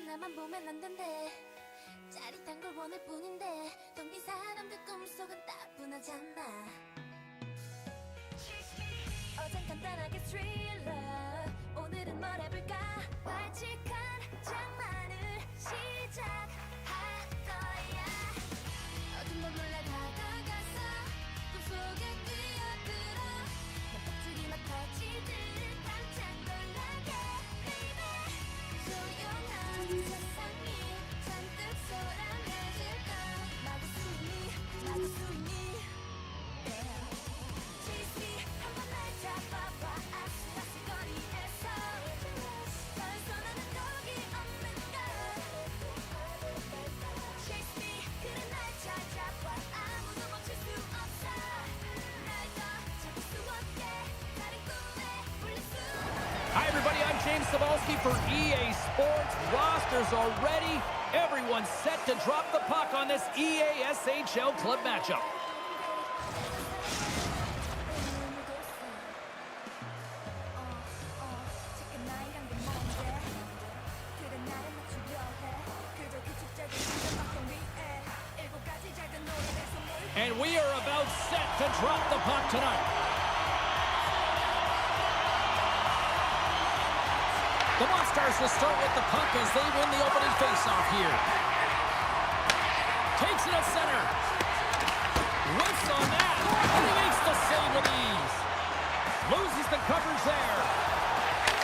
나만 보면 안 된대. 짜릿한 걸 원할 뿐인데 텅빈 사람들 꿈속은 따분하잖아. 어젠 간단하게 스릴러, 오늘은 뭘 해볼까? 발칙한 장난을 시작할 거야. 어둠 몰래 다가가서 꿈속에 뛰어들어. 내 껍질이 막 터지듯 깜짝 놀라게 baby. 조용한 세상이 잔뜩 소란해질까. 마구 숨이 Chase me, 한번 날 잡아봐. 아슬아슬 거리에서 벗어나는 적이 없는가. Chase me, 그래 날 찾아봐. 아무도 멈출 수 없어. 날 더 잡을 수 없게 다른 꿈에 울릴 수 없게. Hi, everybody. I'm James Cebulski for EA Sports. Rosters are ready. Everyone's set to drop the puck on this EA SHL club matchup. And we are about set to drop the puck tonight. The Monstars will start with the puck as they win the opening faceoff here. Takes it at center. Whiffs on that. And he makes the save with ease. Loses the coverage there.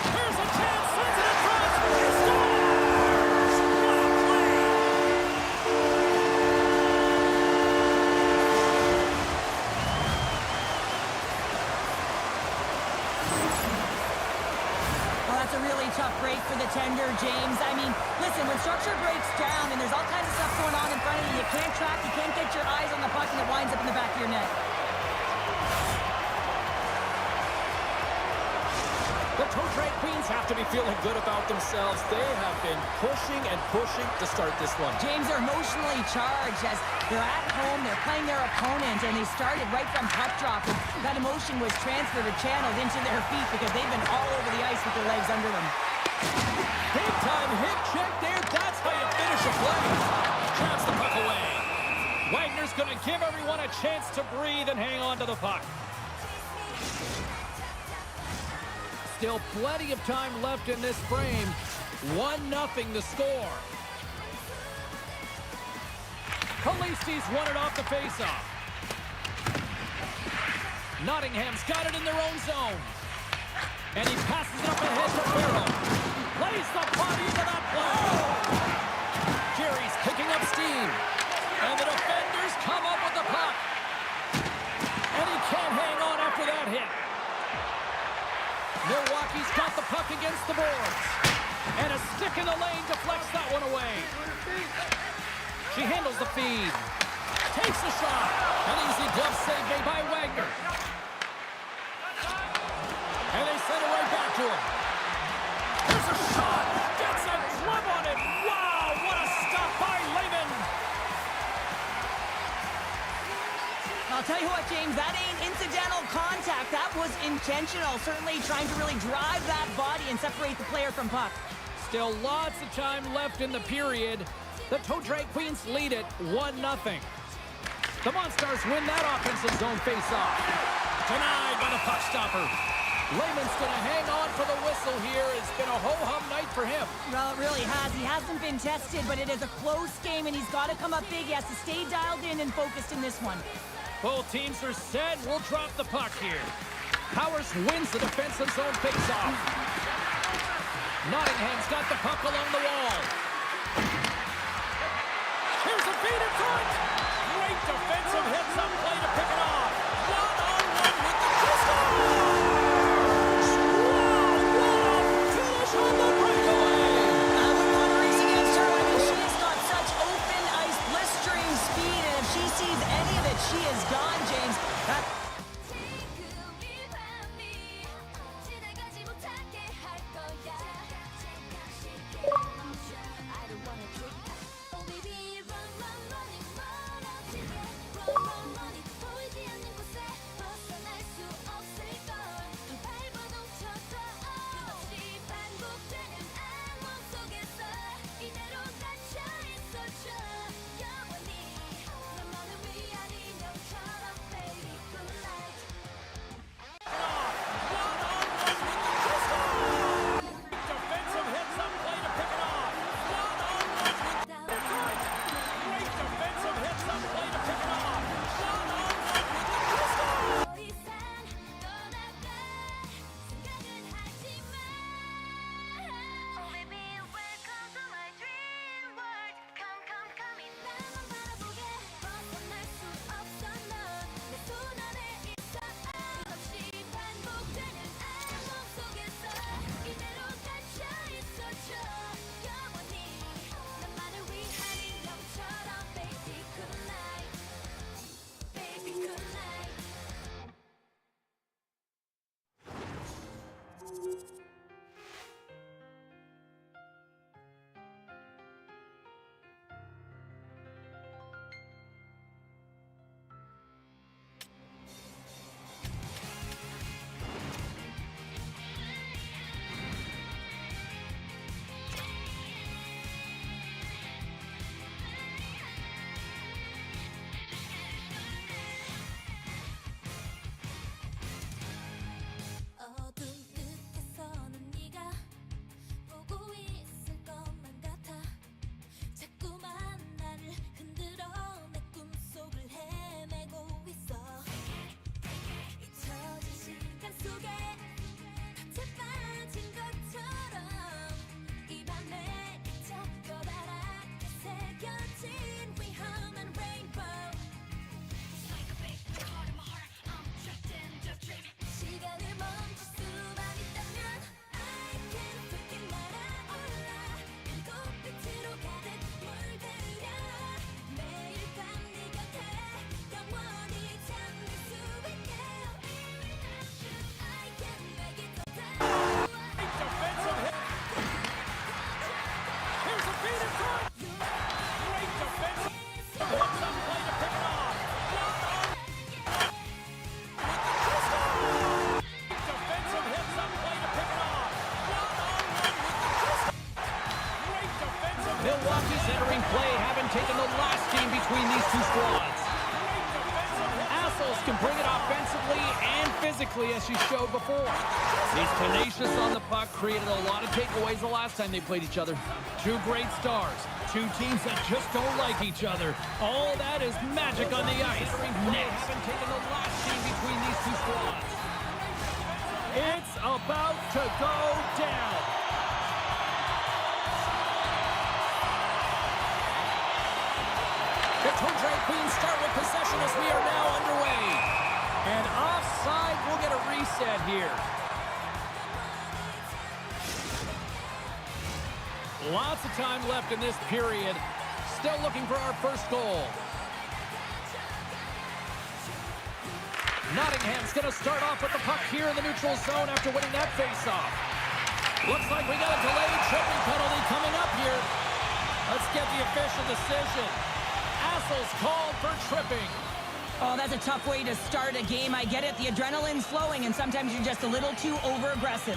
Here's a chance. Sends it across. He scores! What a play! Well, that's a really tough break for the tender, James. I mean, listen, when structure breaks down and there's all kinds of stuff going on in front of you, you can't track, you can't get your eyes on the puck, and it winds up in the back of your net. The Toe Drag Queens have to be feeling good about themselves. They have been pushing and pushing to start this one. James, are emotionally charged as they're at home, they're playing their opponent, and they started right from puck drop, and that emotion was transferred or channeled into their feet because they've been all over the ice with their legs under them. Big time hit check there. That's how you finish a play. Traps the puck away. Wagner's going to give everyone a chance to breathe and hang on to the puck. Still plenty of time left in this frame. 1-0 the score. Kalisti's won it off the faceoff. Nottingham's got it in their own zone. And he passes it up ahead to Farrell. Plays the body into that play. Jerry's picking up steam. And the defenders come up with the puck. And he can't hang on after that hit. Milwaukee's got the puck against the boards. And a stick in the lane deflects that one away. She handles the feed. Takes a shot. An easy glove save made by Wagner. And they send it right back to him. There's a shot. Gets a glove on it. Wow, what a stop by Lehman. I'll tell you what, James, that ain't incidental contact. That was intentional, certainly trying to really drive that body and separate the player from puck. Still lots of time left in the period. The Toe Drag Queens lead it 1-0. The Monstars win that offensive zone face-off. Denied by the puck stopper. Lehman's going to hang on for the whistle here. It's been a ho-hum night for him. Well, it really has. He hasn't been tested, but it is a close game, and he's got to come up big. He has to stay dialed in and focused in this one. Both teams are set. We'll drop the puck here. Powers wins the defensive zone face-off. Nottingham's got the puck along the wall. Here's a feed in front. Great defensive hits on play to pick it off. One-on-one with the pistol. Wow, what a finish on the breakaway. I wouldn't want to race against her. I mean, she's got such open ice, blistering speed, and if she sees any of it, she is gone, James. between these two squads. Assels can bring it offensively and physically, as she showed before. He's tenacious on the puck, created a lot of takeaways the last time they played each other. Two great stars, two teams that just don't like each other. All that is magic on the ice. Next, haven't taken the last game between these two squads. It's about to go down. The Drag Queens start with possession as we are now underway. And offside, we'll get a reset here. Lots of time left in this period. Still looking for our first goal. Nottingham's going to start off with the puck here in the neutral zone after winning that faceoff. Looks like we got a delayed tripping penalty coming up here. Let's get the official decision. Assels called for tripping. Oh, that's a tough way to start a game. I get it. The adrenaline's flowing, and sometimes you're just a little too over-aggressive.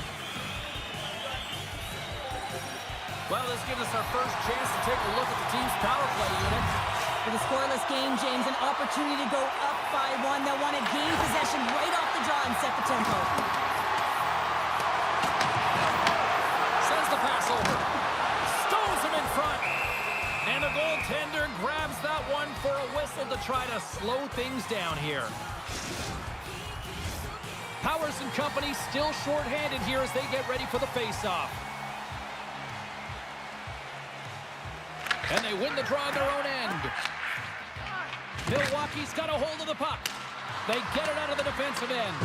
Well, this gives us our first chance to take a look at the team's power play unit. For the scoreless game, James, an opportunity to go up by 1. They'll want to gain possession right off the draw and set the tempo. Sends the pass over. Stones him in front. And the goaltender grabs that one for a whistle to try to slow things down here. Powers and company still shorthanded here as they get ready for the faceoff. And they win the draw on their own end. Milwaukee's got a hold of the puck. They get it out of the defensive end.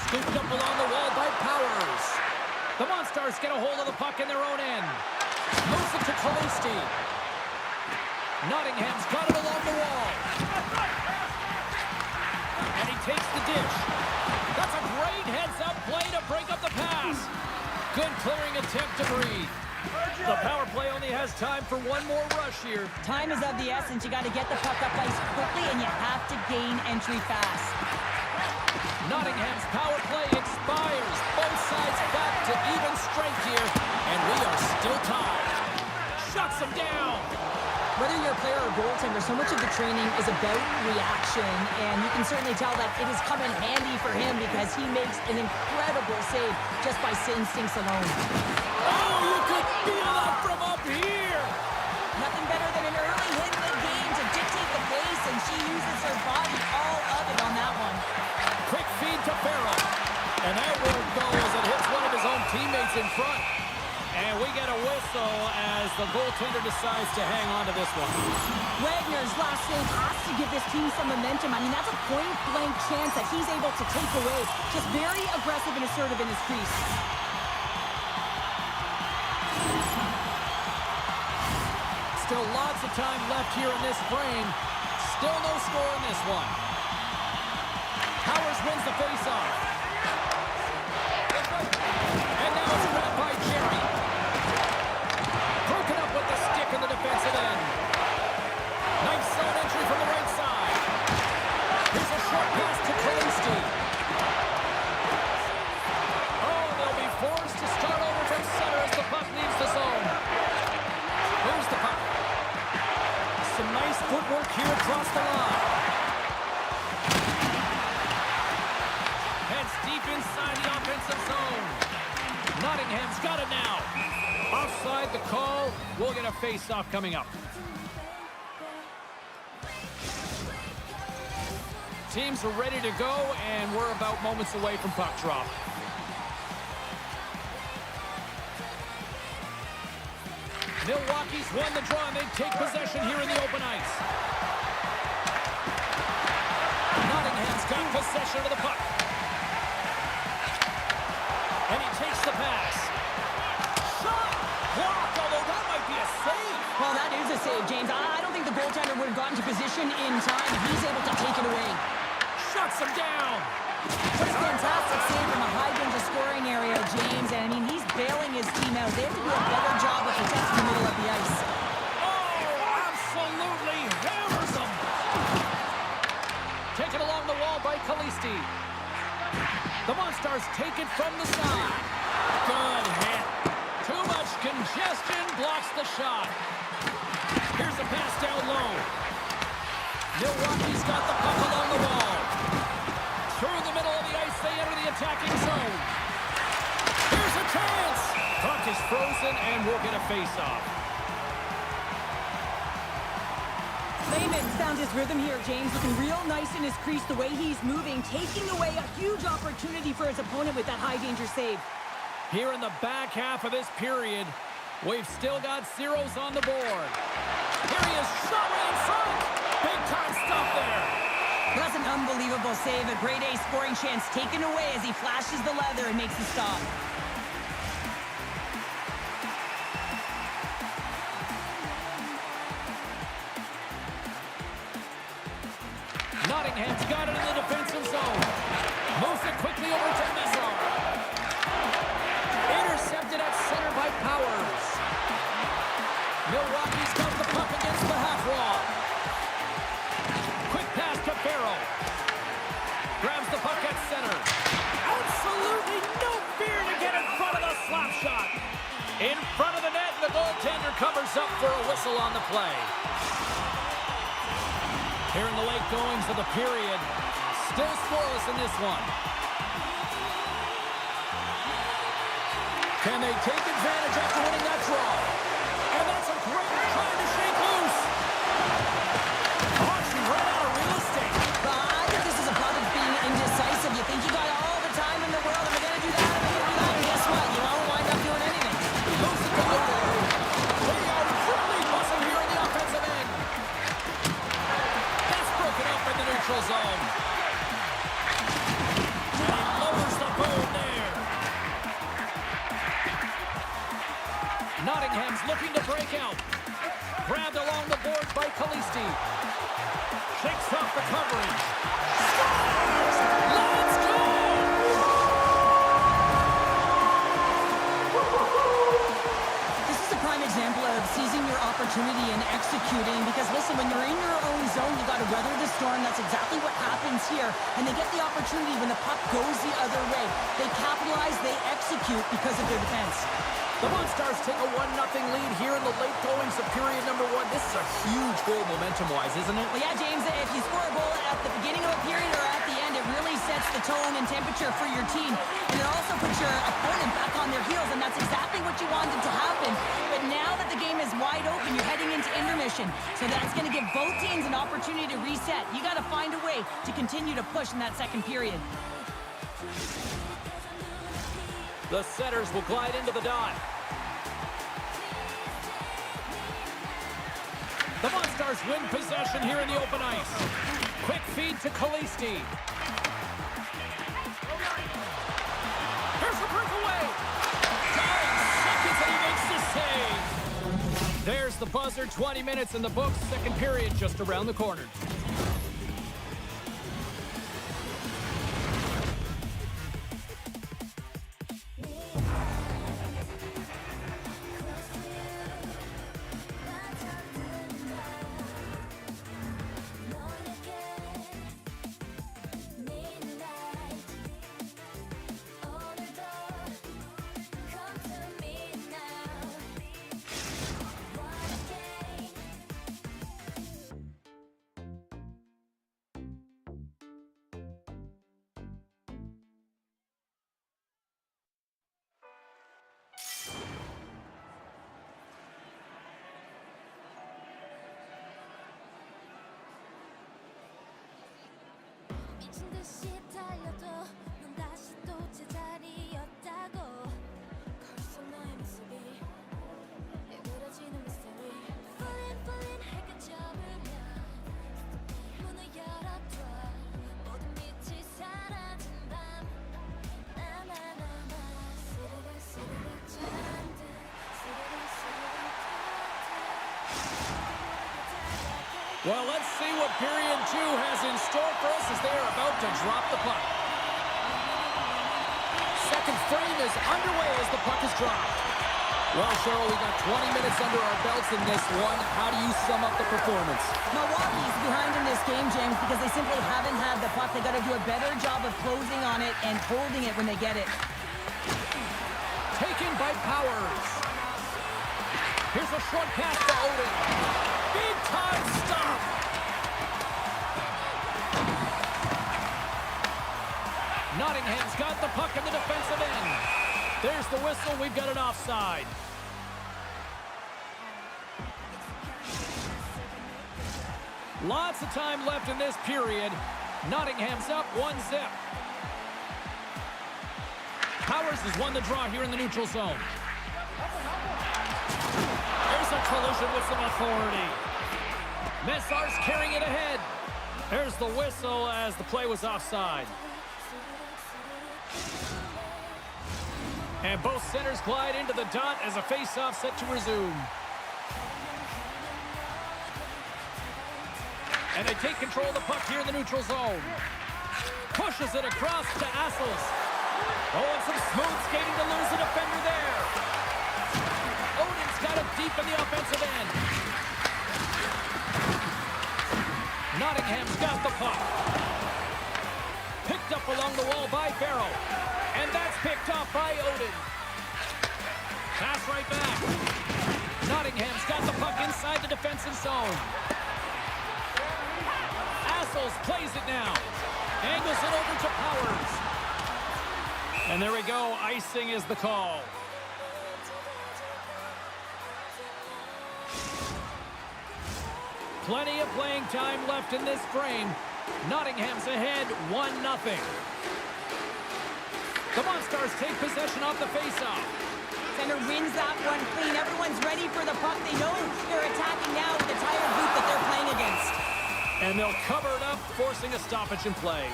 Scooped up along the wall by Powers. The Monstars get a hold of the puck in their own end. Moves it to Khaleesi. Nottingham's got it along the wall. And he takes the dish. That's a great heads-up play to break up the pass. Good clearing attempt to breathe. The power play only has time for one more rush here. Time is of the essence. You got to get the puck up ice quickly, and you have to gain entry fast. Nottingham's power play expires. Both sides back to even strength here, and we are still tied. Shuts him down. Whether you're a player or goaltender, so much of the training is about reaction, and you can certainly tell that it has come in handy for him because he makes an incredible save just by instincts alone. Oh, you could feel that from up here. Nothing better than an early hit in the game to dictate the pace, and she uses her body all of it on that one. Quick feed to Farrell. And that won't go as it hits one of his own teammates in front. And we get a whistle as the goaltender decides to hang on to this one. Wagner's last save has to give this team some momentum. I mean, that's a point-blank chance that he's able to take away. Just very aggressive and assertive in his crease. Still lots of time left here in this frame. Still no score in this one. Powers wins the faceoff. And now it's grabbed by Jerry. Broken up with the stick in the defensive end. Nice zone entry from the right side. Here's a short pass to Khaleesi. Oh, they'll be forced to start over from center as the puck leaves the zone. Moves the puck. Some nice footwork here across the line. Heads deep inside the offensive zone. Nottingham's got it now. Offside the call. We'll get a face-off coming up. Teams are ready to go, and we're about moments away from puck drop. Milwaukee's won the draw, and they take possession here in the open ice. Nottingham's got possession of the puck. And he takes the pass. Shot! Blocked, although that might be a save. Well, that is a save, James. I don't think the goaltender would have gotten to position in time. He's able to take it away. Shuts him down. Just fantastic save from a high-danger scoring area, James. And, I mean, he's bailing his team out. They have to do a better job of protecting the middle of the ice. Oh, absolutely hammers him. Taken along the wall by Khaleesi. The Monstars take it from the side. Good hit. Too much congestion blocks the shot. Here's a pass down low. Milwaukee's got the puck along the wall. Through the middle of the ice, they enter the attacking zone. Here's a chance. Puck is frozen, and we'll get a face-off. Lehman's found his rhythm here, James. Looking real nice in his crease, the way he's moving, taking away a huge opportunity for his opponent with that high-danger save. Here in the back half of this period, we've still got zeros on the board. Here he is, shot right in front. Big-time stop there. That's an unbelievable save. A grade A scoring chance taken away as he flashes the leather and makes the stop. Nottingham's got it in the defensive zone. Moves it quickly over to Mizar. Intercepted at center by Powers. Milwaukee's got the puck against the half wall. Quick pass to Farrell. Grabs the puck at center. Absolutely no fear to get in front of the slap shot. In front of the net, and the goaltender covers up for a whistle on the play. Here in the late goings of the period, still scoreless in this one. Can they take advantage after winning that draw? And that's a great try to shake loose. Oh, she ran out of real estate. I think this is a product of being indecisive. You think you got all the time in the world, and we're going to do that, and we're going to do that, and guess what? You won't wind up doing anything. Moves it to Loder. They are really buzzing here in the offensive end. Broken up in the neutral zone. He lowers the boom there. Nottingham's looking to break out. Grabbed along the boards by Kalisti. Shakes off the coverage. Scores! Let's go! This is a prime example of seizing your opportunity and executing, because listen, when you're in your own zone, you got to weather the storm. That's exactly what happens here, and they get the opportunity when the puck goes the other way. They capitalize, they execute because of their defense. The Monstars take a 1-0 lead here in the late goings of period number 1. This is a huge goal momentum-wise, isn't it? Well, yeah, James, if you score a goal at the beginning of a period or at the end, it really sets the tone and temperature for your team, and it also puts your opponent back on their heels, and that's exactly what you wanted to happen. But now that the game is wide open, you're heading into intermission, so that's going to give both teams an opportunity to reset. You got to find a way to continue to push in that second period. The setters will glide into the dot. The Monstars win possession here in the open ice. Quick feed to Kalisti. Here's the breakaway. 9 seconds and he makes the save. There's the buzzer. 20 minutes in the books. Second period just around the corner. 미친 듯이 달려도 넌 다시 또 제자리였다고 거울 속 너의 모습이 일그러지는 미스터리 Falling 해가 접으면 문을 열어둬 모든 빛이 사라진 밤 나나나나 스르륵 잠든 스르륵 Well, let's see what period 2 has in store for us as they are about to drop the puck. Second frame is underway as the puck is dropped. Well, Cheryl, we got 20 minutes under our belts in this one. How do you sum up the performance? Milwaukee's behind in this game, James, because they simply haven't had the puck. They got to do a better job of closing on it and holding it when they get it. Taken by Powers. Here's a short pass to Odin. Big time stop. Nottingham's got the puck in the defensive end. There's the whistle. We've got an offside. Lots of time left in this period. Nottingham's up 1-0. Powers has won the draw here in the neutral zone. There's a collision with some authority. Messar's carrying it ahead. There's the whistle as the play was offside. And both centers glide into the dot as a face-off set to resume. And they take control of the puck here in the neutral zone. Pushes it across to Assels. Oh, and some smooth skating to lose a defender there. Odin's got it deep in the offensive end. Nottingham's got the puck. Picked up along the wall by Farrell. And that's picked off by Odin. Pass right back. Nottingham's got the puck inside the defensive zone. Assels plays it now. Angles it over to Powers. And there we go. Icing is the call. Plenty of playing time left in this frame. Nottingham's ahead 1-0. The Monstars take possession off the faceoff. Center wins that one clean. Everyone's ready for the puck. They know they're attacking now with the tired group that they're playing against. And they'll cover it up, forcing a stoppage in play.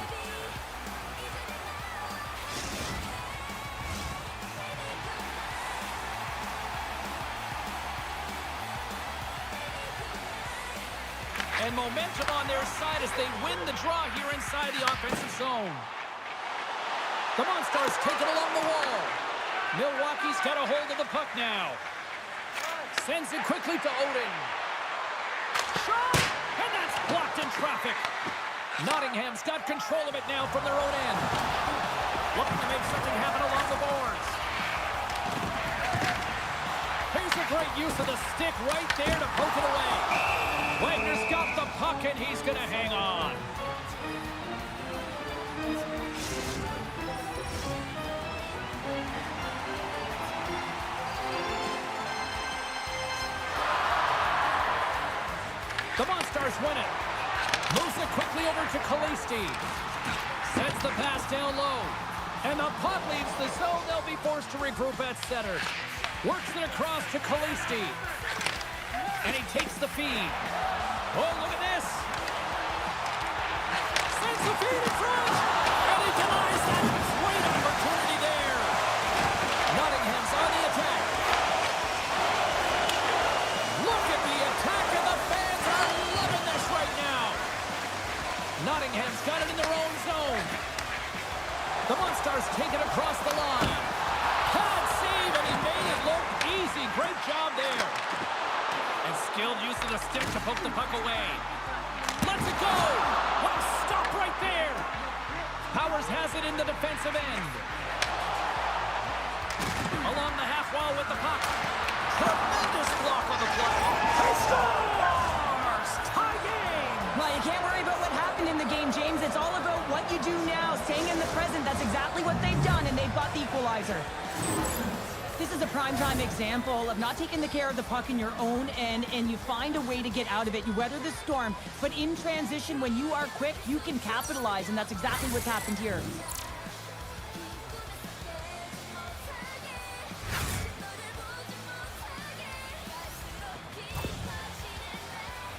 And momentum on their side as they win the draw here inside the offensive zone. The Monstars take it along the wall. Milwaukee's got a hold of the puck now. Sends it quickly to Odin. Shot! And that's blocked in traffic. Nottingham's got control of it now from their own end. Looking to make something happen along the boards. Here's a great use of the stick right there to poke it away. Wagner's got the puck and he's going to hang on. The Monstars win it. Moves it quickly over to Kalisti. Sends the pass down low. And the puck leaves the zone. They'll be forced to regroup at center. Works it across to Kalisti. And he takes the feed. Oh, look at this. Sends the feed in front. And he denies that. Great opportunity there. Nottingham's on the attack. Look at the attack, and the fans are loving this right now. Nottingham's got it in their own zone. The Monstars take it across the line. Hard save, and he made it look easy. Great job there. And skilled use of the stick to poke the puck away. Let's it go. Well, stop right there. Powers has it in the defensive end. Along the half wall with the puck. Tremendous block on the play. He scores! Tie game! Well, you can't worry about what happened in the game, James. It's all about what you do now, staying in the present. That's exactly what they've done, and they've got the equalizer. This is a primetime example of not taking the care of the puck in your own end, and you find a way to get out of it. You weather the storm, but in transition, when you are quick, you can capitalize, and that's exactly what's happened here.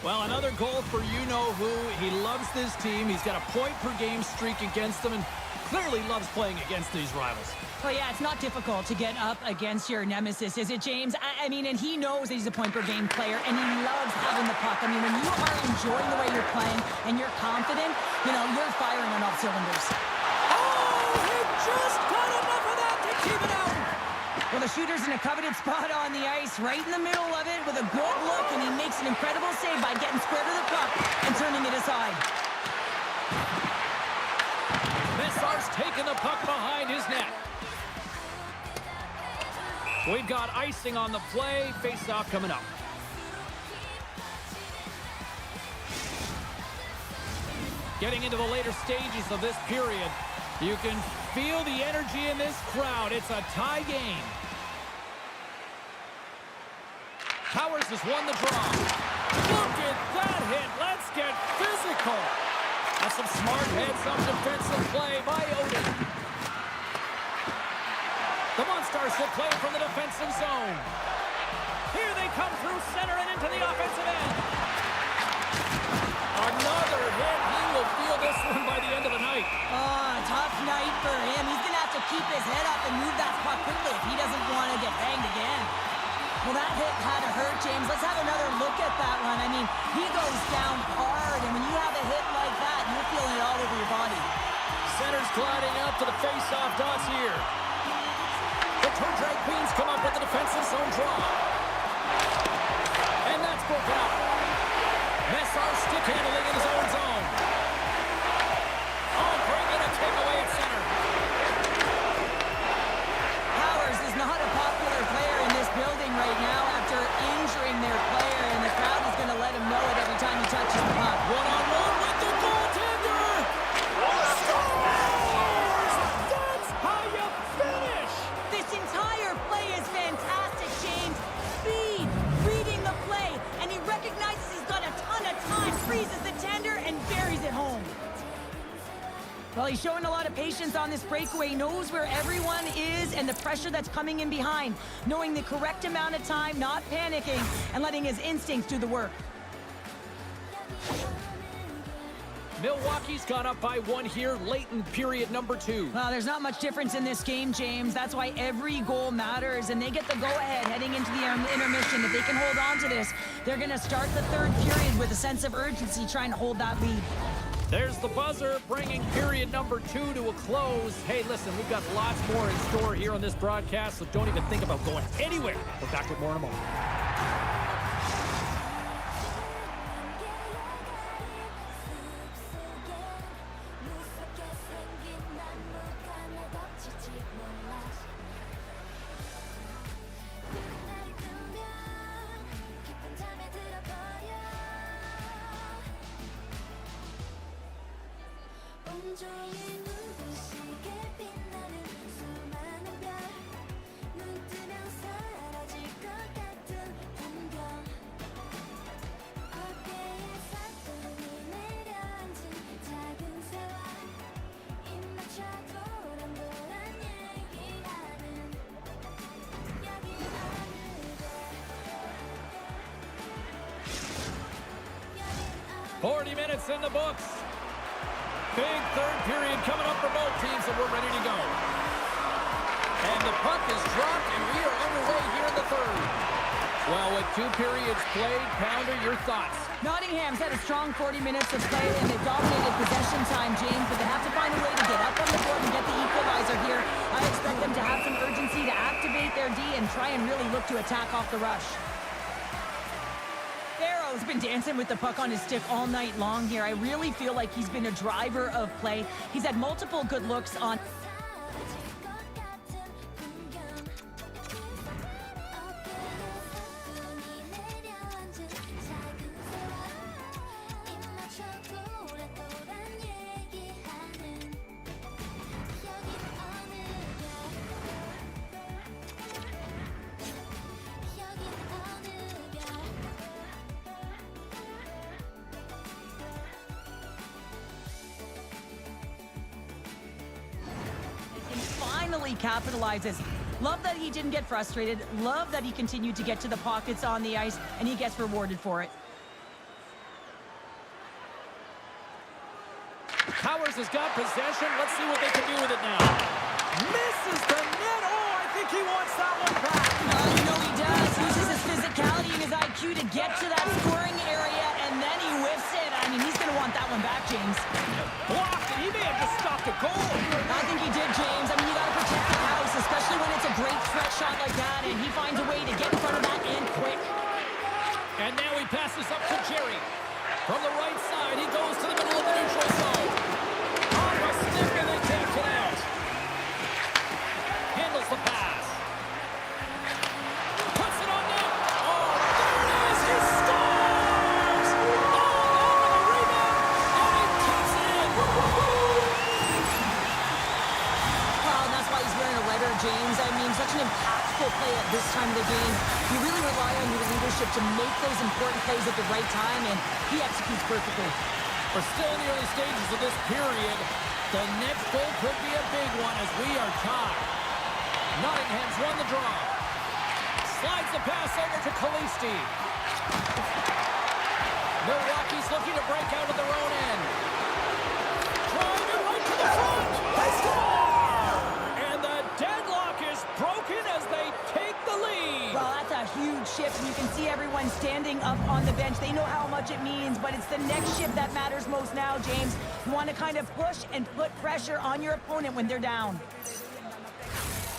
Well, another goal for you-know-who. He loves this team. He's got a point-per-game streak against them and clearly loves playing against these rivals. Well, yeah, it's not difficult to get up against your nemesis, is it, James? I mean, and he knows that he's a point-per-game player, and he loves having the puck. I mean, when you are enjoying the way you're playing and you're confident, you know, you're firing on all cylinders. Oh, he just got enough of that to keep it out. Well, the shooter's in a coveted spot on the ice, right in the middle of it with a good look, and he makes an incredible save by getting square to the puck and turning it aside. Messar's taking the puck behind his net. We've got icing on the play. Face-off coming up. Getting into the later stages of this period. You can feel the energy in this crowd. It's a tie game. Powers has won the draw. Look at that hit. Let's get physical. That's some smart heads-up defensive play by Odin. The Monstars will play from the defensive zone. Here they come through center and into the offensive end. Another hit. He will feel this one by the end of the night. Oh, tough night for him. He's going to have to keep his head up and move that puck quickly if he doesn't want to get banged again. Well, that hit had to hurt, James. Let's have another look at that one. I mean, he goes down hard, and when you have a hit like that, you're feeling it all over your body. Center's gliding up to the face-off dots here. The two drag queens come up with the defensive zone draw. And that's broken up. Messar stick handling in his own zone. Oh, bringing a takeaway at center. Powers is not a popular player in this building right now after injuring their player, and the crowd is going to let him know it every time he touches the puck. One-on-one with the goaltender. Scores! That's how you finish. This entire play is fantastic, James. Speed, reading the play, and he recognizes he's got a ton of time, freezes the tender, and buries it home. Well, he's showing a lot of patience on this breakaway. He knows where everyone is and the pressure that's coming in behind, knowing the correct amount of time, not panicking, and letting his instincts do the work. Milwaukee's got up by one here late in period number 2. Well, there's not much difference in this game, James. That's why every goal matters, and they get the go-ahead heading into the intermission. If they can hold on to this, they're going to start the third period with a sense of urgency trying to hold that lead. There's the buzzer, bringing period number 2 to a close. Hey, listen, we've got lots more in store here on this broadcast, so don't even think about going anywhere. We're back with more in a moment. 온종일 눈부시게 빛나는 수많은 별 눈 뜨면 사라질 것 같은 풍경 어깨에 사뿐히 내려앉은 작은 새와 입 맞춰 도란도란 얘기하는 여기 어느 40 minutes in the books. Big third period coming up for both teams, and we're ready to go. And the puck is dropped, and we are underway here in the third. Well, with 2 periods played, Pounder, your thoughts? Nottingham's had a strong 40 minutes of play, and they've dominated possession time, James, but they have to find a way to get up on the board and get the equalizer here. I expect them to have some urgency to activate their D and try and really look to attack off the rush. Barrow's been dancing with the puck on his stick all night long here. I really feel like he's been a driver of play. He's had multiple good looks on... 사라질 것 같은 풍경 어깨에 사뿐히 내려앉은 작은 새와 입 맞춰 도란도란 얘기하는 여긴 어느 별 and finally capitalizes. Love that he didn't get frustrated. Love that he continued to get to the pockets on the ice, and he gets rewarded for it. Powers has got possession. Let's see what they can do with it now. Misses the net. Oh, I think he wants that one back. You know he does. Uses his physicality and his IQ to get to that scoring area, and then he whiffs it. I mean, he's going to want that one back, James. Blocked, and he may have just stopped a goal. I think he did, James. I mean, you got to protect the house, especially when it's a great threat shot like that, and he finds a way to get in front of that and quick. And now he passes up to Jerry. From the right side, he goes to the middle of the neutral zone. On the stick, and they take it out. Handles the pass. Puts it on net. Oh, there it is. He scores! Oh, and the rebound, and he keeps it in. James. I mean, such an impactful play at this time of the game. You really rely on your leadership to make those important plays at the right time, and he executes perfectly. We're still in the early stages of this period. The next goal could be a big one as we are tied. Nottingham's won the draw. Slides the pass over to Khalisti. Milwaukee's looking to break out of their own end. Driving right to the front. They score! And the deadlock is broken as they take the lead. Well, that's a huge shift, and you can see everyone standing up on the bench. They know how much it means, but it's the next shift that matters most now, James. You want to kind of push and put pressure on your opponent when they're down.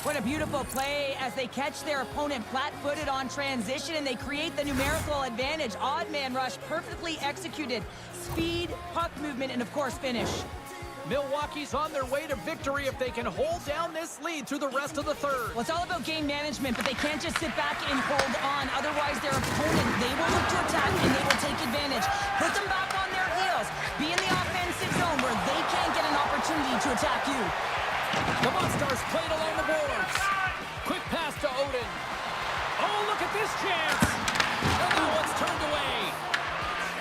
What a beautiful play as they catch their opponent flat-footed on transition, and they create the numerical advantage. Odd man rush, perfectly executed. Speed, puck movement, and of course, finish. Milwaukee's on their way to victory if they can hold down this lead through the rest of the third. Well, it's all about game management, but they can't just sit back and hold on. Otherwise, their opponent, they will look to attack, and they will take advantage. Put them back on their heels. Be in the offensive zone where they can't get an opportunity to attack you. The Monsters played along the boards. Quick pass to Odin. Oh, look at this chance. And that one's turned away.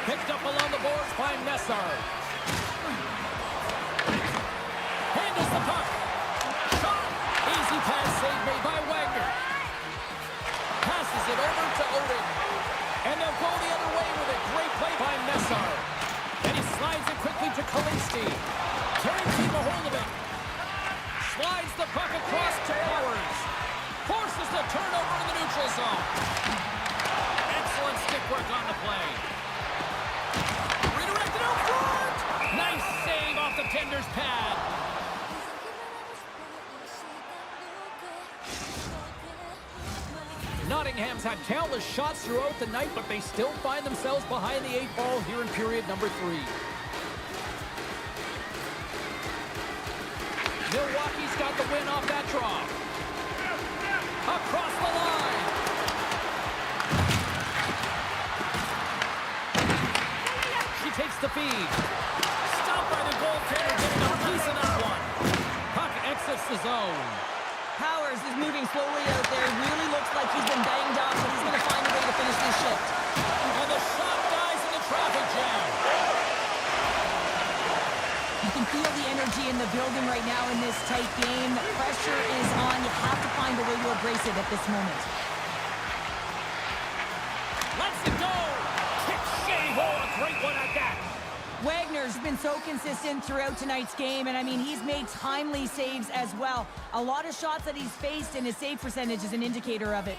Picked up along the boards by Messar. Handles the puck. Shot. Easy pass saved made by Wagner. Passes it over to Odin. And they'll go the other way with a great play by Messar. And he slides it quickly to Khalisti. Carrying team a hold of it. Slides the puck across to Powers. Forces the turnover in the neutral zone. Excellent stick work on the play. Redirected out front. Nice save off the tender's pad. Nottingham's had countless shots throughout the night, but they still find themselves behind the 8 ball here in period number 3. Milwaukee's got the win off that draw. Across the line. She takes the feed. Stopped by the goaltender, getting a piece of that one. Puck exits the zone. Powers is moving slowly out there. Really looks like he's been banged up, but he's going to find a way to finish this shift. And the shot dies in the traffic jam. You can feel the energy in the building right now in this tight game. The pressure is on. You have to find a way to embrace it at this moment. Lets it go. Kick shave. Oh, a great one at that. Wagner's been so consistent throughout tonight's game, and I mean, he's made timely saves as well. A lot of shots that he's faced, and his save percentage is an indicator of it.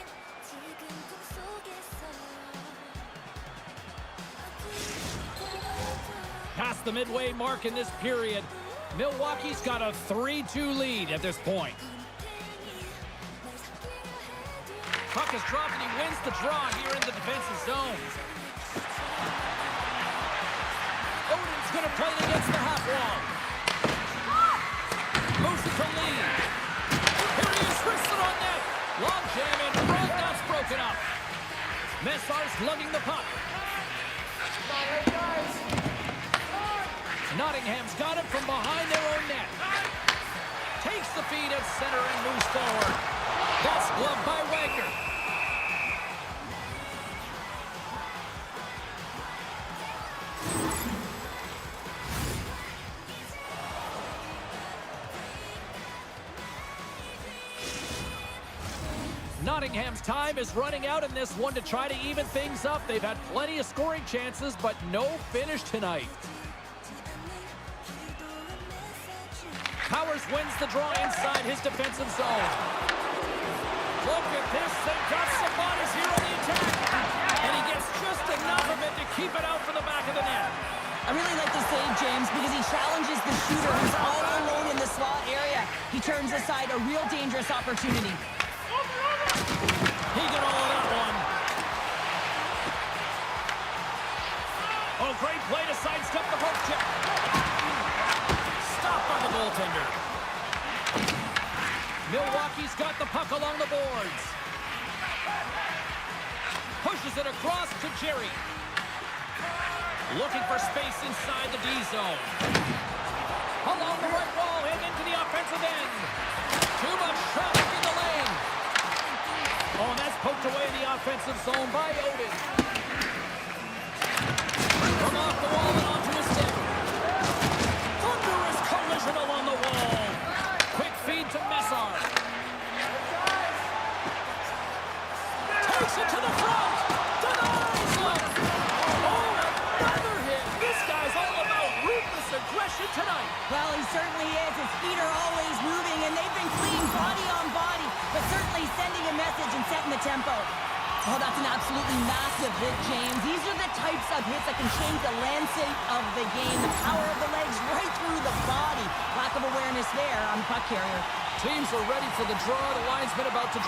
Past the midway mark in this period, Milwaukee's got a 3-2 lead at this point. Puck is dropped and he wins the draw here in the defensive zone. Odin's going to play it against the half wall. Moves it to Lee. Here he is, wrists it on net. Long jam in front, that's broken up. Messar's lugging the puck. Nottingham's got it from behind their own net. Takes the feed at center and moves forward. That's gloved by Wagner. Nottingham's time is running out in this one to try to even things up. They've had plenty of scoring chances, but no finish tonight. Powers wins the draw inside his defensive zone. Look at this. They've got some bodies here on the attack. And he gets just enough of it to keep it out for the back of the net. I really like the save, James, because he challenges the shooter who's all alone in the slot area. He turns aside a real dangerous opportunity. He got all of that one. Oh, great play to sidestep the poke check. Stopped by the goaltender. Milwaukee's got the puck along the boards. Pushes it across to Jerry. Looking for space inside the D zone. Along the right wall and into the offensive end. Too much traffic offensive zone by Odin. From off the wall and onto his stick. Thunderous collision along the wall. Quick feed to Messar. Takes it to the front. Denies him. Oh, another hit. This guy's all about ruthless aggression tonight. Well, he certainly is. His feet are always moving, and they've been clean body on body, but certainly sending a message and setting the tempo. Oh, that's an absolutely massive hit, James. These are the types of hits that can change the landscape of the game. The power of the legs right through the body. Lack of awareness there on the puck carrier. Teams are ready for the draw. The linesman about to...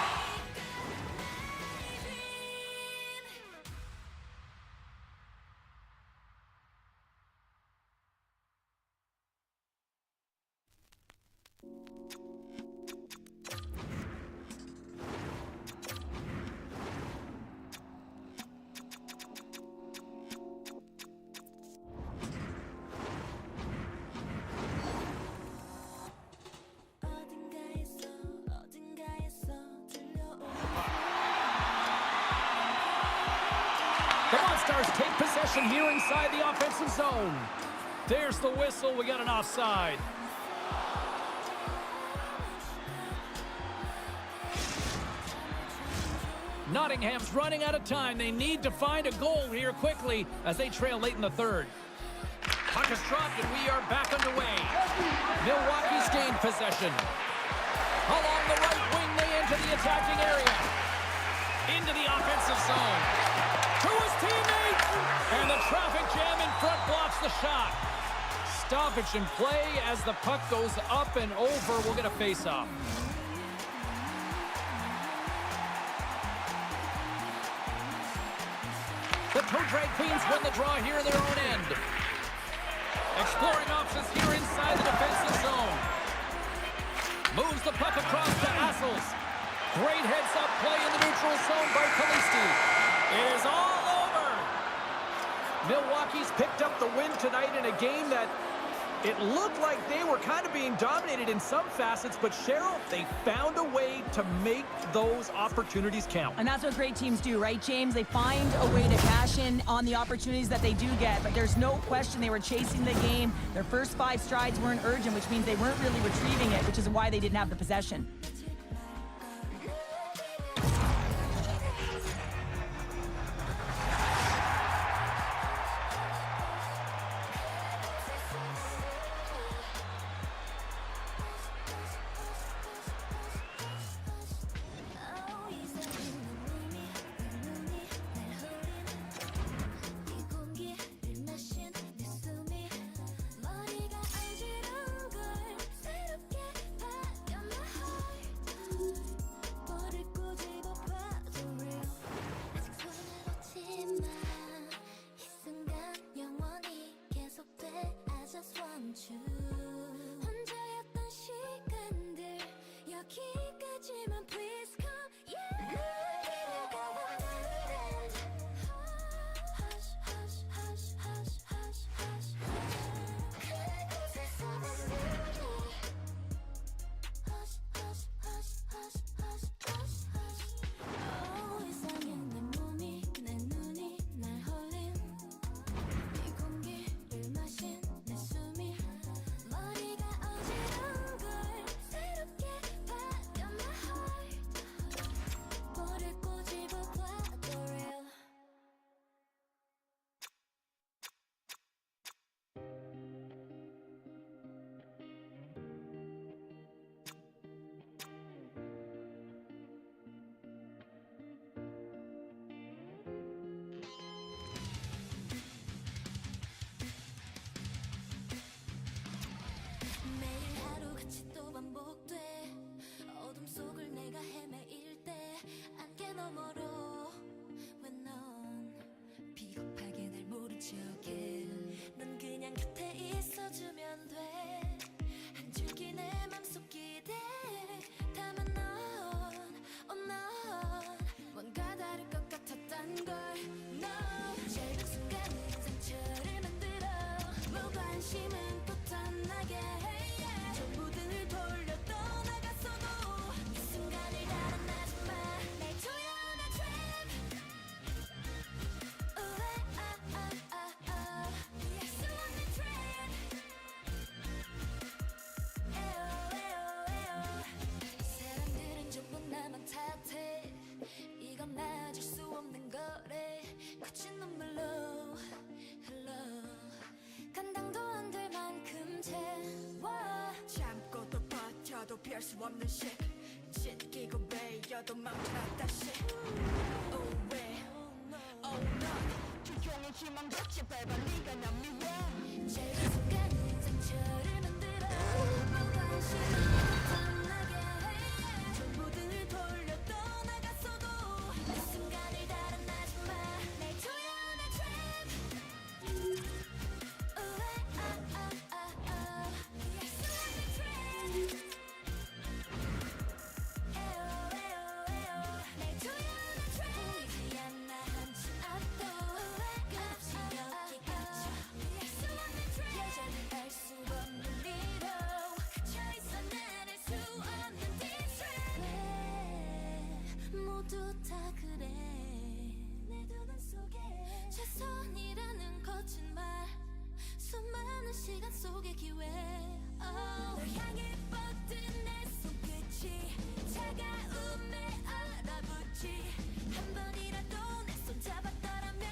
The Monstars take possession here inside the offensive zone. There's the whistle. We got an offside. Nottingham's running out of time. They need to find a goal here quickly as they trail late in the third. Puck is dropped and we are back underway. Milwaukee's gained possession. Along the right wing, they enter the attacking area. Into the offensive zone. To his teammates! And the traffic jam in front blocks the shot. Stoppage in play as the puck goes up and over. We'll get a face-off. The Toe Drag Queens win the draw here in their own end. Exploring options here inside the defensive zone. Moves the puck across to Assels. Great heads-up play in the neutral zone by Kalisti. It is all over. Milwaukee's picked up the win tonight in a game that it looked like they were kind of being dominated in some facets, but Cheryl, they found a way to make those opportunities count. And that's what great teams do, right, James? They find a way to cash in on the opportunities that they do get, but there's no question they were chasing the game. Their first 5 strides weren't urgent, which means they weren't really retrieving it, which is why they didn't have the possession. 피할 수 없는 shit 찢기고 베여도 맘처럼 다시 Oh way Oh no 주종의 희망같이 밟아 네가 난 미워 짧은 순간 상처를 만들어 무관심을 탐나게 해 전부들 돌려 떠나갔어도 그 순간을 달아나지 마날 조여오는 trap 모두 다 그래 내 두뇌 속에 최선이라는 거친 말 수많은 시간 속의 기회 널 향해 뻗은 내 손끝이 차가움에 얼어붙지 한 번이라도 내 손 잡았더라면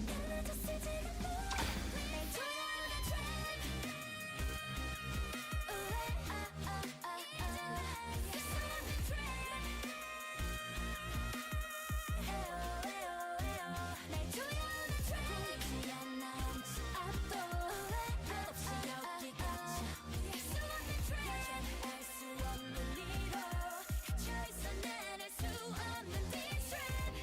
달라졌을 지금도 날 조여오는 trap 날 조여오는 trap 보이지 않아 한치 앞도 끝없이 여기까지 피할 수 없는 trap 알 수 없는 이로 갇혀있어 난 알 수 없는 this trap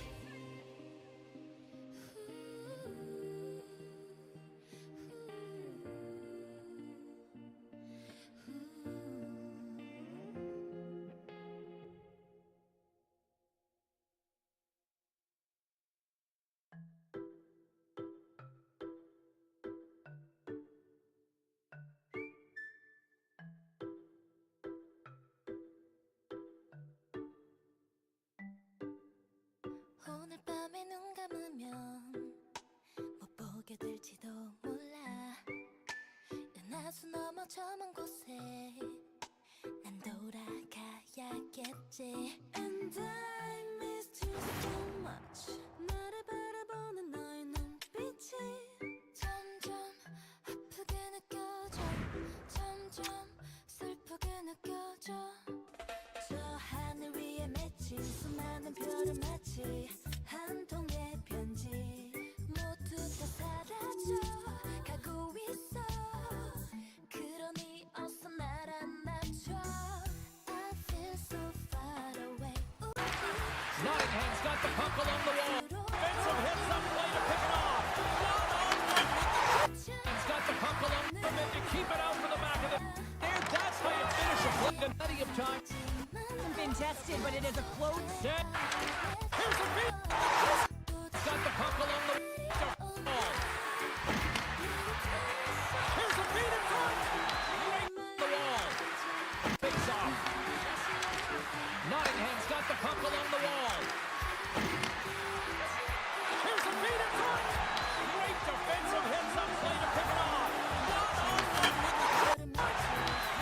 오늘 밤에 눈 감으면 못 보게 될지도 몰라 은하수 넘어 저 먼 곳에 난 돌아가야겠지 And I missed you so much 나를 바라보는 너의 눈빛이 점점 아프게 느껴져 점점 슬프게 느껴져 저 하늘 위에 맺힌 수많은 별을 마치 한 통의 편지 모두 다 사라져 가고 있어 그러니 어서 날 안아줘 I feel so far away Nottingham's got the puck along the wall. Benson hits up play to pick it off. Nottingham's got the puck along the wall to keep it out for the back of the there. That's how you finish a play. Plenty of time. Hasn't been tested, but it is a close Set. Here's a beat. Got the puck along the wall. Here's a beat in front. Right the wall. Face off. Nottingham's got the puck along the wall. Here's a beat in front. Great defensive hits up play to pick it off.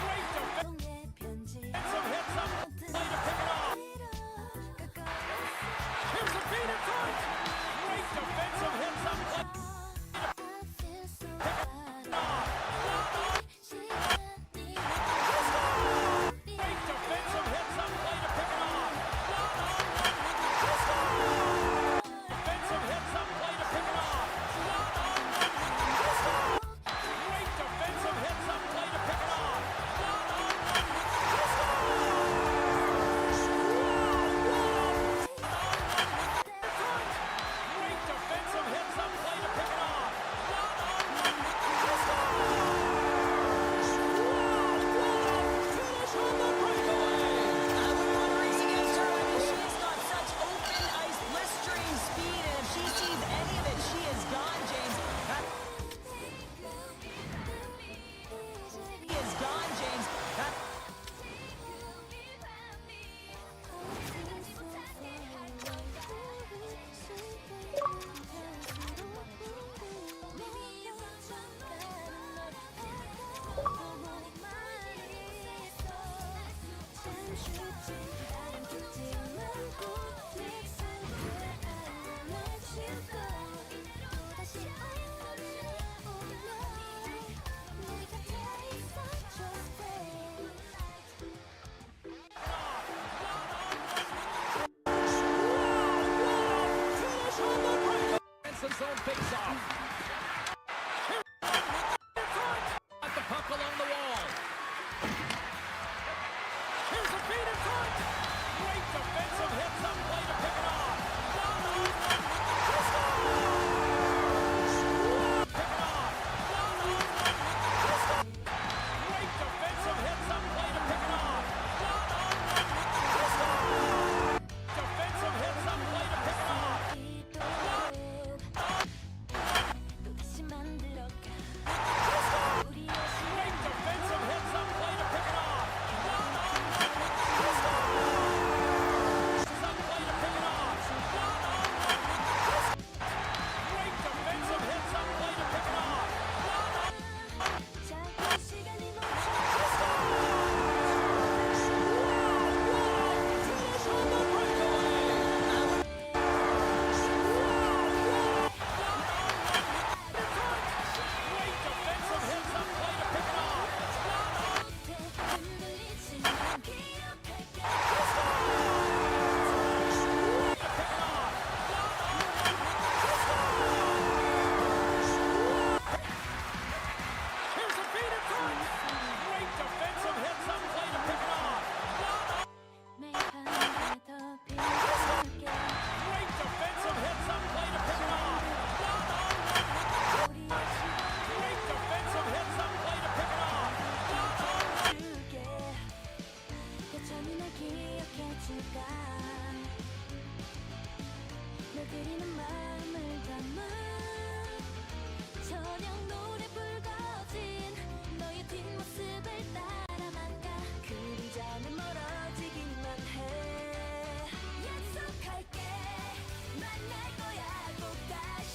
Great defensive hits up play to pick it off. Here's a beat in front. Great defensive hits up play. Great defensive hits up play to pick it off. Defensive hits up play to pick it off. Great defensive hits up play to pick it off. Great defensive hits up play to pick it off. Finish on the breakaway. I wouldn't want to race against her. I mean, she's got such open ice, blistering speed, and if she sees any of it, she is gone, James. He is gone, James. zone face-off. Got the puck along the wall. Here's a feed in front. Great defensive hit, some play to pick it off. Great defensive hit, some play to pick it off. Defensive hit, some play to pick it off. 또다시 만들어가 우리의 Great defensive hit, some play to pick it off. Some play to pick it off. Great defensive hit, some play to pick it off. 작은 시간이 멈춰 Great defensive hit, some play to pick it off. 흔들리지만 기억할게 Here's a feed in front. Great defensive hit, some play to pick it off. 매일 밤에 더 빛나게 Great defensive hit, some play to pick it off. 우리의 Great defensive hit, some play to pick it off. 시간 줄게 여전히 날 기억해줄까 널 그리는 마음을 담아 저녁 노래 불거진 너의 뒷모습을 따라만 가 그리자는 멀어지기만 해 약속할게 만날 거야 꼭 다시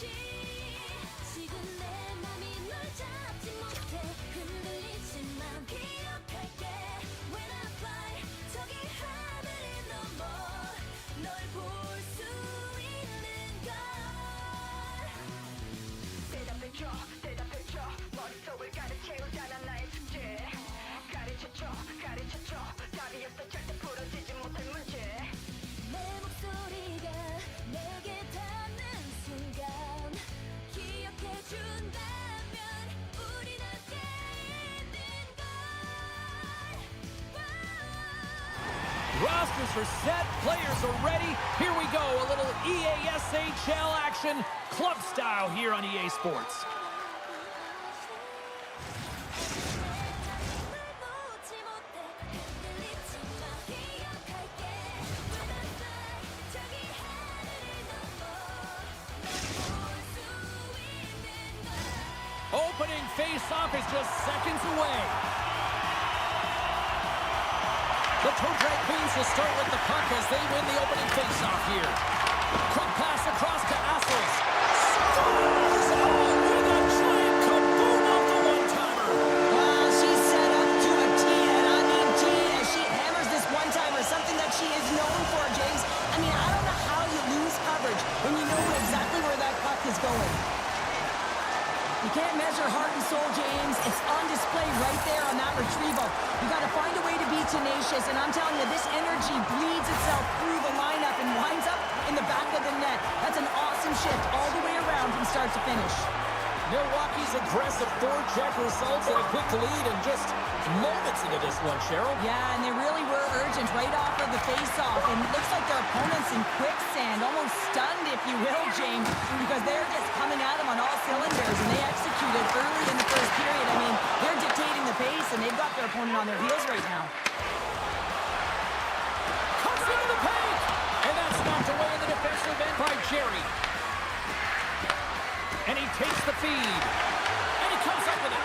지금 내 맘이 널 잡지 못해 흔들리지만 기억할게 When I fly 저기 하늘을 넘어 널 볼 수 있는 걸 대답해줘 머릿속을 가득채우잖아 나의 숙제 가르쳐줘 답이 없어 절대 풀어지지 못할 문제 내 목소리가 내게 닿는 순간 기억해준다면 우린 함께 있는 걸 Rosters are set, players are ready. Here we go, a little EASHL action, club style here on EA Sports. 널 놓지 못해 흔들리지만 기억할게 When I fly 저기 하늘을 넘어 널 볼 수 있는 걸 Opening face-off is just seconds away. The Toe Drag Queens will start with the puck as they win the opening face-off here. Quick pass across to Assels. Scores! Oh, with a giant kaboom off the one-timer. Wow, she's set up to a T, and I mean T, as she hammers this one-timer, something that she is known for, James. I mean, I don't know how you lose coverage when you know exactly where that puck is going. You can't measure heart and soul, James. It's on display right there on that retrieval. You got to find a way to be tenacious, and I'm telling you, this energy bleeds itself through the lineup and winds up in the back of the net. That's an awesome shift all the way around from start to finish. Milwaukee's aggressive forecheck results in a quick lead and just moments into this one, Cheryl. Yeah, and they really were urgent right off of the face-off, and it looks like their opponents in quicksand, almost stunned, if you will, James, because they're just coming at them on all cylinders, and they executed early in the first period. I mean, they're dictating the pace, and they've got their opponent on their heels right now. Cuts into the paint! And that's knocked away in the defensive end by Jerry. And he takes the feed. And he comes up with it.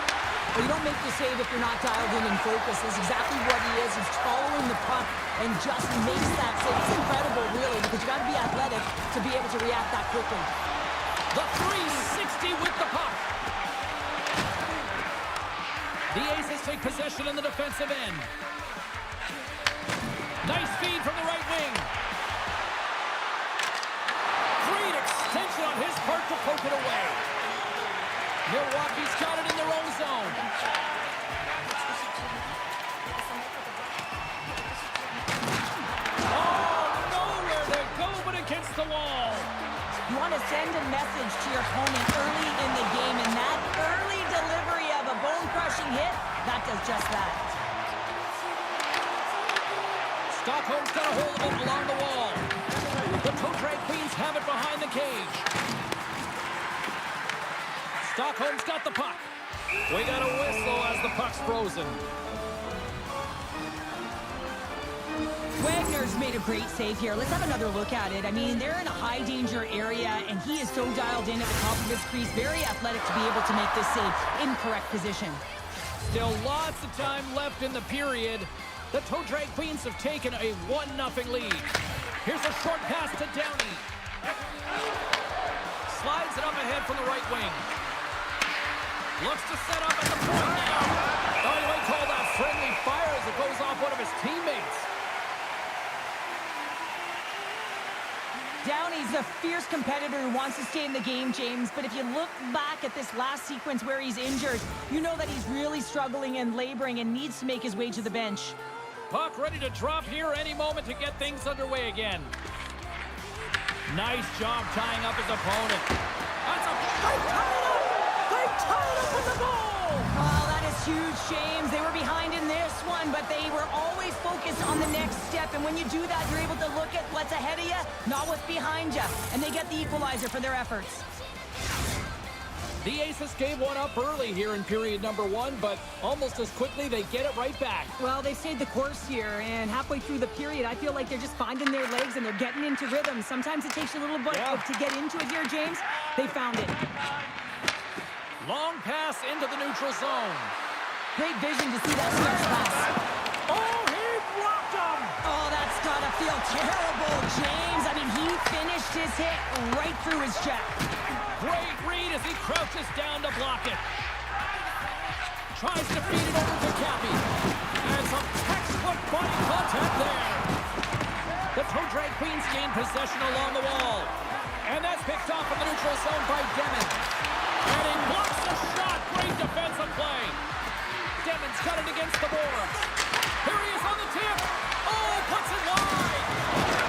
Well, you don't make the save if you're not dialed in and focused. That's exactly what he is. He's following the puck and just makes that save. It's incredible, really, because you got to be athletic to be able to react that quickly. The 360 with the puck. The Aces take possession in the defensive end. Nice feed from the right wing. Great extension on his part to poke it away. Milwaukee's got it in their own zone. Oh, nowhere to go but against the wall. You want to to send a message to your opponent early in the game, and that early delivery of a bone-crushing hit, that does just that. Stockholm's got a hold of it along the wall. The toe drag queens have it behind the cage. Stockholm's got the puck. We got a whistle as the puck's frozen. Wagner's made a great save here. Let's have another look at it. I mean, they're in a high-danger area, and he is so dialed in at the top of his crease. Very athletic to be able to make this save in correct position. Still lots of time left in the period. The toe drag queens have taken a 1-0 lead. Here's a short pass to Downey. Slides it up ahead from the right wing. Looks to set up at the point now. Oh, you might call that friendly fire as it goes off one of his teammates. Downey's a fierce competitor who wants to stay in the game, James, but if you look back at this last sequence where he's injured, you know that he's really struggling and laboring and needs to make his way to the bench. Puck ready to drop here any moment to get things underway again. Nice job tying up his opponent. That's a... They tied up with the goal! Oh, that is huge, James. They were behind in this one, but they were always focused on the next step. And when you do that, you're able to look at what's ahead of you, not what's behind you. And they get the equalizer for their efforts. The Aces gave one up early here in period number 1, but almost as quickly they get it right back. Well, they've stayed the course here, and halfway through the period, I feel like they're just finding their legs and they're getting into rhythm. Sometimes it takes you a little bit to get into it here, James. They found it. Long pass into the neutral zone. Great vision to see that stretch pass. Oh, he blocked him! Oh, that's gotta feel terrible, James. I mean, he finished his hit right through his check. Great read as he crouches down to block it. Tries to feed it over to Cappy. And some textbook body contact there. The toe drag queens gain possession along the wall. And that's picked off in the neutral zone by Demon. And he blocks the shot. Great defensive play. Demon's got it against the boards. Here he is on the tip. Oh, puts it wide.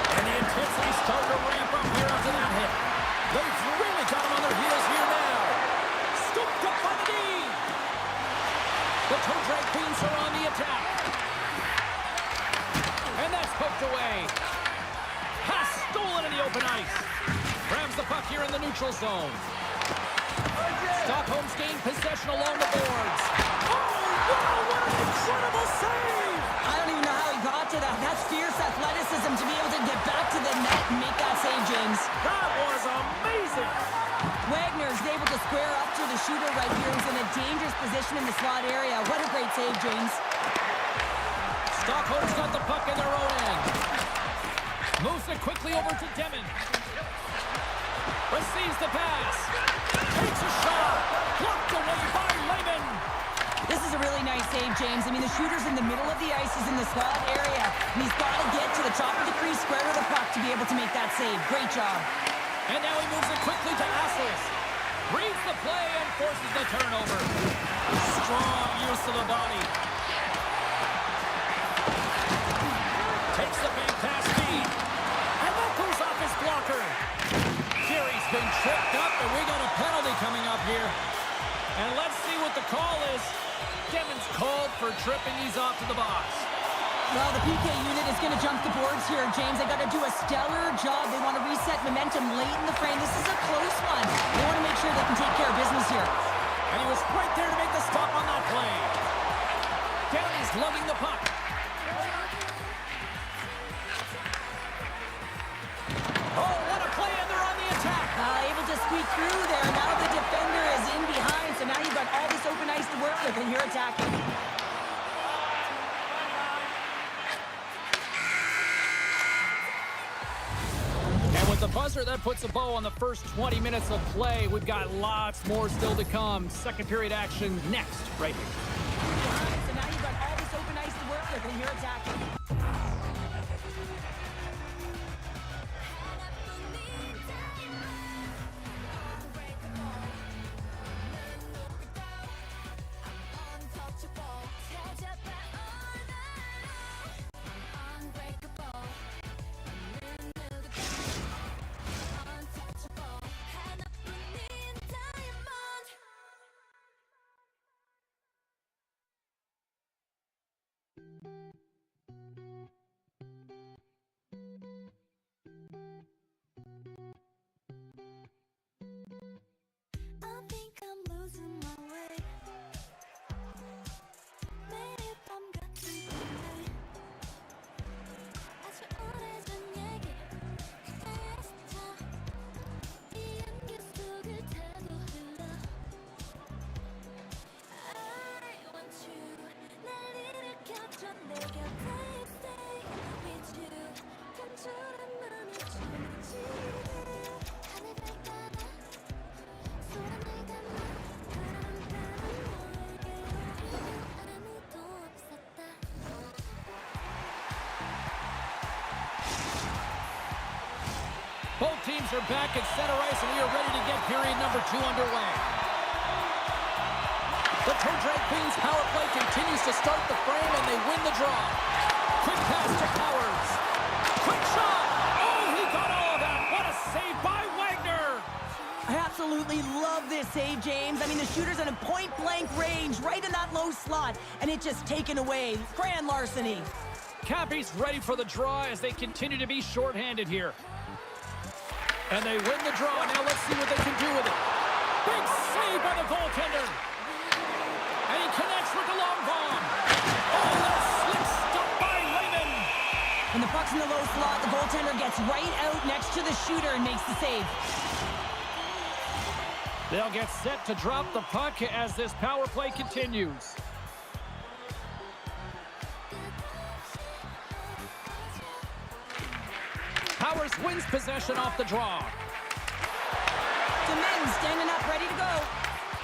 And the intensity starting to ramp up here after that hit. They've really got him on their heels here now. Scooped up by the knee. The toe drag queens are on the attack. And that's poked away. Pass stolen in the open ice. Grabs the puck here in the neutral zone. Stockholm's gained possession along the boards. Oh, wow, what an incredible save! I don't even know how he got to that. That's fierce athleticism to be able to get back to the net and make that save, James. That was amazing! Wagner's able to square up to the shooter right here. He's in a dangerous position in the slot area. What a great save, James. Stockholm's got the puck in their own end. Moves it quickly over to Demon. Receives the pass. Takes a shot. Blocked away by Lehman. This is a really nice save, James. I mean, the shooter's in the middle of the ice. He's in the slot area. And he's got to get to the top of the crease, square to the puck to be able to make that save. Great job. And now he moves it quickly to Assels. Reads the play and forces the turnover. Strong use of the body. Takes the big pass feed. And that goes off his blocker. Jerry's been tripped up, and we got a penalty coming up here. And let's see what the call is. Demon's called for tripping. He's off to the box. Well, the PK unit is going to jump the boards here, James. They got to do a stellar job. They want to reset momentum late in the frame. This is a close one. They want to make sure they can take care of business here. And he was right there to make the stop on that play. Downey's lugging the puck. Oh, what a play, and they're on the attack. Able to squeak through there. Now the defender is in behind, so now you've got all this open ice to work with, and you're attacking. And with the buzzer, that puts a bow on the first 20 minutes of play. We've got lots more still to come. Second period action next, right here. So now you've got all this open ice to work with, and you're attacking. Both teams are back at center ice, and we are ready to get period number 2 underway. The Toe Drag Queens power play continues to start the frame, and they win the draw. Quick pass to Powers. Quick shot! Oh, he got all of that! What a save by Wagner! I absolutely love this save, James. I mean, the shooter's in a point-blank range, right in that low slot, and it just taken away. Grand larceny. Cappy's ready for the draw as they continue to be shorthanded here. And they win the draw. Now let's see what they can do with it. Big save by the goaltender. And he connects with the long bomb. Oh, that slick stop by Lehman. When the puck's in the low slot, the goaltender gets right out next to the shooter and makes the save. They'll get set to drop the puck as this power play continues. Powers wins possession off the draw. Demens standing up, ready to go.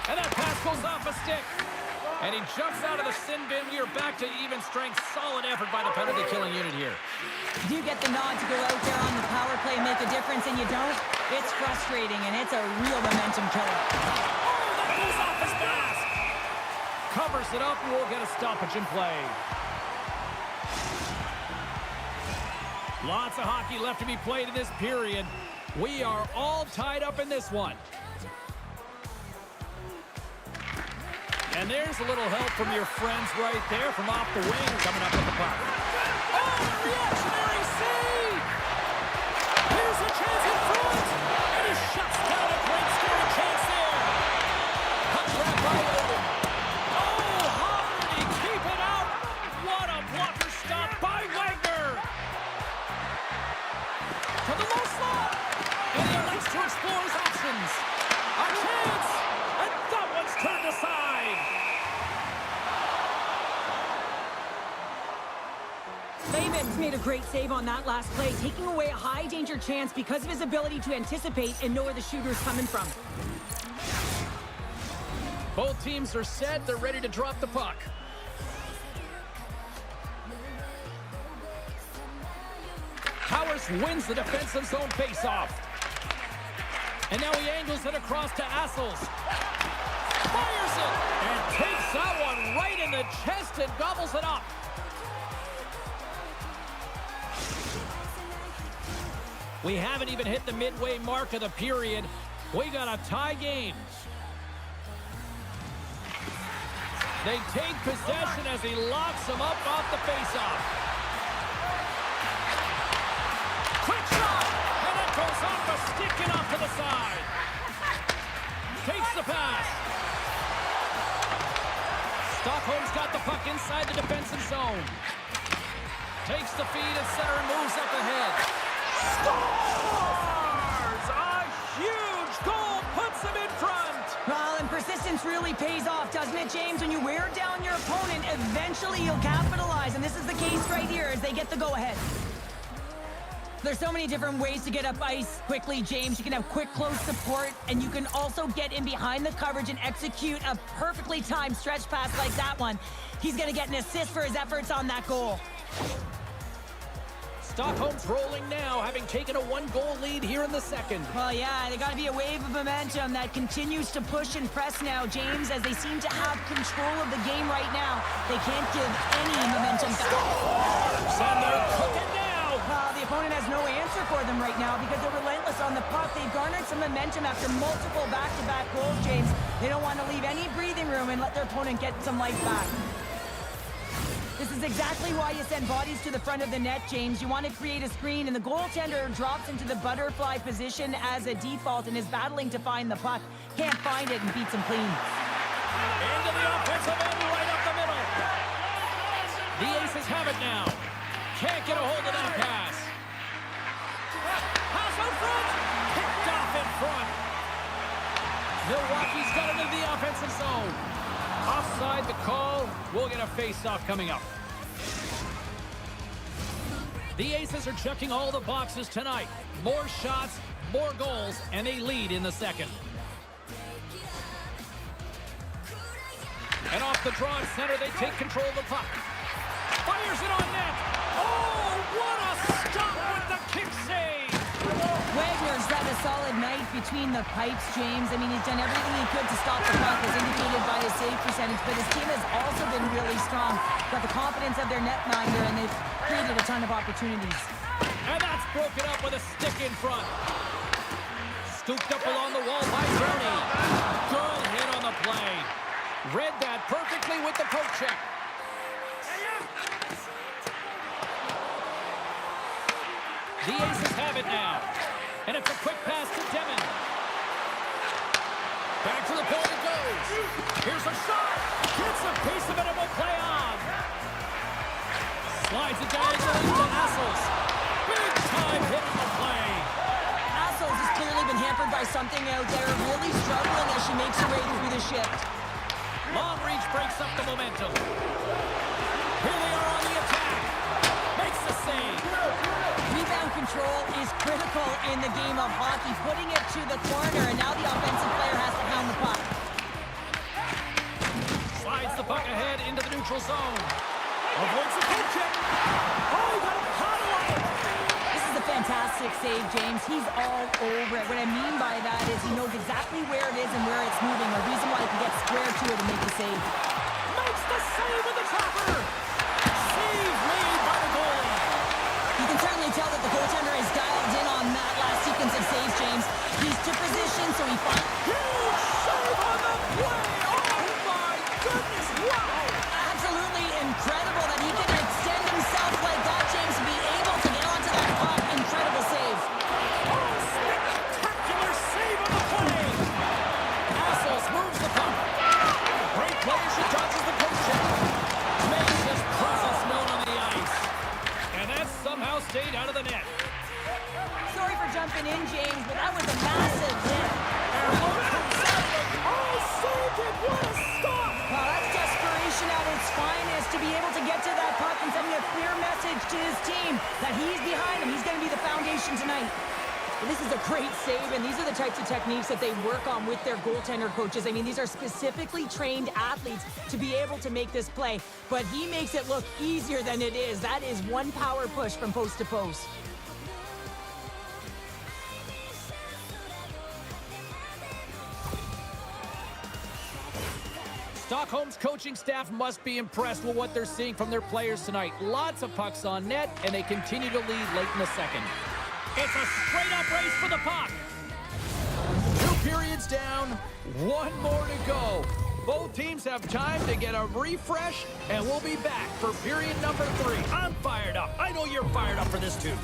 And that pass goes off a stick. And he jumps out of the sin bin. We are back to even strength. Solid effort by the penalty-killing unit here. You get the nod to go out there on the power play and make a difference, and you don't. It's frustrating, and it's a real momentum killer. Oh, that goes off his mask. Covers it up, and we'll get a stoppage in play. Lots of hockey left to be played in this period. We are all tied up in this one. And there's a little help from your friends right there from off the wing coming up with the puck. Oh, the reactionary save! Here's a chance in front! And he shuts down a great scoring chance there. Puck wrapped by Owen. Oh, how did he keep it out? What a blocker stop by Wagner! To the low slot! And he elects to explore his options. A chance! And that one's turned aside! Lehman's made a great save on that last play, taking away a high-danger chance because of his ability to anticipate and know where the shooter's coming from. Both teams are set. They're ready to drop the puck. Powers wins the defensive zone faceoff. And now he angles it across to Assels. Fires it! And takes that one right in the chest and gobbles it up. We haven't even hit the midway mark of the period. We got a tie game. They take possession as he locks him up off the faceoff. Quick shot! And it goes off the stick and off to the side. Takes the pass. Stockholm's got the puck inside the defensive zone. Takes the feed at center and moves up ahead. Scores! A huge goal puts him in front! Well, and persistence really pays off, doesn't it, James? When you wear down your opponent, eventually you'll capitalize, and this is the case right here as they get the go-ahead. There's so many different ways to get up ice quickly, James. You can have quick, close support, and you can also get in behind the coverage and execute a perfectly timed stretch pass like that one. He's going to get an assist for his efforts on that goal. Stockholm's rolling now, having taken a 1-goal lead here in the second. Well, yeah, they got to be a wave of momentum that continues to push and press now, James, as they seem to have control of the game right now. They can't give any momentum back. And they're cooking now. The opponent has no answer for them right now because they're relentless on the puck. They've garnered some momentum after multiple back-to-back goals, James. They don't want to leave any breathing room and let their opponent get some life back. This is exactly why you send bodies to the front of the net, James. You want to create a screen, and the goaltender drops into the butterfly position as a default and is battling to find the puck. Can't find it and beats him clean. Into the offensive end, right up the middle. The Aces have it now. Can't get a hold of that pass. Pass out front. Picked off in front. Milwaukee's got it into the offensive zone. Offside the call. We'll get a face-off coming up. The Aces are checking all the boxes tonight. More shots, more goals, and they lead in the second. And off the draw in center, they take control of the puck. Fires it on net. Oh, what a stop with the kick save. Wagner night between the pipes, James. I mean, he's done everything he could to stop the puck, as indicated by his save percentage, but his team has also been really strong. Got the confidence of their netminder, and they've created a ton of opportunities. And that's broken up with a stick in front. Scooped up along the wall by Bernie. Good hit on the play. Read that perfectly with the poke check. The Aces have it now. And it's a quick pass to Devin. Back to the point it goes. Here's a shot. Gets a piece of it and will play on. Slides it diagonally to Assels. Big time hit on the play. Assels has clearly been hampered by something out there, really struggling as she makes her way through the shift. Long reach breaks up the momentum. Here they are on the attack. Makes the save. Rebound control is critical in the game of hockey, putting it to the corner, and now the offensive player has to hound the puck. Slides the puck ahead into the neutral zone. Avoids the poke check. Oh, got a hot line. This is a fantastic save, James. He's all over it. What I mean by that is he knows exactly where it is and where it's moving, a reason why he can get square to it and make the save. Makes the save with the chopper. Save made by the goalie. You can certainly tell that the goaltender is dialed in on that last sequence of saves, James. He's to position, so he finds... Huge save on the play. Oh, my goodness. Wow. Absolutely incredible that he can extend himself like that, James, to be able to get onto that puck. Incredible save. Oh, spectacular save on the play. Assels moves the puck. Great play as she dodges the poke check. Makes his presence known on the ice. And that somehow stayed out of the net. Sorry for jumping in, James, but that was a massive hit. Oh, saved it. What a stop. Well, that's desperation at its finest, to be able to get to that puck and sending a clear message to his team that he's behind him. He's going to be the foundation tonight. And this is a great save, and these are the types of techniques that they work on with their goaltender coaches. I mean, these are specifically trained athletes to be able to make this play, but he makes it look easier than it is. That is one power push from post to post. Stockholm's coaching staff must be impressed with what they're seeing from their players tonight. Lots of pucks on net, and they continue to lead late in the second. It's a straight-up race for the puck. 2 periods down, 1 more to go. Both teams have time to get a refresh, and we'll be back for period number 3. I'm fired up. I know you're fired up for this, too.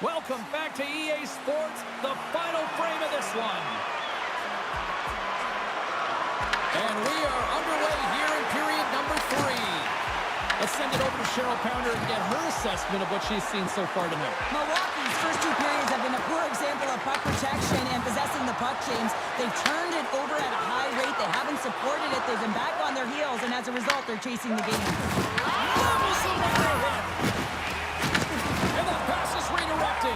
Welcome back to EA Sports, the final frame of this one. And we are underway here in period number 3. Let's send it over to Cheryl Pounder and get her assessment of what she's seen so far tonight. Milwaukee's first 2 periods have been a poor example of puck protection and possessing the puck, James. They've turned it over at a high rate. They haven't supported it. They've been back on their heels, and as a result, they're chasing the game. Levels the hit. And the pass is redirected.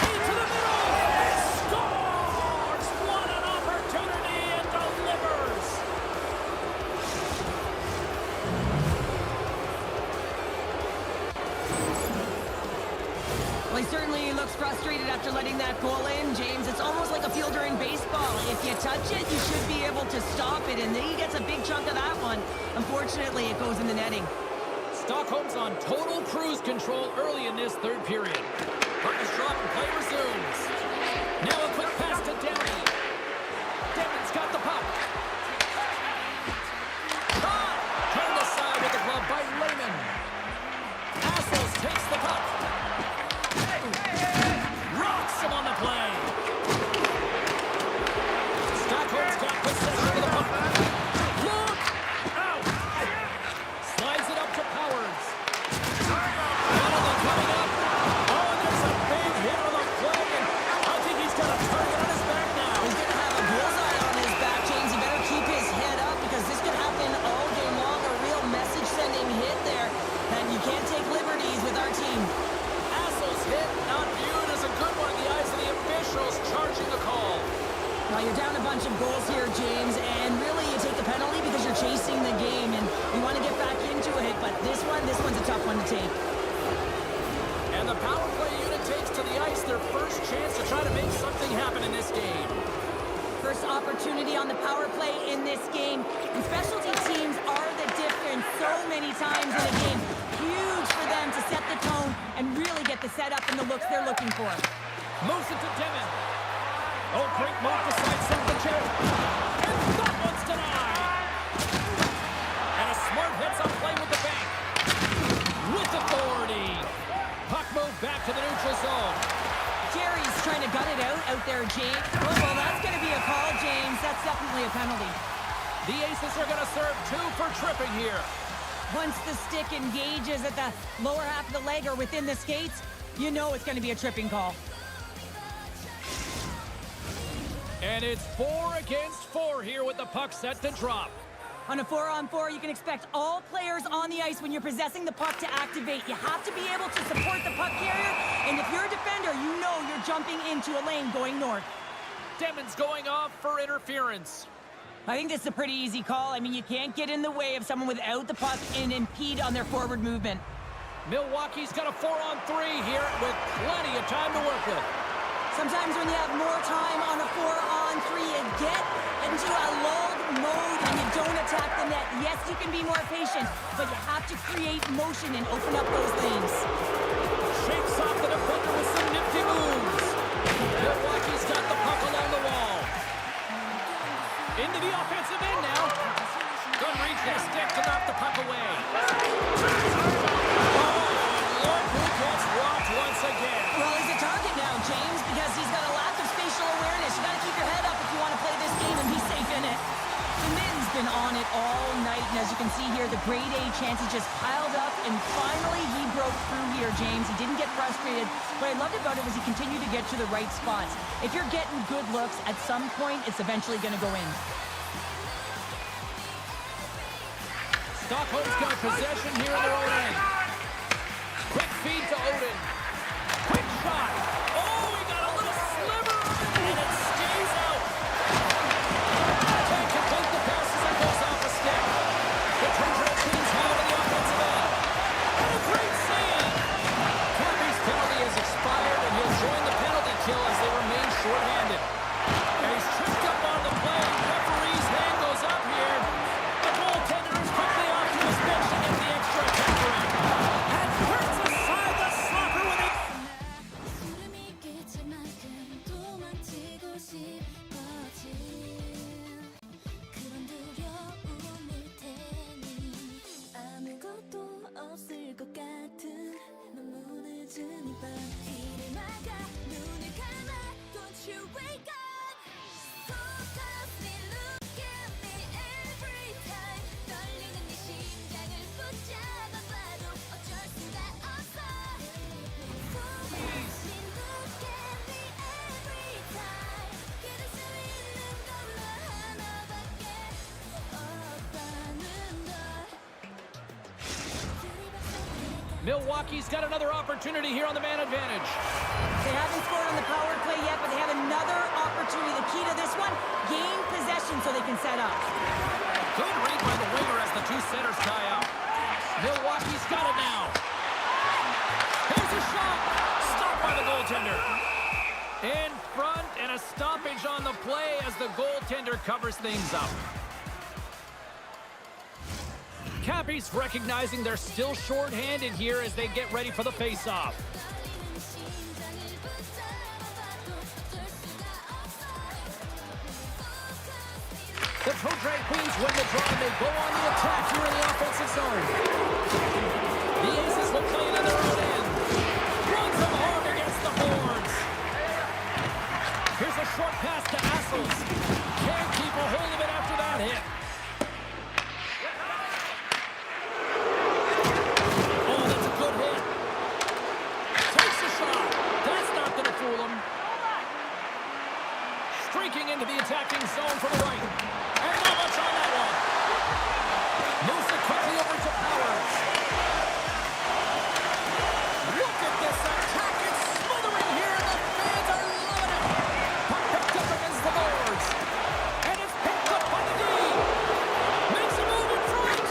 Into the middle. He scores! What an opportunity and delivers. Well, he certainly looks frustrated after letting that goal in, James. It's almost like a fielder in baseball. If you touch it, you should be able to stop it, and then he gets a big chunk of that one. Unfortunately, it goes in the netting. Stockholm's on total cruise control early in this 3rd period. Puck is dropped and play resumes. Now a quick pass to Downey. Demon's got the puck. Caught! Turned aside with the glove by Lehman. Assos takes the puck. Rocks him on the play. Stockholm's got possession of the puck. Look! Out! Slides it up to Powers. Penalty coming up. Oh, and there's a big hit on the play, and I think he's got a target on his back now. He's going to have a bullseye on his back, James. He better keep his head up because this could happen all game long. A real message-sending hit there. And you can't take liberties with our team. Assos hit, not viewed as a good one in the eyes of the officials, charging the call. Now you're down a bunch of goals here, James, and really you take the penalty because you're chasing the game and you want to get back into it, but this one's a tough one to take. And the power play unit takes to the ice their first chance to try to make something happen in this game. First opportunity on the power play in this game. And specialty teams are the difference so many times in a game. Huge for them to set the tone and really get the setup and the looks they're looking for. Moves it to Demon. Oh, great move to sidestep the check. And that one's denied. And a smart hits on play with the bank. With authority. Puck move back to the neutral zone. Jerry's trying to gut it out there, James. Oh, well, that's going to be a call, James. That's definitely a penalty. The Aces are going to serve 2 for tripping here. Once the stick engages at the lower half of the leg or within the skates, you know it's going to be a tripping call. And it's 4 against 4 here with the puck set to drop. On a 4-on-4, you can expect all players on the ice when you're possessing the puck to activate. You have to be able to support the puck carrier, and if you're a defender, you know you're jumping into a lane going north. Demon's going off for interference. I think this is a pretty easy call. I mean, you can't get in the way of someone without the puck and impede on their forward movement. Milwaukee's got a 4-on-3 here with plenty of time to work with. Sometimes when you have more time on a 4-on-3, you get into a lulled mode and you don't attack the net. Yes, you can be more patient, but you have to create motion and open up those lanes. Shakes off the defender with some nifty moves. Milwaukee's got the puck along the wall. Into the offensive end now. Good reach with a stick to knock the puck away. Oh, look who gets rocked once again. Well, he's a target now, James, because he's got a lack of spatial awareness. You got to keep your head up if you want to play this game and be safe in it. The Min's been on it all night, and as you can see here, the grade A chances just piled up, and finally he broke through here, James. He didn't get frustrated. What I loved about it was he continued to get to the right spots. If you're getting good looks, at some point, it's eventually going to go in. Stockholm's got possession here in their own end. Quick feed to Odin. Quick shot. Oh, he got a little sliver, and it stays out. Can't complete the pass as it goes off a stick. The Tundra teams have in the offensive end. And a great save. Kirby's penalty has expired, and he'll join the penalty kill as they remain shorthanded. And he's tripped up on the play. Referee's hand goes up here. The goaltender is quickly off to his bench to get the extra attack round. And turns aside the slapper with it. 구름이 끼칠 만큼 도망치고 싶어진 그런 두려움일 테니 아무것도 없을 것 같은 너무 늦은 이밤 귀를 막아 눈을 감아 Don't you wake up Focus me, look at me every time 떨리는 네 심장을 붙잡아봐도 어쩔 수가 없어 Focus me, look at me every time 그럴 수 있는 걸로 하나밖에 없다는 걸 Milwaukee's got another opportunity here on the man advantage. They haven't scored on the power play yet, but they have another opportunity. The key to this one, gain possession so they can set up. Good read by the winger as the two centers tie up. Milwaukee's got it now. Here's a shot. Stopped by the goaltender. In front, and a stoppage on the play as the goaltender covers things up. Cappies recognizing they're still short-handed here as they get ready for the face-off. Drag Queens win the draw and they go on the attack here in the offensive zone. The Aces will play it in their own end. Runs them hard against the boards. Here's a short pass to Assels. Can't keep a hold of it after that hit. Oh, that's a good hit. Takes a shot. That's not going to fool him. Streaking into the attacking zone from the right. And not much on that one. Moves it quickly over to Powers. Look at this attack. It's smothering here. The fans are loving it. Puck picked up against the boards. And it's picked up by the D. Makes a move in front.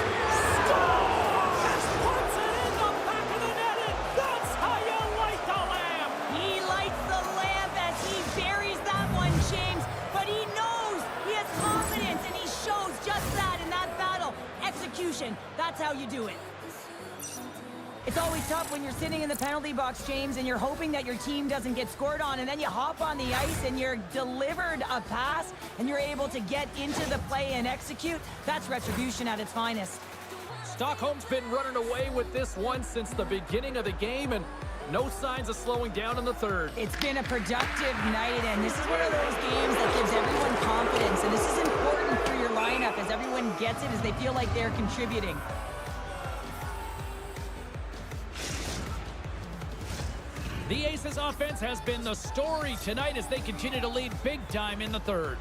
Scores! Puts it in the back of the net. And that's how you light the lamp. He lights the lamp as he buries that one, James. But he knows he has confidence, and he shows just that in that battle. Execution. That's how you do it. It's always tough when you're sitting in the penalty box, James, and you're hoping that your team doesn't get scored on, and then you hop on the ice and you're delivered a pass, and you're able to get into the play and execute. That's retribution at its finest. Stockholm's been running away with this one since the beginning of the game, and no signs of slowing down in the third. It's been a productive night, and this is one of those games that gives everyone confidence, and this is important for your lineup as everyone gets it, as they feel like they're contributing. The Aces offense has been the story tonight as they continue to lead big time in the third.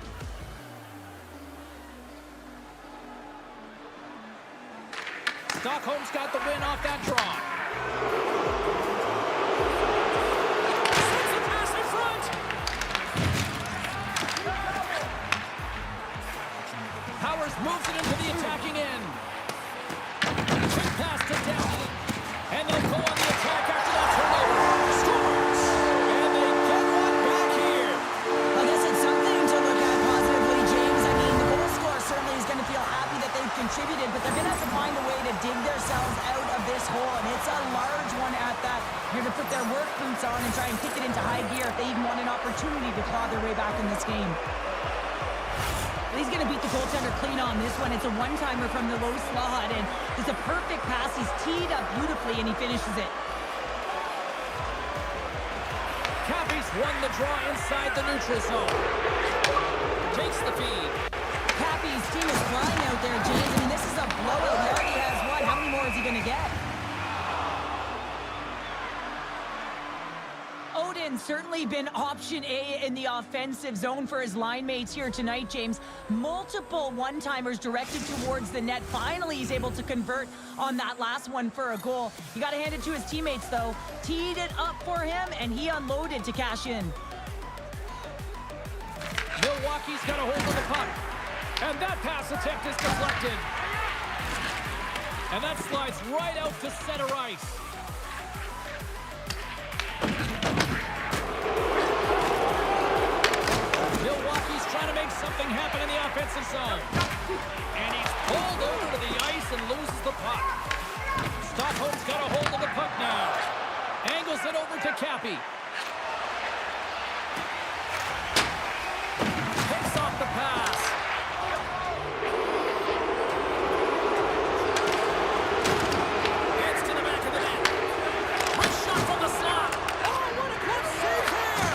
Stockholm's got the win off that draw. Sends a pass in front. Powers moves it into the attacking end. Quick pass to Downey. And they'll go on the attack after that turnover. Scores! And they get one back here. Well, this is something to look at positively, James. I mean, the goal scorer certainly is going to feel happy that they've contributed, but they're going to have to find a way to dig themselves out of this hole, and it's a large one at that. You're going to put their work boots on and try and kick it into high gear if they even want an opportunity to claw their way back in this game. He's going to beat the goaltender clean on this one. It's a one-timer from the low slot, and it's a perfect pass. He's teed up beautifully, and he finishes it. Cappy's won the draw inside the neutral zone. Takes the feed. Cappy's team is flying out there, James. I mean, this is a blowout. He already has one. How many more is he going to get? Odin's certainly been option A in the offensive zone for his line mates here tonight, James. Multiple one-timers directed towards the net. Finally, he's able to convert on that last one for a goal. You got to hand it to his teammates, though. Teed it up for him, and he unloaded to cash in. Milwaukee's got a hold of the puck. And that pass attempt is deflected. And that slides right out to center ice. Milwaukee's trying to make something happen in the offensive zone. And he's pulled over to the ice and loses the puck. Stockholm's got a hold of the puck now. Angles it over to Cappy. Picks off the pass. Heads to the back of the net. Quick shot from the slot. Oh, what a close save here.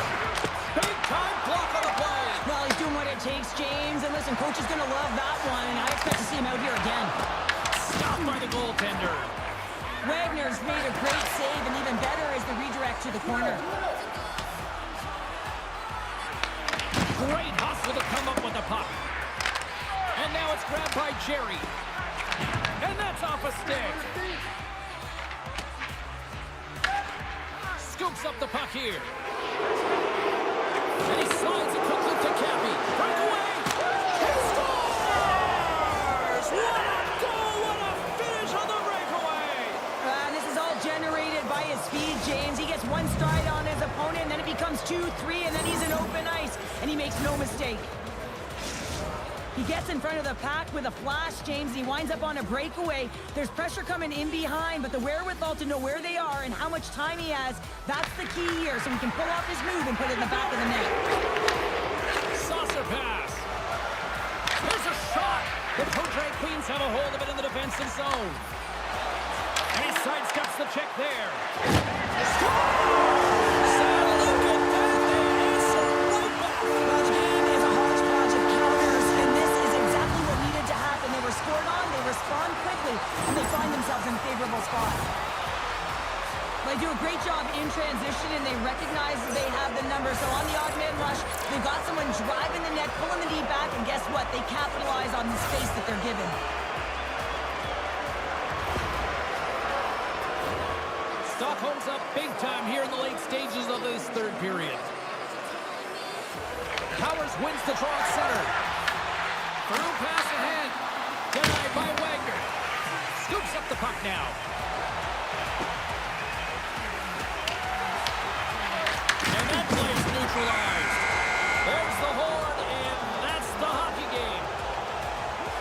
Big time block on the play. Well, he's doing what it takes, James. And listen, coach is going to love that one, and I expect to see him out here again. Stopped by the goaltender. Wagner's made a great save, and even better is the redirect to the corner. Great hustle to come up with the puck. And now it's grabbed by Jerry. And that's off a stick. Scoops up the puck here. And he slides it quickly to Cappy. Breakaway. He scores! What a goal! What a finish on the breakaway! This is all generated by his speed, James. He gets one stride on his opponent, and then it becomes 2, 3, and then he's in open ice, and he makes no mistake. He gets in front of the pack with a flash, James, and he winds up on a breakaway. There's pressure coming in behind, but the wherewithal to know where they are and how much time he has, that's the key here, so he can pull off his move and put it in the back of the net. Saucer pass. Here's a shot. Bruins have a hold of it in the defensive zone. And he sidesteps the check there. Well, the game is a hodgepodge of counters, and this is exactly what needed to happen. They were scored on, they respond quickly, and they find themselves in favorable spots. They do a great job in transition, and they recognize they have the number. So on the odd man rush, they've got someone driving the net, pulling the knee back, and guess what? They capitalize on the space that they're given. Stockholm's up big time here in the late stages of this third period. Powers wins the draw at center. Through pass ahead. Denied by Wagner. Scoops up the puck now. And that play's neutralized. There's the horn, and that's the hockey game.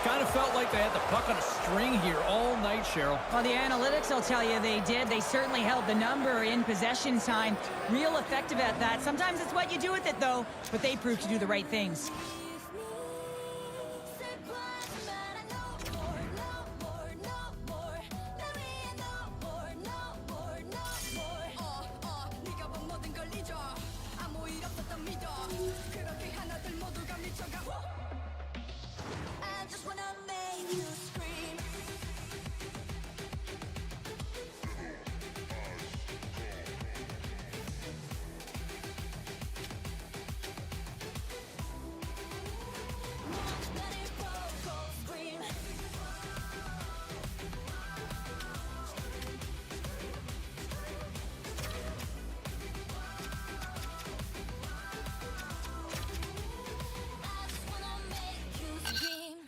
Kind of felt like they had the puck on a string here all night, Cheryl. Well, the analytics will tell you they did. They certainly held the number in possession time. Real effective at that. Sometimes it's what you do with it, though, but they proved to do the right things. I just wanna make you scream. Let it go, scream. I just wanna make you scream.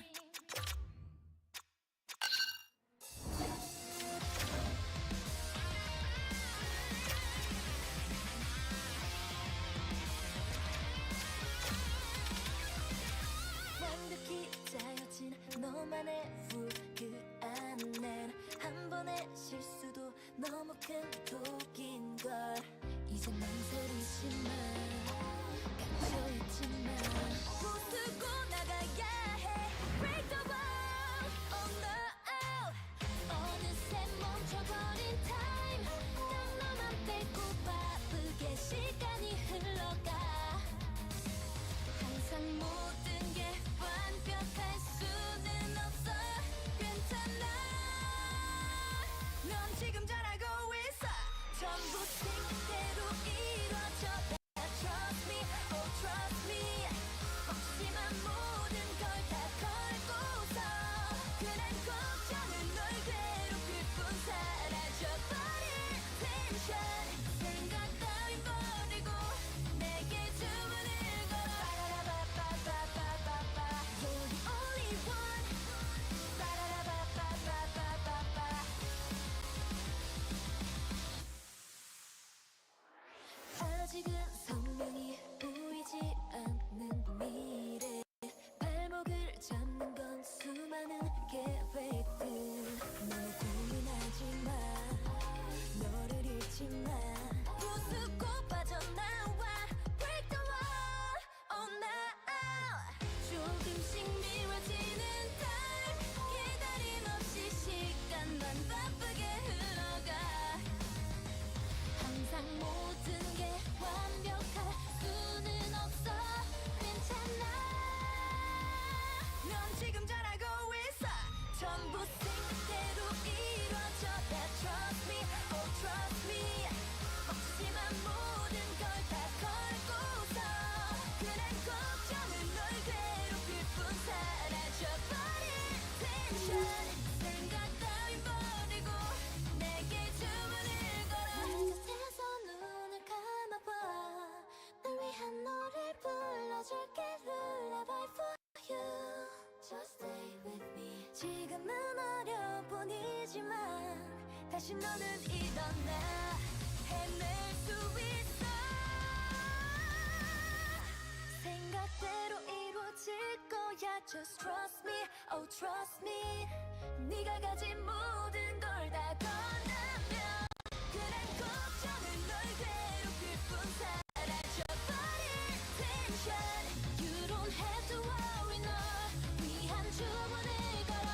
완벽히 짜여진 너만의 훅그 안엔 한 번의 실수도 너무 큰 독인걸. 이제 망설이지마, 갇혀있지마. 부수고 나가야 해. Break the wall, oh no. 어느새 멈춰버린 time. 딱 너만 빼고 바쁘게 시간이 흘러가. 항상 모든 게 완벽할 수는 없어. 괜찮아, 넌 지금 잘하고 있어. 전부 생각대로 이루어져. Trust me, oh trust me. 확실한 모든 걸 다 걸고서 그런 걱정은 널 괴롭힐 뿐. 사라져버릴 텐션. 생각 따윈 버리고 내게 주문을 걸어. 빠라라바빠빠빠빠빠. You're the only one. 빠라라바빠빠빠빠빠. 아직은 선명히 보이지 않는 미래. 발목을 잡는 건 수많은 계획들. 너무 고민하지 마, 너를 잃지 마. 부수고 빠져나와. Break the wall, oh no. 조금씩 미뤄지는 time. 기다림 없이 시간만 바쁘게 흘러가. 항상 모든 게 완벽할 수는 없어. 괜찮아, 넌 지금 잘하고 있어. 전부 생각대로 이루어져. That trust me, oh trust me. 확실한 모든 걸 다 걸고서 그런 걱정은 널 괴롭힐 뿐. 사라져버릴 텐션. 생각 따윈 버리고 내게 주문을 걸어. 곁에서 눈을 감아봐. 널 위한 노래를 불러줄게. Lullaby for you. Just stay with me. 지금은 어려 보이지만 다시 너는 일어나. 해낼 수 있어. 생각대로 이루어질 거야. Just trust me, oh trust me. 네가 가진 모든 걸 다 건너면 그런 걱정은 널 괴롭힐 뿐. 사라져버릴 텐션. You don't have to worry, 널 위한 주문을 걸어.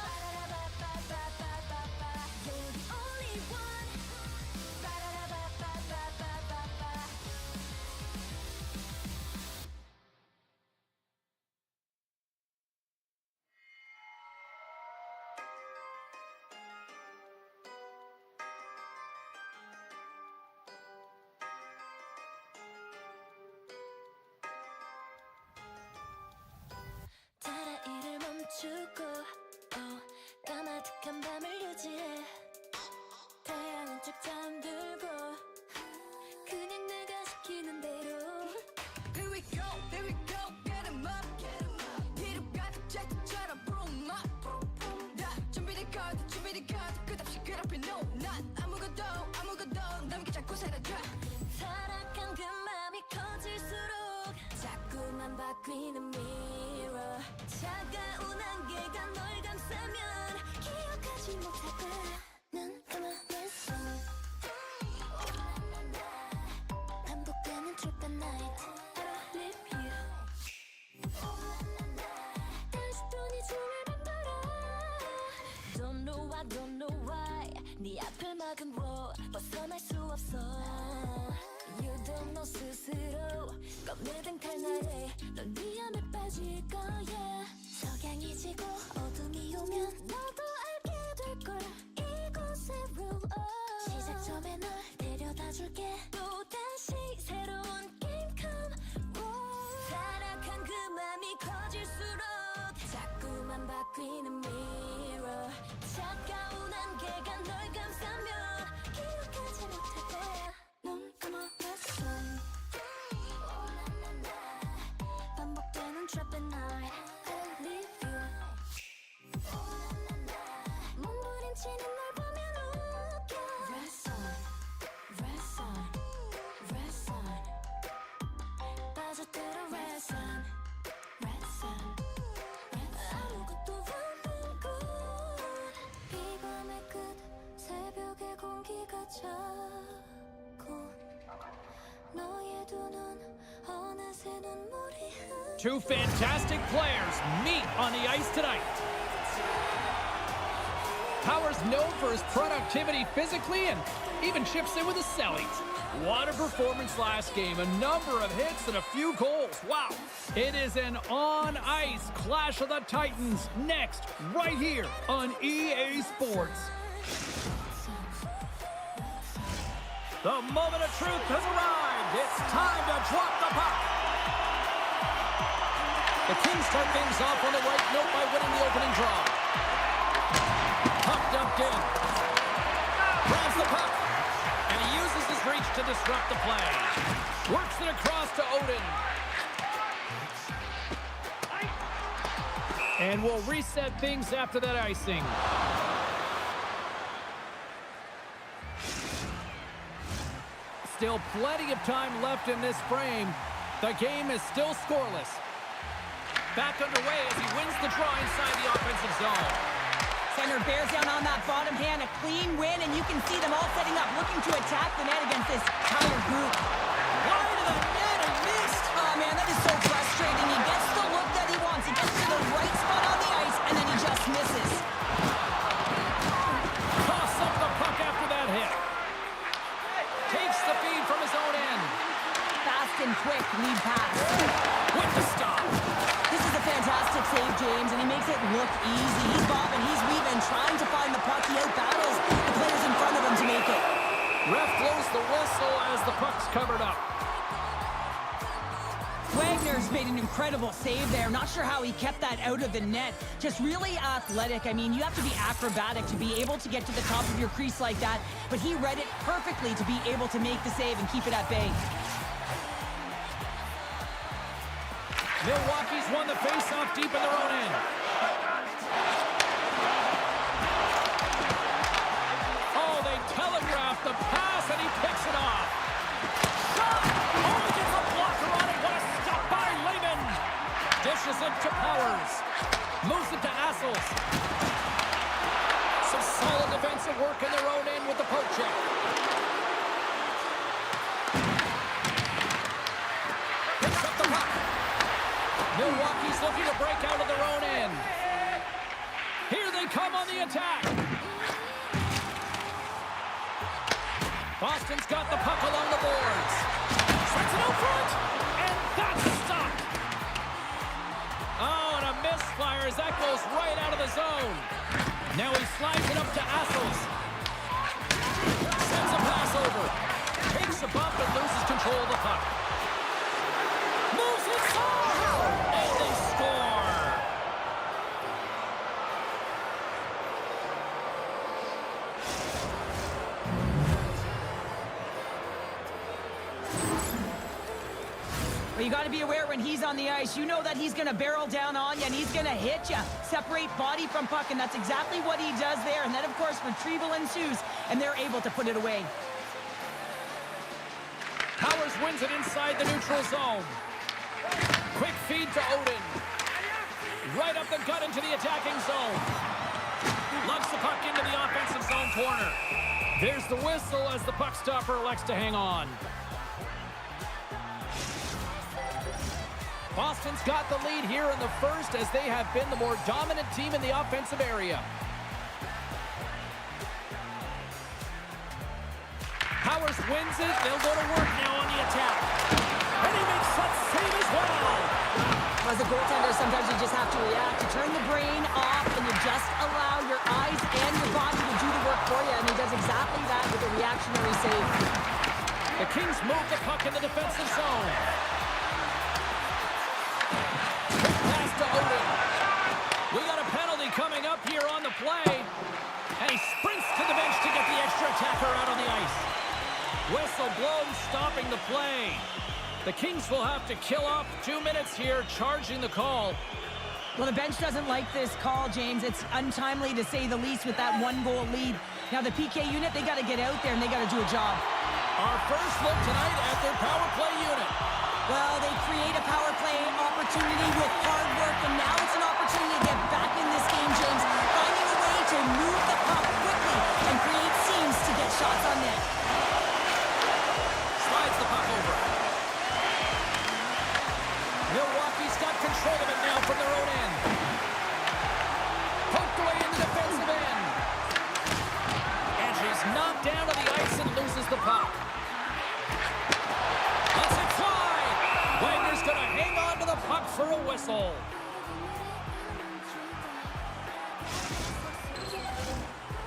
것 끝없이 괴롭혀 no 난 아무것도 남기지 않고 살아줘 타락한 그 맘이 커질수록 자꾸만 바뀌는 mirror 차가운 안개가 널 감싸면 기억하지 못할 거야 눈 감아냈어 반복되는 trip at night I don't leave you 다시 또 네 숨을 뱉어라 Don't know why 네 앞을 막은 워 벗어날 수 없어 You don't know 스스로 꺼내든 칼날에 넌 위험에 빠질 거야 석양이 지고 어둠이 오면 너도 알게 될 거야 이곳의 rule 시작점에 널 데려다 줄게 또다시 새로운 게임 come 타락한 그 맘이 커질수록 자꾸만 바뀌는 mirror 차가운 안개가 널 감싸면 기억하지 못할 거야 눈 감아봤어 반복되는 trap at night I don't leave you 몸부림치는 널 보면 웃겨 Rest on, rest on, rest on 빠져들어 rest on, rest on 아무것도 없는 곳 이 밤의 끝 새벽의 공기가 차고 너의 두 눈 어느새 눈물이 Two fantastic players meet on the ice tonight. Power's known for his productivity physically and even chips in with the sellies. What a performance last game. A number of hits and a few goals. Wow. It is an on-ice clash of the Titans next, right here on EA Sports. The moment of truth has arrived. It's time to drop the puck. The Kings start things off on the right note by winning the opening draw. Puck dumped in. Grabs the puck. And he uses his reach to disrupt the play. Works it across to Odin. And we'll reset things after that icing. Still plenty of time left in this frame. The game is still scoreless. Back underway as he wins the draw inside the offensive zone. Center bears down on that bottom hand, a clean win, and you can see them all setting up, looking to attack the net against this tired group. Wide of the net and missed. Oh man, that is so frustrating. He gets the look that he wants. He gets to the right spot on the ice, and then he just misses. Toss up the puck after that hit. Takes the feed from his own end. Fast and quick lead pass. With the stop. This is a fantastic save, James, and he makes it look easy. He's bobbing, he's weaving, trying to find the puck. He outbattles the players in front of him to make it. Ref blows the whistle as the puck's covered up. Wagner's made an incredible save there. Not sure how he kept that out of the net. Just really athletic. I mean, you have to be acrobatic to be able to get to the top of your crease like that, but he read it perfectly to be able to make the save and keep it at bay. Milwaukee's won the face-off deep in their own end. Oh, they telegraphed the pass, and he picks it off. Shot! Oh, he gets a blocker on it. What a stop by Lehman. Dishes it to Powers. Moves it to Assels. Some solid defensive work in their own end with the poke check. Picks up the puck. Milwaukee's looking to break out of their own end. Here they come on the attack. Boston's got the puck along the boards. Sets it out front, and that's stopped. Oh, and a misfire as that goes right out of the zone. Now he slides it up to Assels. Sends a pass over. Takes a bump and loses control of the puck. Moves inside! And they score! Well, you got to be aware when he's on the ice. You know that he's going to barrel down on you, and he's going to hit you. Separate body from puck, and that's exactly what he does there. And then, of course, retrieval ensues, and they're able to put it away. Powers wins it inside the neutral zone. Quick feed to Odin. Right up the gut into the attacking zone. Lugs the puck into the offensive zone corner. There's the whistle as the puck stopper elects to hang on. Boston's got the lead here in the first as they have been the more dominant team in the offensive area. Powers wins it. They'll go to work now on the attack. And he makes that save as well. As a goaltender, sometimes you just have to react. You turn the brain off, and you just allow your eyes and your body to do the work for you. And he does exactly that with a reactionary save. The Kings move the puck in the defensive zone. Pass to Odin. We got a penalty coming up here on the play. And he sprints to the bench to get the extra attacker out on the ice. Whistle blown, stopping the play. The Kings will have to kill off 2 minutes here, charging the call. Well, the bench doesn't like this call, James. It's untimely to say the least with that 1-goal lead. Now, the PK unit, they got to get out there and they got to do a job. Our first look tonight at their power play unit. Well, they create a power play opportunity with hard work, and now it's an opportunity to get back in this game, James. Finding a way to move the puck quickly and create seams to get shots on net. Slides the puck over. Milwaukee's got control of it now from their own end. Poked away in the defensive end. And she's knocked down to the ice and loses the puck. Let's it fly! Wagner's going to hang on to the puck for a whistle.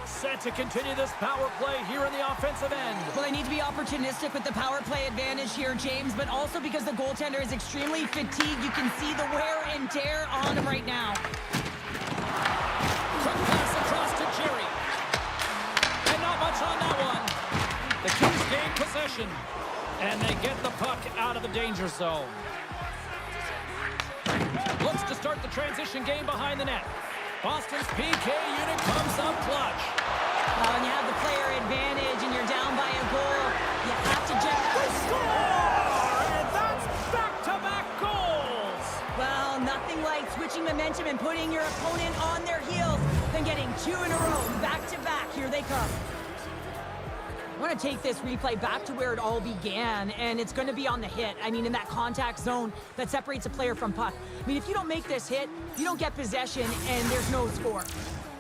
Set to continue this power play here in the offensive end. Well, they need to be opportunistic with the power play advantage here, James, but also because the goaltender is extremely fatigued. You can see the wear and tear on him right now. Quick pass across to Jerry. And not much on that one. The Kings gain possession. And they get the puck out of the danger zone. Looks to start the transition game behind the net. Boston's PK unit comes up clutch. When you have the player advantage and you're down by a goal, you have to just... And that's back-to-back goals! Well, nothing like switching momentum and putting your opponent on their heels than getting 2 in a row, back-to-back. Here they come. I want to take this replay back to where it all began, and it's going to be on the hit. I mean, in that contact zone that separates a player from puck. I mean, if you don't make this hit, you don't get possession, and there's no score.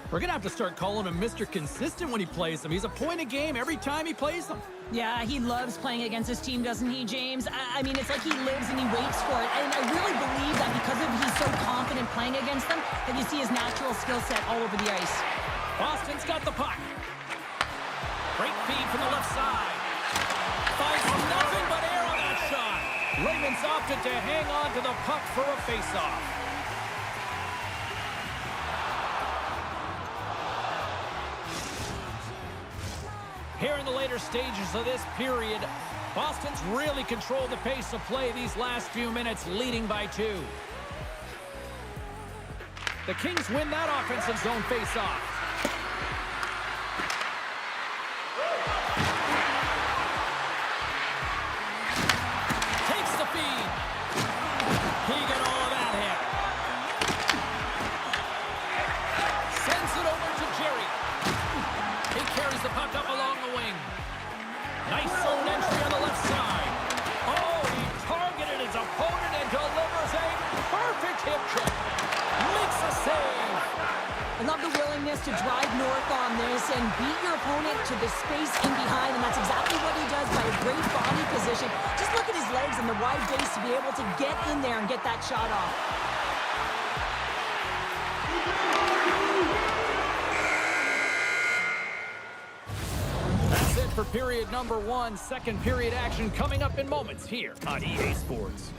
We're going to have to start calling him Mr. Consistent when he plays them. He's a point a game every time he plays them. Yeah, he loves playing against his team, doesn't he, James? I mean, it's like he lives and he waits for it. And I really believe that because he's so confident playing against them, that you see his natural skill set all over the ice. Boston's got the puck. Great feed from the left side. Finds nothing but air on that shot. Raymond's opted to hang on to the puck for a face-off. Here in the later stages of this period, Boston's really controlled the pace of play these last few minutes, leading by 2. The Kings win that offensive zone face-off. Takes the feed. He got all of that hit. Sends it over to Jerry. He carries the puck up along the wing. Nice zone entry on the left side. Oh, he targeted his opponent and delivers a perfect hip check. Makes a save. I love the willingness to drive north on this and beat your opponent to the space in behind, and that's exactly what he does by a great body position. Just look at his legs and the wide base to be able to get in there and get that shot off. That's it for period number 1. Second period action coming up in moments here on EA Sports.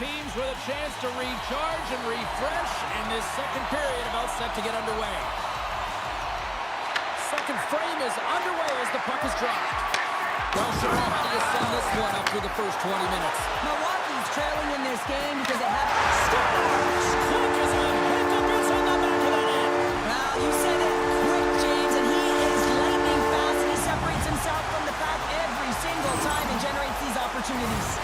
teams with a chance to recharge and refresh, and this second period about set to get underway. Second frame is underway as the puck is dropped. Well, sure, how do you send this one up through the first 20 minutes? Milwaukee's trailing in this game because they have... Quick as a hiccup, it's on the back of the net. Well, you said it quick, James, and he is lightning fast, and he separates himself from the pack every single time and generates these opportunities.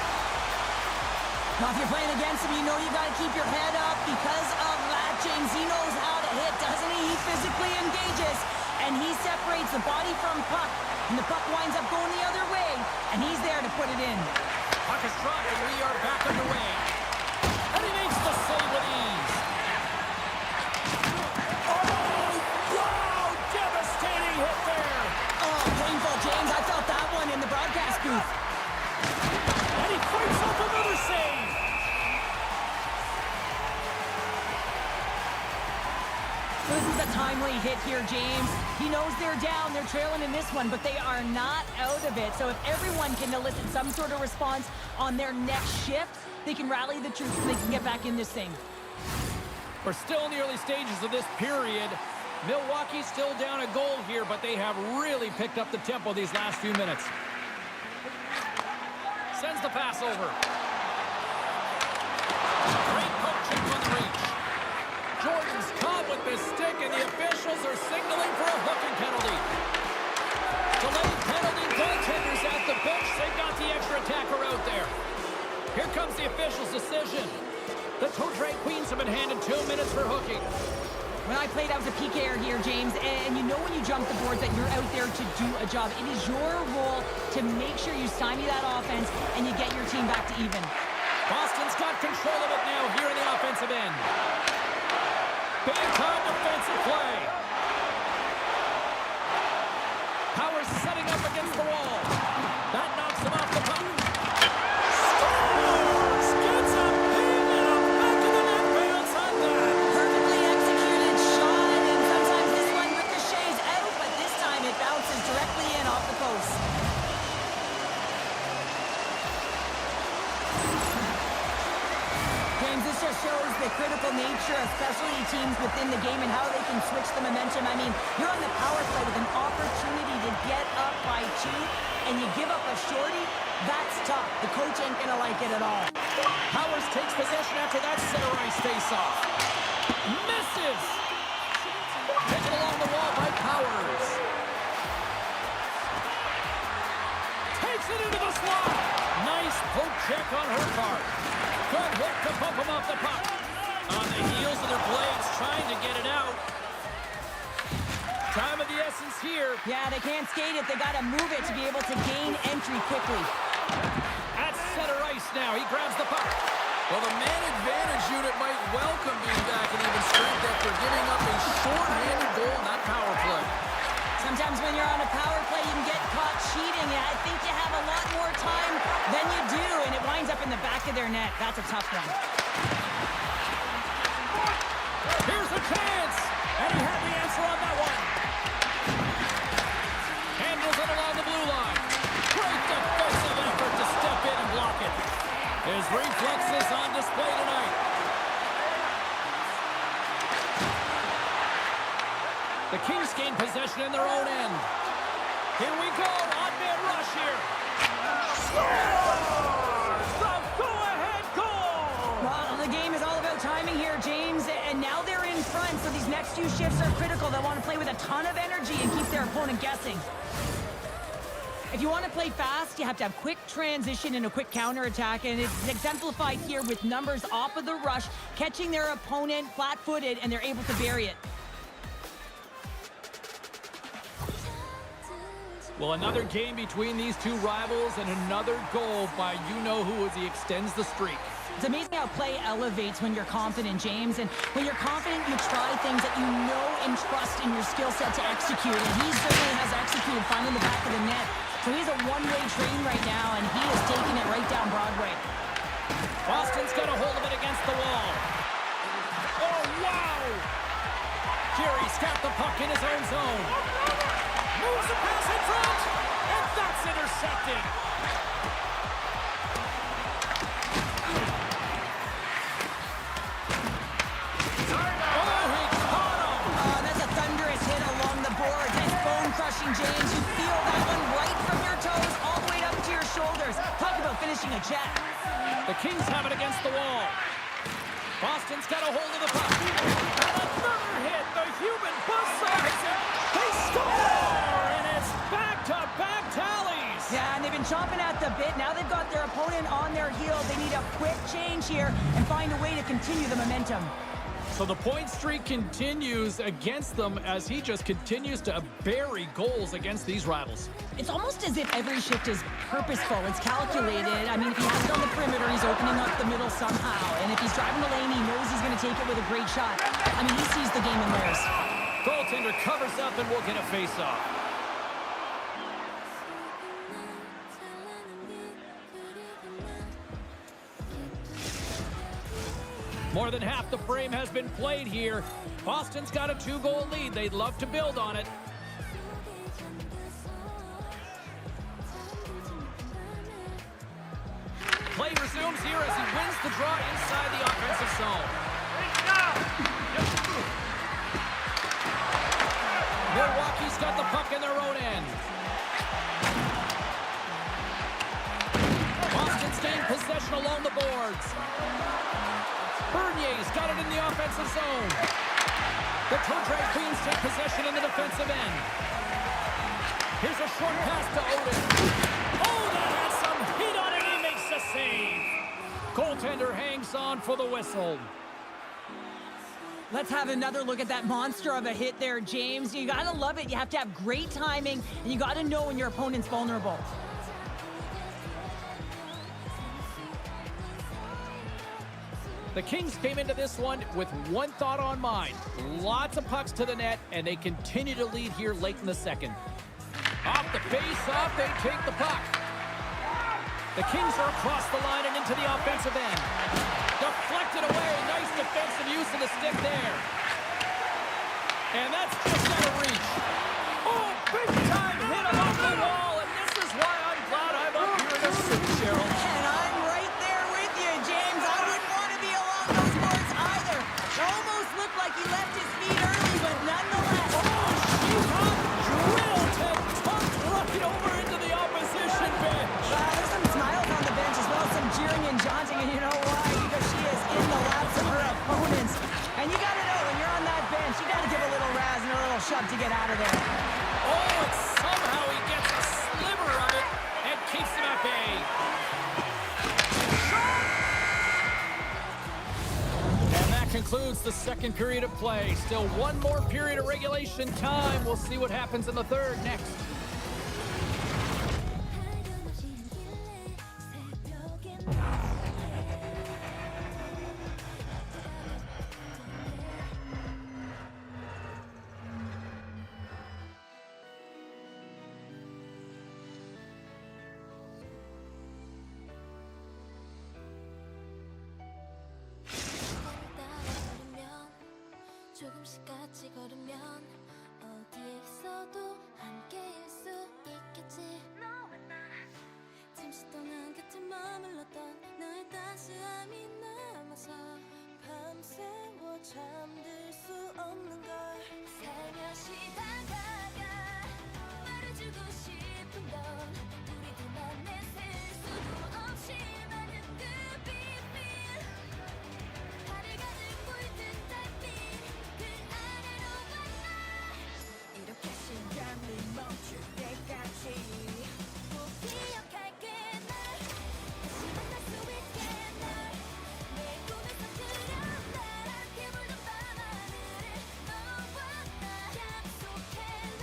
Now, if you're playing against him, you know you got to keep your head up because of that, James. He knows how to hit, doesn't he? He physically engages, and he separates the body from puck, and the puck winds up going the other way, and he's there to put it in. Puck is dropped, and we are back underway. And he makes the save with ease. Oh, wow! Devastating hit there. Oh, painful, James. I felt that one in the broadcast booth. And he fights up another save. This is a timely hit here, James. He knows they're down, they're trailing in this one, but they are not out of it. So if everyone can elicit some sort of response on their next shift, they can rally the troops and they can get back in this thing. We're still in the early stages of this period. Milwaukee's still down a goal here, but they have really picked up the tempo these last few minutes. Sends the pass over. Great poke check on the reach. Jordan's caught with the stick, and the officials are signaling for a hooking penalty. Delayed penalty, goaltenders at the bench. They've got the extra attacker out there. Here comes the official's decision. The two Drag Queens have been handed 2 minutes for hooking. When I played, I was a PKer here, James, and you know when you jump the boards that you're out there to do a job. It is your role to make sure you stymie that offense and you get your team back to even. Boston's got control of it now here in the offensive end. Big-time defensive play. Powers setting up against the wall. That knocks him off the puck. Scores! Gets a pin and a back of the net bounce on that. Perfectly executed shot, and sometimes this one ricochets out, but this time it bounces directly in off the post. James, this just shows the critical nature of specialty teams within the game and how they can switch the momentum. I mean, you're on the power play with an opportunity to get up by 2, and you give up a shorty, that's tough. The coach ain't gonna like it at all. Powers takes possession after that center ice face-off. Misses! Taken along the wall by Powers. Takes it into the slot. Nice poke check on her part. Good hit to bump him off the puck. On the heels of their blades, trying to get it out. Time of the essence here. Yeah, they can't skate it. They gotta move it to be able to gain entry quickly. At center ice now. He grabs the puck. Well, the man advantage unit might welcome being back in even strength after giving up a short-handed goal in that power play. Sometimes when you're on a power play, you can get caught cheating. I think you have a lot more time than you do, and it winds up in the back of their net. That's a tough one. Here's a chance, and he had the answer on that one. Handles it along the blue line. Great defensive effort to step in and block it. His reflexes on display tonight. The Kings gain possession in their own end. Here we go, on-man rush here. Scores! The go-ahead goal! Well, the game is all about timing here, James, and now they're in front, so these next few shifts are critical. They want to play with a ton of energy and keep their opponent guessing. If you want to play fast, you have to have quick transition and a quick counterattack, and it's exemplified here with numbers off of the rush, catching their opponent flat-footed, and they're able to bury it. Well, another game between these two rivals and another goal by you-know-who as he extends the streak. It's amazing how play elevates when you're confident, James. And when you're confident, you try things that you know and trust in your skill set to execute. And he certainly has executed, finding the back of the net. So he's a one-way train right now, and he is taking it right down Broadway. Boston's got a hold of it against the wall. Oh, wow! Jerry's got the puck in his own zone. Moves the pass in front, and that's intercepted. crushing, James. You feel that one right from your toes all the way up to your shoulders. Talk about finishing a jet. The Kings have it against the wall. Boston's got a hold of the puck. And another hit. The human buzzsaws it. They score! And it's back-to-back tallies. Yeah, and they've been chomping at the bit. Now they've got their opponent on their heels. They need a quick change here and find a way to continue the momentum. So the point streak continues against them as he just continues to bury goals against these rivals. It's almost as if every shift is purposeful. It's calculated. I mean, if he has it on the perimeter, he's opening up the middle somehow. And if he's driving the lane, he knows he's going to take it with a great shot. I mean, he sees the game in theirs. Goaltender covers up and we'll get a face-off. More than half the frame has been played here. Boston's got a 2-goal lead. They'd love to build on it. Play resumes here as he wins the draw inside the offensive zone. Milwaukee's got the puck in their own end. Boston's gained possession along the boards. Bernier's got it in the offensive zone. The Toe Drag Queens take possession in the defensive end. Here's a short pass to Oden. Oh, that has some heat on it. He makes the save. Goaltender hangs on for the whistle. Let's have another look at that monster of a hit there, James. You gotta love it. You have to have great timing, and you gotta know when your opponent's vulnerable. The Kings came into this one with one thought on mind. Lots of pucks to the net, and they continue to lead here late in the second. Off the face-off, they take the puck. The Kings are across the line and into the offensive end. Deflected away. Nice defensive use of the stick there. And that's just out of reach. Oh, big-time hit off the wall, and this is why I'm glad I'm up here in the city, Cheryl. And I'm right there with you, James. I wouldn't want to be along those boards either. It almost looked like he left his feet early, but nonetheless. She got drilled and tucked right over into the opposition bench. There's some smiles on the bench as well, some jeering and jaunting, and you know why? Because she is in the laps of her opponents. And you got to know, when you're on that bench, you got to give a little razz and a little shove to get out of there. Oh, and somehow he gets a sliver of it and keeps him at bay. And that concludes the second period of play. Still one more period of regulation time. We'll see what happens in the third next. 조금씩 같이 걸으면 어디에 있어도 함께일 수 있겠지. 너와 나 잠시 동안 곁에 머물렀던 너의 따스함이 남아서 밤새워 잠들 수 없는 걸 살며시 다가가 말해주고 싶은 건 우리 둘만의 실수도 없이 많은 그 비밀 하늘 가득 물든 달빛 그 아래로 만나 이렇게 시간이 멈출 때까지 꼭 기억할게 날 다시 만날 수 있게 날 내 꿈에서 그려나 함께 불던 밤하늘에 너와 나 약속해라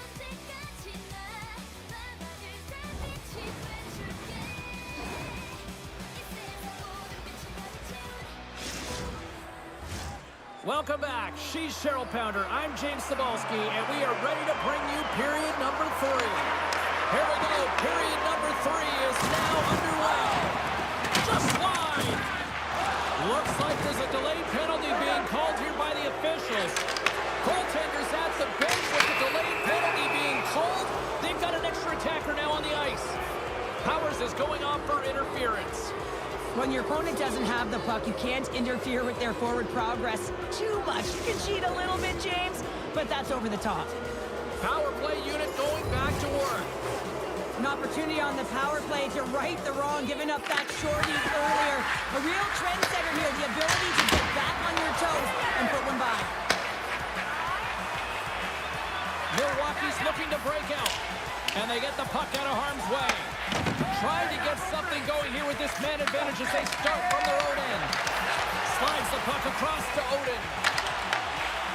언제까지 나 나만을 다 빛이 돼줄게 이 세상 모든 빛이 나를 채우리. Welcome back. She's Cheryl Pounder. I'm James Cebulski, and we are ready to bring you period number 3. Here we go. Period number 3 is now underway. Just wide. Looks like there's a delayed penalty being called here by the officials. Goaltender's at the bench with the delayed penalty being called. They've got an extra attacker now on the ice. Powers is going off for interference. When your opponent doesn't have the puck, you can't interfere with their forward progress too much. You can cheat a little bit, James, but that's over the top. Power play An opportunity on the power play to right the wrong, giving up that shorty earlier. A real trendsetter here, the ability to get back on your toes and put one by. Milwaukee's looking to break out, and they get the puck out of harm's way. Trying to get something going here with this man advantage as they start from their own end. Slides the puck across to Odin.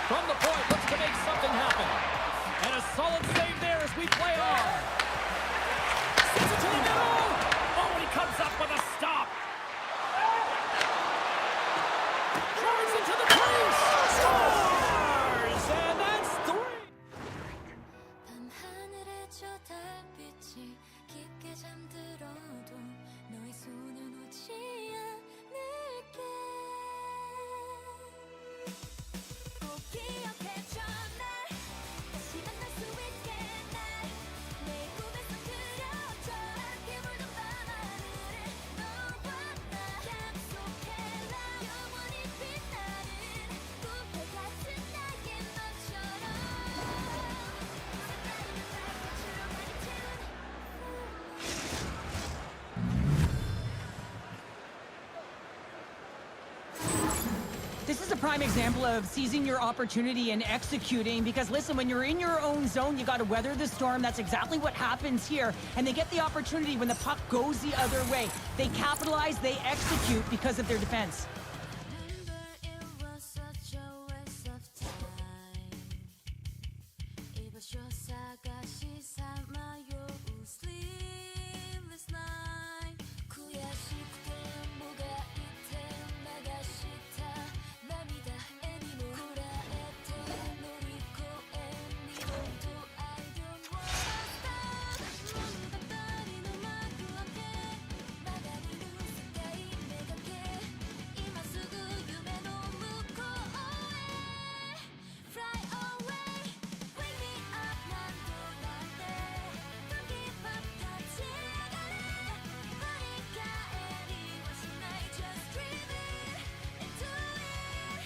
From the point, looks to make something happen. And a solid save there as we play on. Sends it to the middle. Oh, and he comes up with a stop. Drives into the crease. Scores! And that's 3. 밤하늘에 저 달빛이 깊게 잠들어도 너의 손을 놓지 않을게 꼭 기억해줘 날 다시 만날 수 있게 날 내 꿈에서 그려줘 함께 물든 밤하늘을 너와 나 약속해라 영원히 빛나는 꿈과 같은 나의 너처럼 This is a prime example of seizing your opportunity and executing because, listen, when you're in your own zone, you got to weather the storm. That's exactly what happens here. And they get the opportunity when the puck goes the other way. They capitalize, they execute because of their defense. Remember it was such a waste of time 이곳 사가시 삼아요 sleepless night 구야식대 뭐가 이태 나가 싫다 맘이다 anymore 구라에테 노리고 애니도 I don't wanna stop 모두가 빠른 음악과 함께 나가는 우스가이 내가게 이마수구夢の向こうへ Fly away Wake me up 난 돌아대 Don't give up 같이 가래 머리가 애리워진 나의 just dream it and do it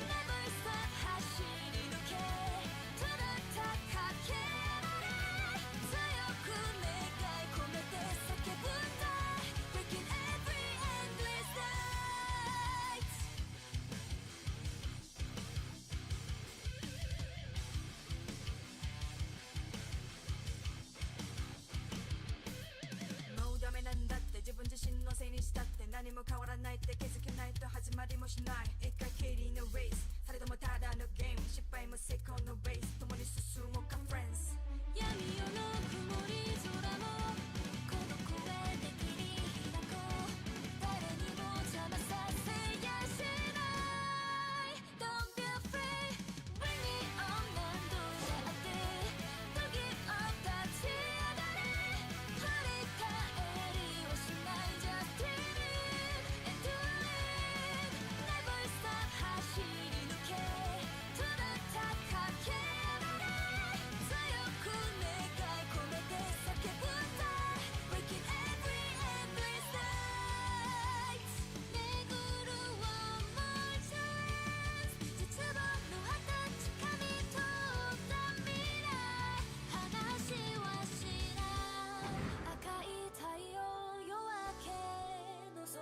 Never stop 하시는 오케이 뚜렷하게 말해 서요구 내가 고멜 때 삭해본다 Breaking every endless nightもうダメなんだって自分自身のせいにしたって何も変わらないって気づけないと始まりもしない一回きりのレースされどもただのゲーム失敗も成功のレース共に進もうか friends 闇夜の曇り空も孤独へで切り開こう誰にも邪魔させやしない Don't be afraid Bring me on 何度だって Don't give up 立ち上がれ振り返りはしない Just dream it and do it Never stop 走り抜け뚜렷하게 말해強く願い込めて叫ぶんだ Breaking every endless night 巡る one more chance 絶望の旗掴み取った未来話はしない赤い太陽夜明けの空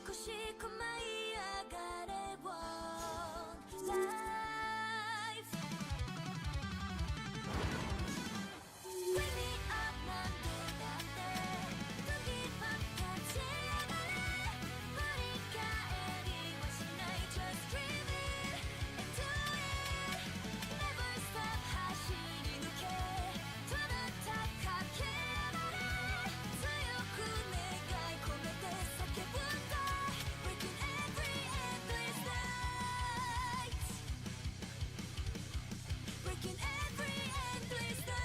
美しく舞い上がれ One life Wake me up 何度だって Don't give up 立ち上がれ振り返りはしない Just dream it and do it Never stop 走り抜け뚜렷하게 말해強く願い込めて叫ぶんだ Breaking every endless night Breaking every endless night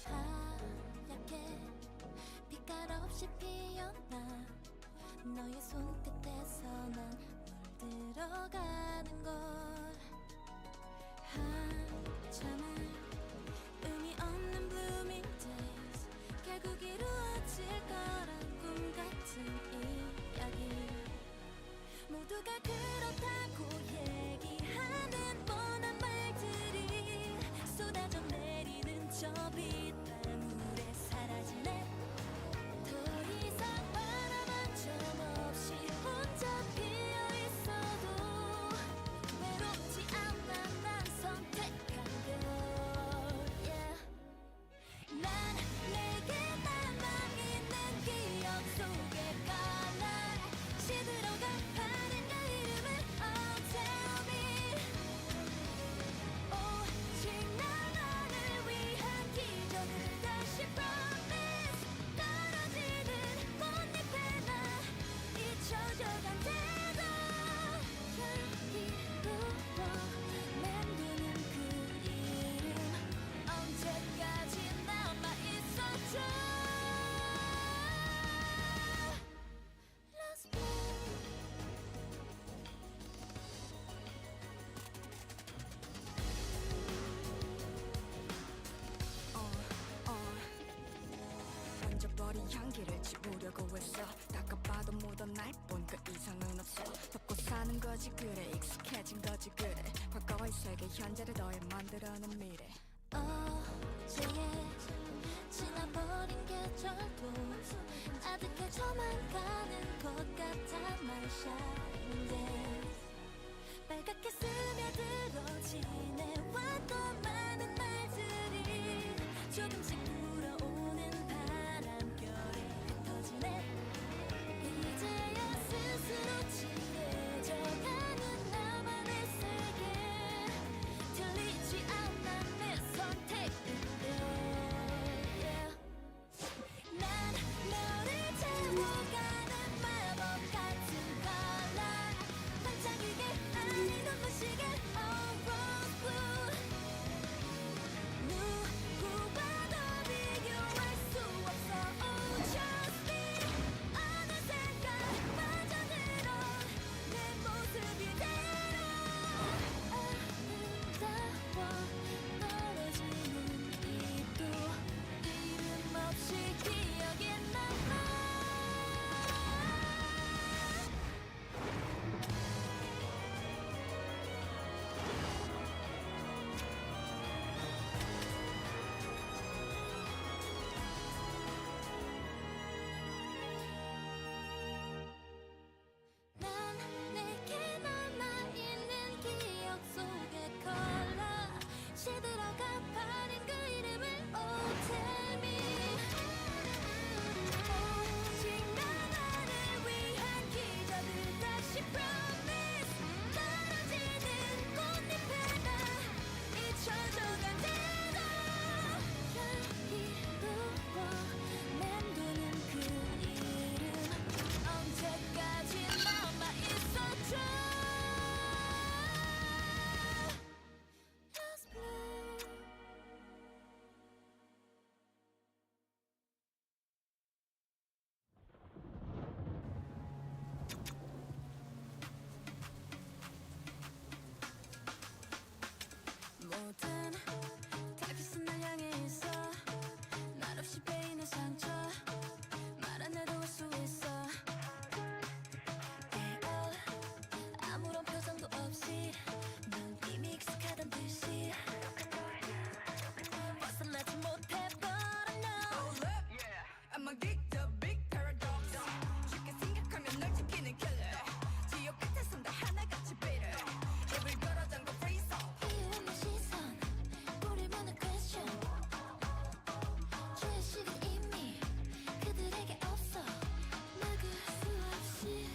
하얗게 빛깔 없이 피어나 너의 손끝에서 난 바꾸려고 했어 닦아봐도 묻어 날 본 그 이상은 없어 덮고 사는 거지 그래 익숙해진 거지 그래 과거의 세계 현재를 더해 만들어낸 미래 어제에 지나버린 계절도 아득해져만 가는 것 같아 My shining days 빨갛게 스며들어 지내왔던 많은 말들이 조금씩 불어오는 바람결에 흩어지네 이제야 스스로 칠해져가는 나만의 세계 틀리지 않아 내 선택인데 난 너를 채워가는 마법 같은 컬러 반짝이게 아니 눈부시게 all rose blue 누구와도 비교할 수 없어 Oh just me 어느샌가 빠져들어 내 모습 이대로 아름다워 떨어지는 이도 이름 없이 기억에 남아 난 내게 남아있는 기억 속의 컬러 시들어가 버린 그 이름을 Oh tell me 오직 나만을 위한 기적을 다시 promise 떨어지는 꽃잎에다 잊혀져간 대로 향기로워 맴도는 그 이름 언제까지 남아있어줘 Just blue 모든 타깃은 날 향해 있어 날 없이 베이는 상처 말 안 해도 알 수 있어 all 아무런 표정도 없이 넌 이미 익숙하단 듯이 벗어나지 못해 but I know I'ma get the big paradox 쉽게 생각하면 널 지키는 killer 지옥 같아선 다 하나같이 bitter 입을 걸어 잠궈 freeze off 이유 없는 시선 우릴 보는 question 죄의식은 이미 그들에게 없어 막을 수 없이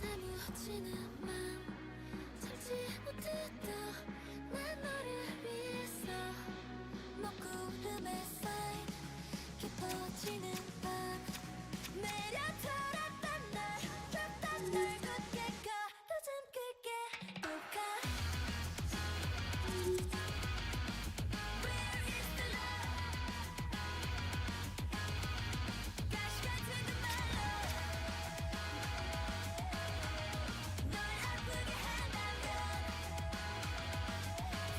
사무치는 맘 참지 못했다 난 너를 위해서 먹구름에 쌓인 깊어지는 밤 내려 돌았던 날 좁던 널 굳게 가로잠글게 또 가 Where is the love 가시 같은 그 말로 널 아프게 한다면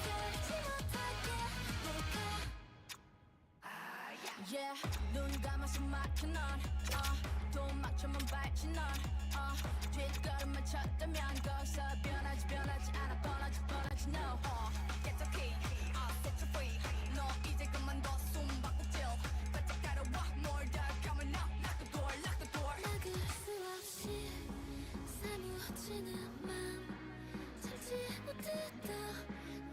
결지 못하게 Yeah, 눈 감아 숨 막혀 넌돈 맞춰만 밟지 넌 뒷걸음만 쳤다면 거기서 변하지 않아 뻔하지 no Get the key, set you free 너 이제 그만둬 숨 바꿔 chill 바짝 가려와 more dark coming up lock the door lock the door 막을 수 없이 사무치는 맘 참지 못했다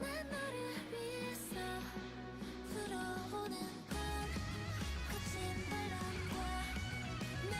난 너를 위해서 불어오는 건 거친 바람과 내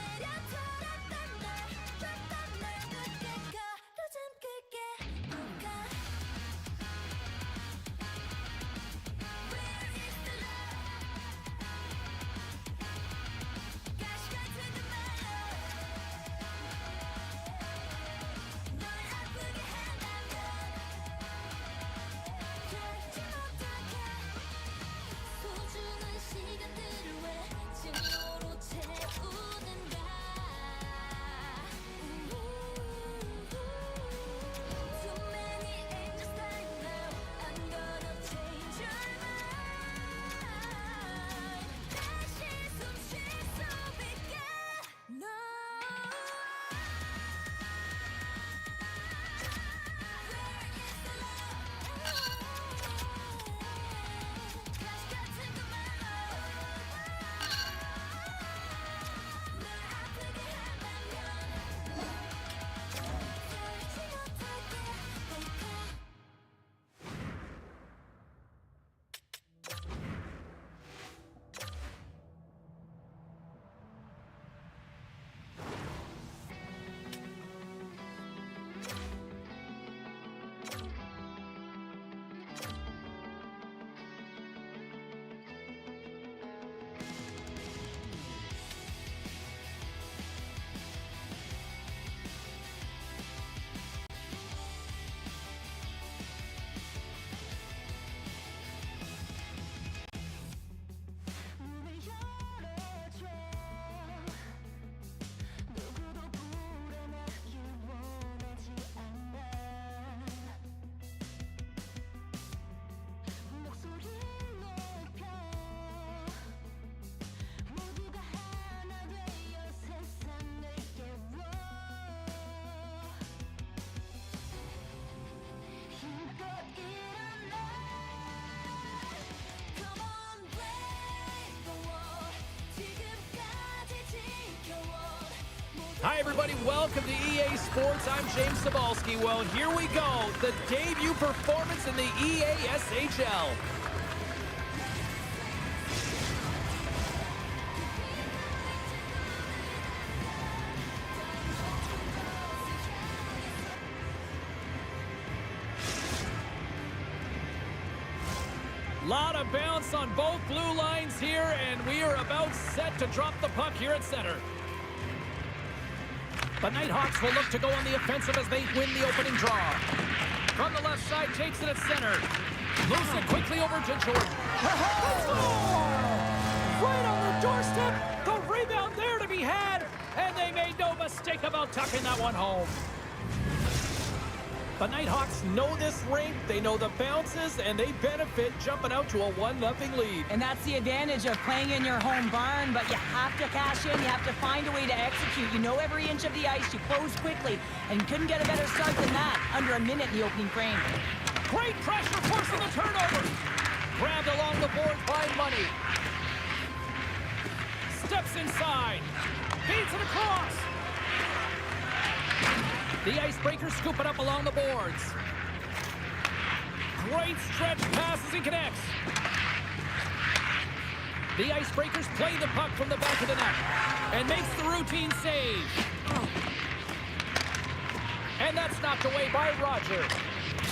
Hi, everybody. Welcome to EA Sports. I'm James Cebulski. Well, here we go. The debut performance in the EASHL. Lot of bounce on both blue lines here, and we are about set to drop the puck here at center. The Nighthawks will look to go on the offensive as they win the opening draw. From the left side, takes it at center. Moves it quickly over to Jordan. Right on the doorstep. The rebound there to be had. And they made no mistake about tucking that one home. The Nighthawks know this rink, they know the bounces, and they benefit jumping out to a 1-0 lead. And that's the advantage of playing in your home barn, but you have to cash in, you have to find a way to execute. You know every inch of the ice, you close quickly, and couldn't get a better start than that, under a minute in the opening frame. Great pressure forcing the turnover. Grabbed along the board by Money. Steps inside. Feeds it across. The Icebreakers scoop it up along the boards. Great stretch passes and connects. The Icebreakers play the puck from the back of the net and makes the routine save. And that's knocked away by Roger.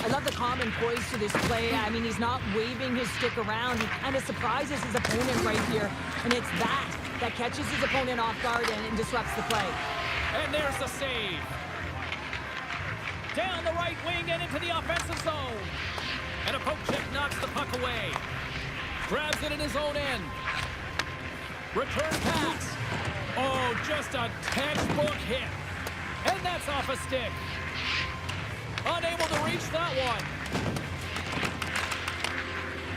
I love the common poise to this play. I mean, he's not waving his stick around. He kind of surprises his opponent right here. And it's that catches his opponent off guard and disrupts the play. And there's the save. Down the right wing and into the offensive zone. And a poke check knocks the puck away. Grabs it in his own end. Return pass. Oh, just a textbook hit. And that's off a stick. Unable to reach that one.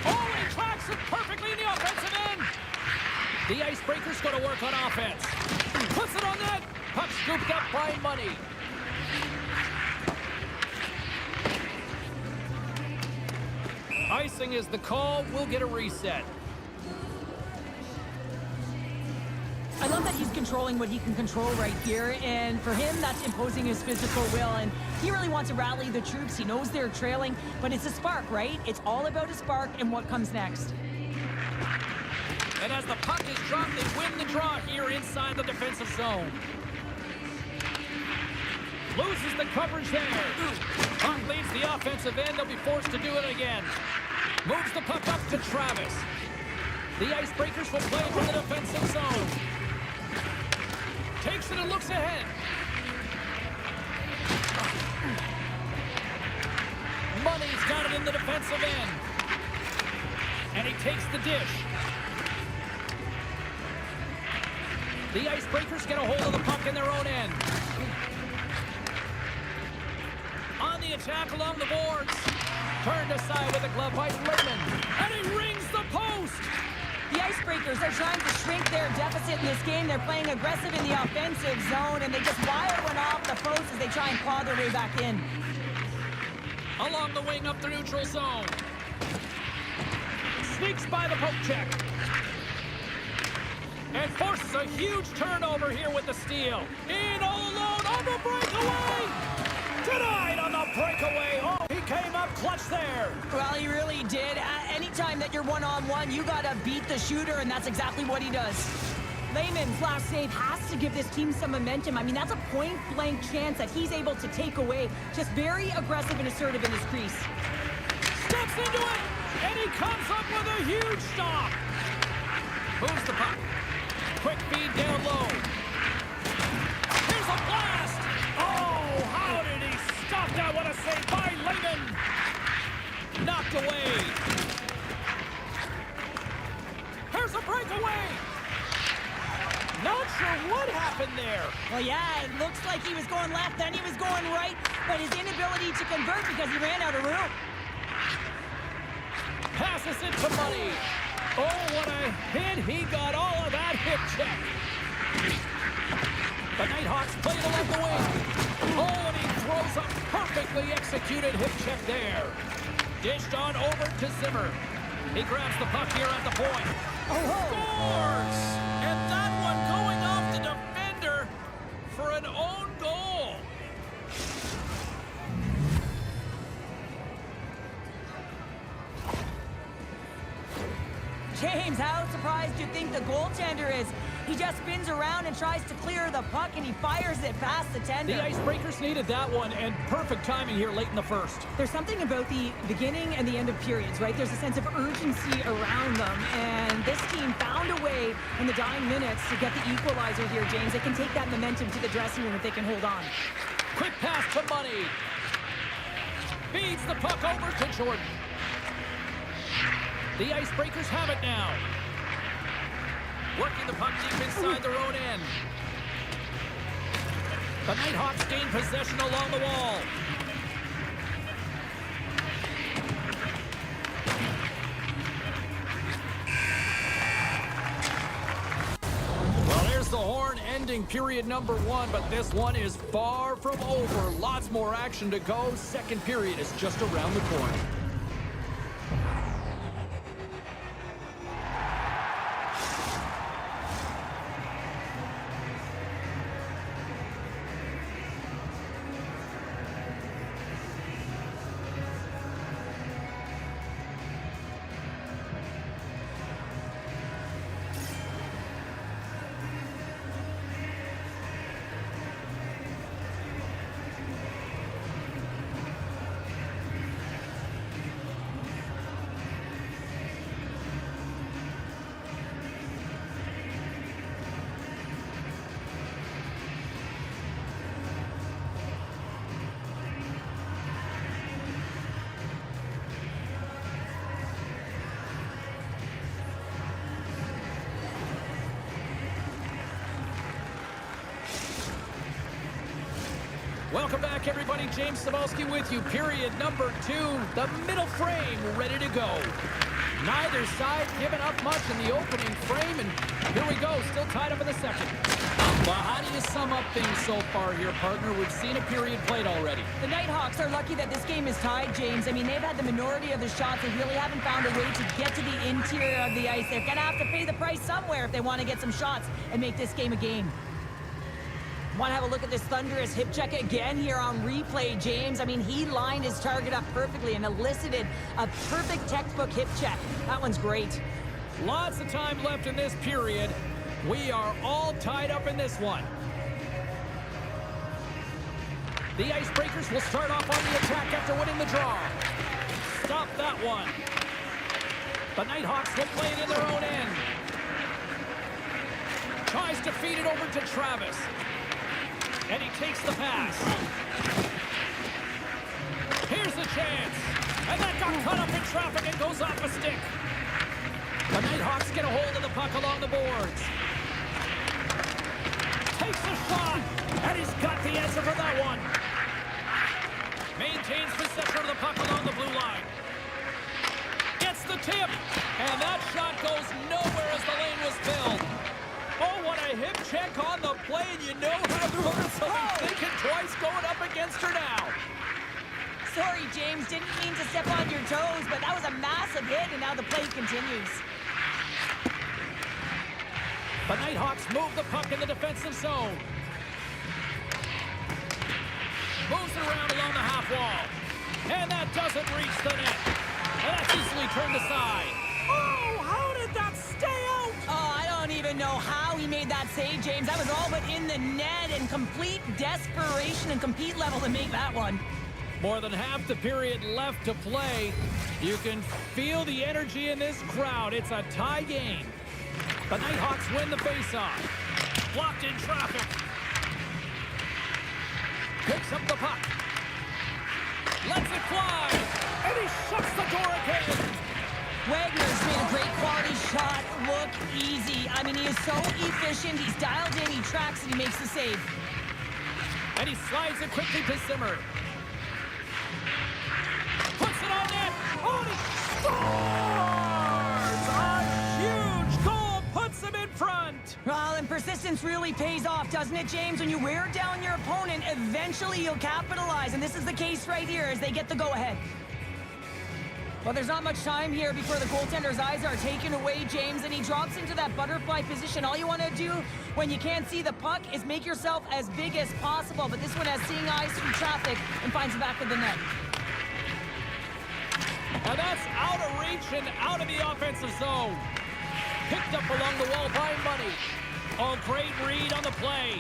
Oh, he tracks it perfectly in the offensive end. The Icebreakers go to work on offense. Puts it on net. Puck scooped up by Money. Icing is the call. We'll get a reset. I love that he's controlling what he can control right here, and for him, that's imposing his physical will, and he really wants to rally the troops. He knows they're trailing, but it's a spark, right? It's all about a spark and what comes next. And as the puck is dropped, they win the draw here inside the defensive zone. Loses the coverage there. Puck leaves the offensive end. They'll be forced to do it again. Moves the puck up to Travis. The Icebreakers will play from the defensive zone. Takes it and looks ahead. Money's got it in the defensive end. And he takes the dish. The Icebreakers get a hold of the puck in their own end. On the attack along the boards. Turned aside with a glove by Lehman. And he rings the post. The Icebreakers are trying to shrink their deficit in this game. They're playing aggressive in the offensive zone, and they just wire one off the post as they try and claw their way back in. Along the wing up the neutral zone. Sneaks by the poke check. And forces a huge turnover here with the steal. In all alone on the breakaway. Denied on the breakaway. Oh, he came up clutch there. Well, he really did. Anytime that you're one-on-one, you got to beat the shooter, and that's exactly what he does. Lehman's last save has to give this team some momentum. I mean, that's a point-blank chance that he's able to take away. Just very aggressive and assertive in his crease. Steps into it, and he comes up with a huge stop. Moves the puck. Quick feed down low. Here's a blast. Oh, how did he stop that? What a save by Lehman. Knocked away. Here's a breakaway. Not sure what happened there. Well, yeah, it looks like he was going left, then he was going right, but his inability to convert because he ran out of room. Passes it to Money. Oh, what a hit. He got all of that hip check. The Nighthawks play it along the wing. Oh, and he throws a perfectly executed hip check there. Dished on over to Zimmer. He grabs the puck here at the point. Oh, scores! And that one going off the defender for an own goal. James, how surprised do you think the goaltender is? He just spins around and tries to clear the puck, and he fires it past the tender. The Icebreakers needed that one, and perfect timing here late in the first. There's something about the beginning and the end of periods, right? There's a sense of urgency around them, and this team found a way in the dying minutes to get the equalizer here, James. They can take that momentum to the dressing room if they can hold on. Quick pass to Money. Feeds the puck over to Jordan. The Icebreakers have it now. Working the puck deep inside their own end. The Nighthawks gain possession along the wall. Well, there's the horn ending period number 1, but this one is far from over. Lots more action to go. Second period is just around the corner. Welcome back, everybody. James Cebulski with you. Period number 2. The middle frame ready to go. Neither side giving up much in the opening frame, and here we go. Still tied up in the second. Well, how do you sum up things so far here, partner? We've seen a period played already. The Nighthawks are lucky that this game is tied, James. I mean, they've had the minority of the shots. They really haven't found a way to get to the interior of the ice. They're going to have to pay the price somewhere if they want to get some shots and make this game a game. Want to have a look at this thunderous hip check again here on replay, James. I mean, he lined his target up perfectly and elicited a perfect textbook hip check. That one's great. Lots of time left in this period. We are all tied up in this one. The Icebreakers will start off on the attack after winning the draw. Stop that one. The Nighthawks will play it in their own end. Tries to feed it over to Travis. And he takes the pass. Here's the chance. And that got cut up in traffic and goes off a stick. The Nighthawks get a hold of the puck along the boards. Takes the shot. And he's got the answer for that one. Maintains possession of the puck along the blue line. Gets the tip. And that shot goes nowhere as the lane was filled. Oh, what a hip check on the play, and you know how to so he's thinking twice going up against her now. Sorry, James, didn't mean to step on your toes, but that was a massive hit, and now the play continues. The Nighthawks move the puck in the defensive zone. Moves it around along the half wall. And that doesn't reach the net. And that's easily turned aside. Oh, how did that stay out? Oh, I don't even know how he made that save, James. That was all but in the net and complete desperation and compete level to make that one. More than half the period left to play. You can feel the energy in this crowd. It's a tie game. The Nighthawks win the faceoff. Blocked in traffic. Picks up the puck. Lets it fly. And he shuts the door again. Wagner's made a great quality shot look easy. I mean, he is so efficient. He's dialed in, he tracks, and he makes the save. And he slides it quickly to Zimmer. Puts it on net. Oh, he scores! A huge goal puts him in front. Well, and persistence really pays off, doesn't it, James? When you wear down your opponent, eventually you'll capitalize. And this is the case right here as they get the go-ahead. Well, there's not much time here before the goaltender's eyes are taken away, James, and he drops into that butterfly position. All you want to do when you can't see the puck is make yourself as big as possible, but this one has seeing eyes through traffic and finds the back of the net. And that's out of reach and out of the offensive zone. Picked up along the wall by Money. Oh, great read on the play.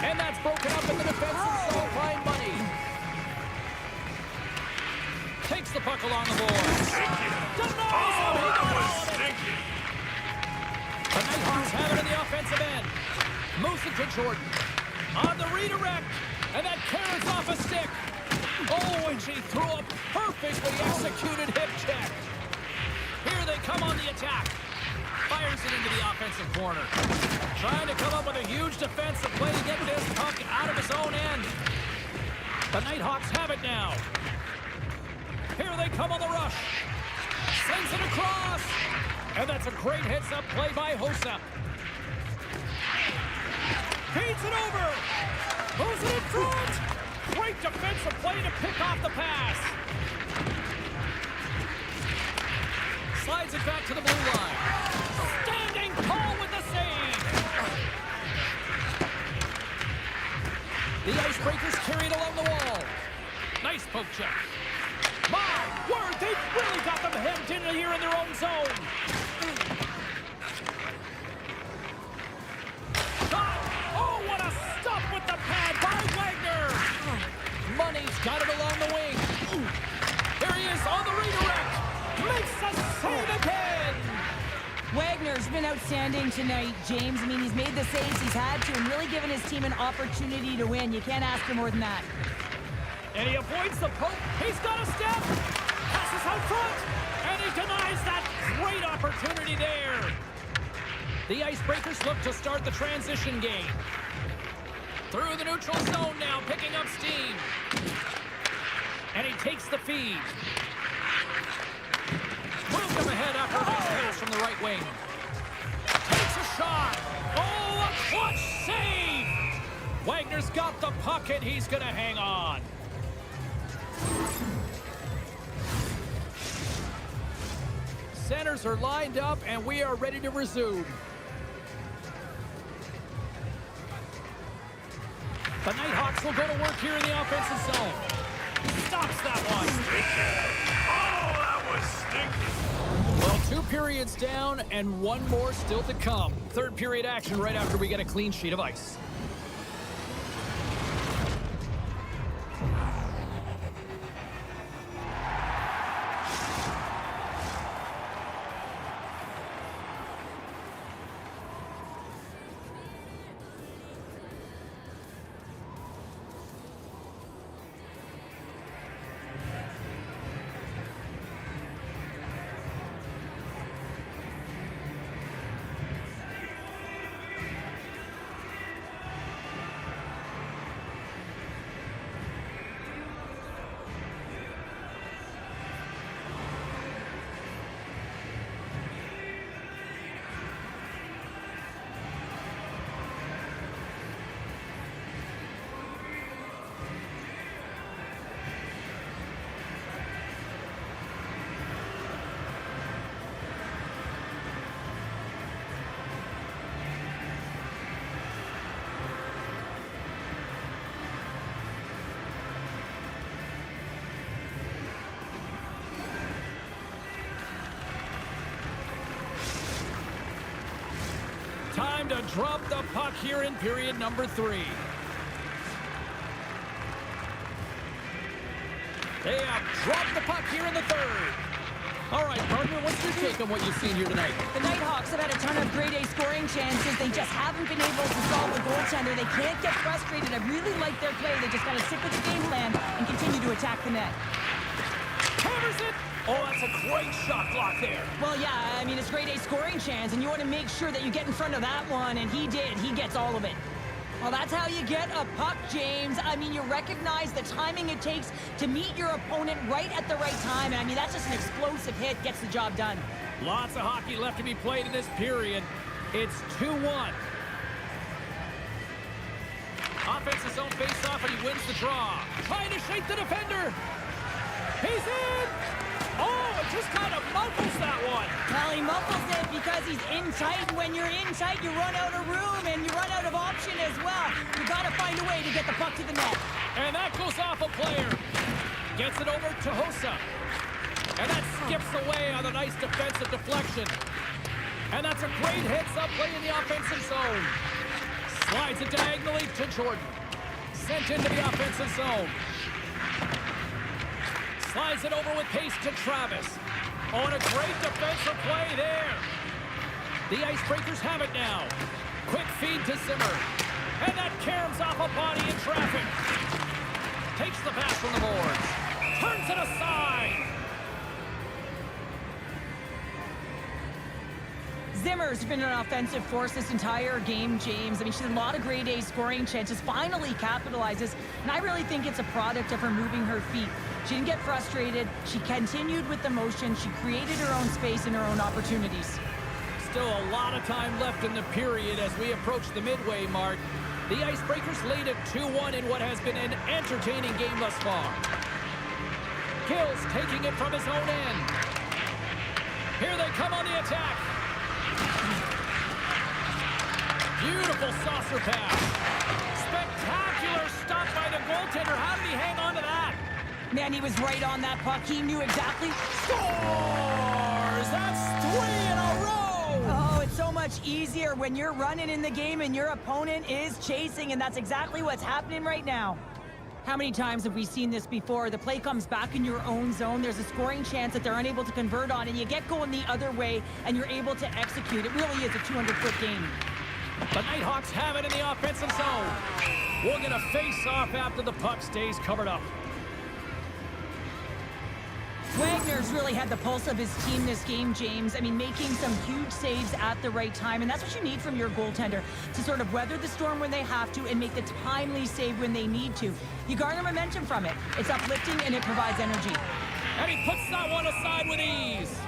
And that's broken up in the defensive zone by Money. Takes the puck along the boards. Denies him. He got all of it. The Nighthawks have it in the offensive end. Moves it to Jordan. On the redirect. And that carries off a stick. Oh, and she threw a perfectly executed hip check. Here they come on the attack. Fires it into the offensive corner. Trying to come up with a huge defensive play to get this puck out of his own end. The Nighthawks have it now. Here they come on the rush. Sends it across. And that's a great heads-up play by Hossa. Feeds it over. Moves it in front. Great defensive play to pick off the pass. Slides it back to the blue line. Standing tall with the save. The Icebreakers carry it along the wall. Nice poke check. My word, they've really got them hemmed in here in their own zone. Oh, what a stop with the pad by Wagner. Money's got it along the wing. There he is on the redirect. Makes a save again. Wagner's been outstanding tonight, James. I mean, he's made the saves he's had to and really given his team an opportunity to win. You can't ask for more than that. And he avoids the poke. He's got a step. Passes out front. And he denies that great opportunity there. The Icebreakers look to start the transition game. Through the neutral zone now, picking up steam. And he takes the feed. Moved him ahead after a nice pass from the right wing. Takes a shot. Oh, a clutch save. Wagner's got the puck and he's going to hang on. Centers are lined up and we are ready to resume. The Nighthawks will go to work here in the offensive zone. Stops that one. Oh, that was stinky. Well, 2 periods down and 1 more still to come. Third period action right after we get a clean sheet of ice. Time to drop the puck here in period number 3. They have dropped the puck here in the third. All right, partner, what's your take on what you've seen here tonight? The Nighthawks have had a ton of grade A scoring chances. They just haven't been able to solve the goaltender. They can't get frustrated. I really like their play. They just got to stick with the game plan and continue to attack the net. Hammers it. Oh, that's a great shot block there. Well, yeah, I mean, it's grade A scoring chance, and you want to make sure that you get in front of that one, and he did. He gets all of it. Well, that's how you get a puck, James. I mean, you recognize the timing it takes to meet your opponent right at the right time. And I mean, that's just an explosive hit, gets the job done. Lots of hockey left to be played in this period. It's 2-1. Offensive zone face-off, and he wins the draw. Trying to shake the defender. He's in! Oh, it just kind of muffles that one. Well, he muffles it because he's in tight. When you're in tight, you run out of room and you run out of option as well. You got to find a way to get the puck to the net. And that goes off a player. Gets it over to Hossa. And that skips away on a nice defensive deflection. And that's a great hits-up play in the offensive zone. Slides it diagonally to Jordan. Sent into the offensive zone. Slides it over with pace to Travis. Oh, and a great defensive play there. The Icebreakers have it now. Quick feed to Zimmer. And that caroms off a body in traffic. Takes the pass from the boards. Turns it aside. Zimmer's been an offensive force this entire game, James. I mean, she's had a lot of grade A scoring chances, finally capitalizes, and I really think it's a product of her moving her feet. She didn't get frustrated. She continued with the motion. She created her own space and her own opportunities. Still a lot of time left in the period as we approach the midway mark. The Icebreakers lead it 2-1 in what has been an entertaining game thus far. Gills taking it from his own end. Here they come on the attack. Beautiful saucer pass. Spectacular stop by the goaltender. How did he hang on to that? Man, he was right on that puck. He knew exactly. Scores! That's 3 in a row! Oh, it's so much easier when you're running in the game and your opponent is chasing, and that's exactly what's happening right now. How many times have we seen this before? The play comes back in your own zone. There's a scoring chance that they're unable to convert on, and you get going the other way, and you're able to execute. It really is a 200-foot game. The Nighthawks have it in the offensive zone. We'll get a face-off after the puck stays covered up. Wagner's really had the pulse of his team this game, James. I mean, making some huge saves at the right time, and that's what you need from your goaltender, to sort of weather the storm when they have to and make the timely save when they need to. You garner momentum from it. It's uplifting and it provides energy. And he puts that one aside with ease.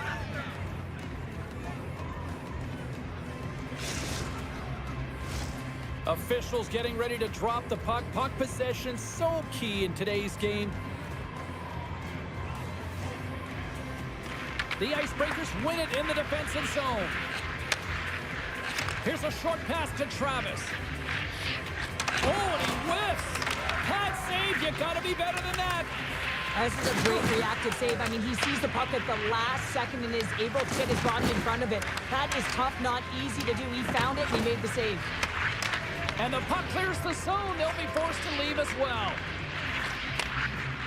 Officials getting ready to drop the puck. Puck possession so key in today's game. The Icebreakers win it in the defensive zone. Here's a short pass to Travis. Oh, and he whiffs. Pad save, you gotta be better than that. This is a great reactive save. I mean, he sees the puck at the last second and is able to get his body in front of it. That is tough, not easy to do. He found it and he made the save. And the puck clears the zone. They'll be forced to leave as well.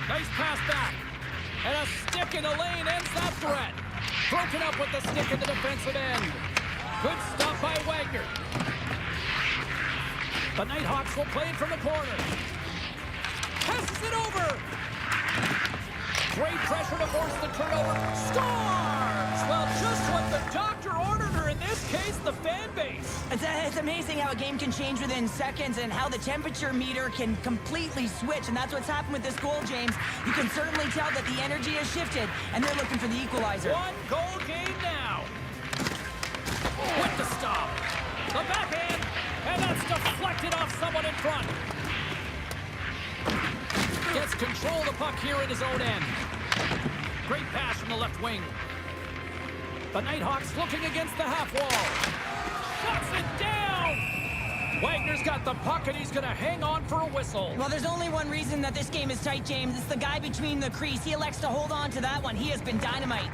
Nice pass back. And a stick in the lane ends that threat. Broken up with the stick in the defensive end. Good stop by Wagner. The Nighthawks will play it from the corner. Passes it over. Great pressure to force the turnover. Scores! Well, just what the doctor ordered her, in this case, the fan base. It's amazing how a game can change within seconds and how the temperature meter can completely switch, and that's what's happened with this goal, James. You can certainly tell that the energy has shifted, and they're looking for the equalizer. One-goal game now. With the stop. The backhand, and that's deflected off someone in front. Gets control of the puck here in his own end. Great pass from the left wing. The Nighthawks looking against the half wall. Shuts it down! Wagner's got the puck, and he's going to hang on for a whistle. Well, there's only one reason that this game is tight, James. It's the guy between the crease. He elects to hold on to that one. He has been dynamite.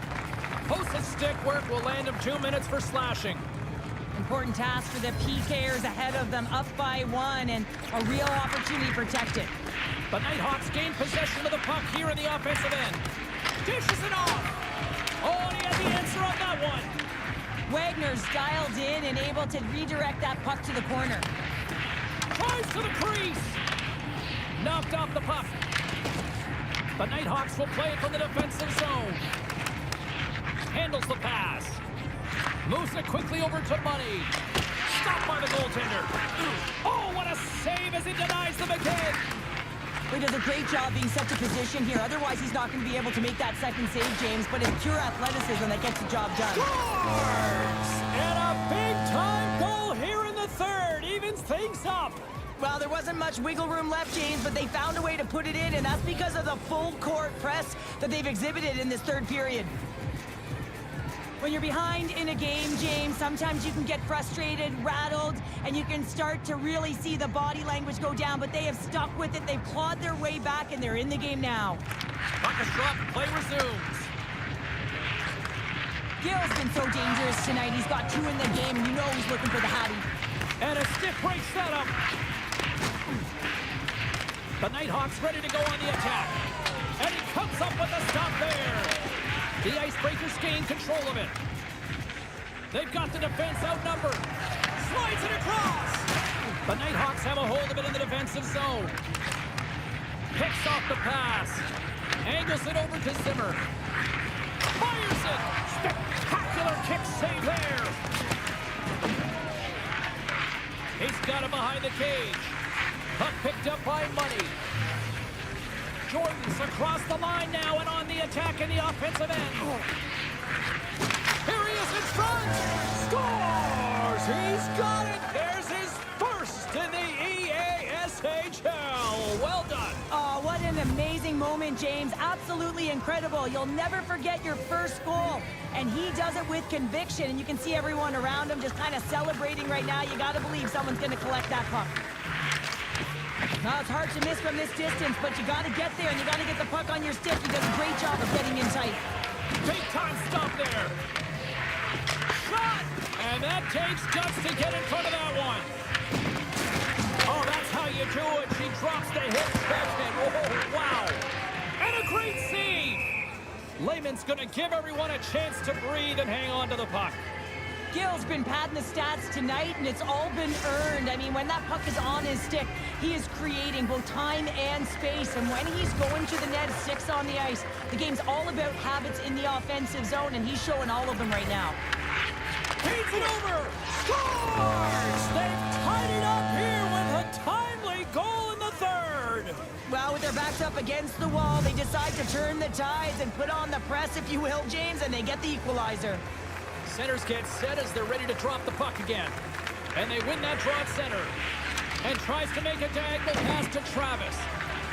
Posted stick work will land him 2 minutes for slashing. Important task for the PKers ahead of them, up by 1, and a real opportunity protected. The Nighthawks gain possession of the puck here in the offensive end. Dishes it off. Oh, and he had the answer on that one. Wagner's dialed in and able to redirect that puck to the corner. Tries to the crease. Knocked off the puck. The Nighthawks will play it from the defensive zone. Handles the pass. Moves it quickly over to Money. Stopped by the goaltender. Oh, what a save as he denies them again. He does a great job being set to position here. Otherwise, he's not going to be able to make that second save, James. But it's pure athleticism that gets the job done. Scores! And a big-time goal here in the third. Evens things up. Well, there wasn't much wiggle room left, James, but they found a way to put it in, and that's because of the full court press that they've exhibited in this third period. When you're behind in a game, James, sometimes you can get frustrated, rattled, and you can start to really see the body language go down, but they have stuck with it. They've clawed their way back, and they're in the game now. Puck is dropped, play resumes. Gill's been so dangerous tonight. He's got 2 in the game, and you know he's looking for the Hattie. And a stiff break setup. The Nighthawks ready to go on the attack. And he comes up with a stop there. The Icebreakers gain control of it. They've got the defense outnumbered. Slides it across. The Nighthawks have a hold of it in the defensive zone. Picks off the pass. Angles it over to Zimmer. Fires it. Spectacular kick save there. He's got it behind the cage. Puck picked up by Money. Jordan's across the line now and on the attack in the offensive end. Here he is in front. Scores! He's got it. There's his first in the EASHL. Well done. Oh, what an amazing moment, James. Absolutely incredible. You'll never forget your first goal. And he does it with conviction. And you can see everyone around him just kind of celebrating right now. You got to believe someone's going to collect that puck. Now, it's hard to miss from this distance, but you got to get there, and you got to get the puck on your stick. He does a great job of getting in tight. Big time stop there. Shot! And that takes guts to get in front of that one. Oh, that's how you do it. She drops the hit check, and oh, wow. And a great save. Lehman's going to give everyone a chance to breathe and hang on to the puck. Gill's been padding the stats tonight, and it's all been earned. I mean, when that puck is on his stick, he is creating both time and space. And when he's going to the net, 6 on the ice, the game's all about habits in the offensive zone, and he's showing all of them right now. Feeds it over. Scores! They've tied it up here with a timely goal in the third. Well, with their backs up against the wall, they decide to turn the tides and put on the press, if you will, James, and they get the equalizer. Centers get set as they're ready to drop the puck again. And they win that draw at center. And tries to make a diagonal pass to Travis.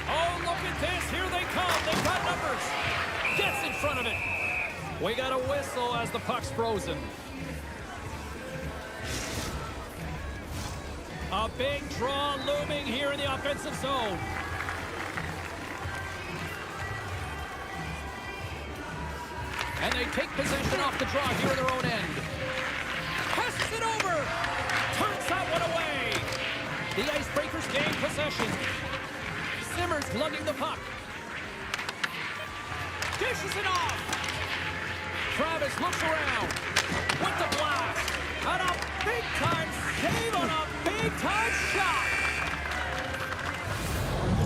Oh, look at this. Here they come. They've got numbers. Gets in front of it. We got a whistle as the puck's frozen. A big draw looming here in the offensive zone. And they take possession off the draw here in their own end. Passes it over. Turns that one away. The Icebreakers gain possession. Zimmer's lugging the puck. Dishes it off. Travis looks around with the blast. And a big-time save on a big-time shot.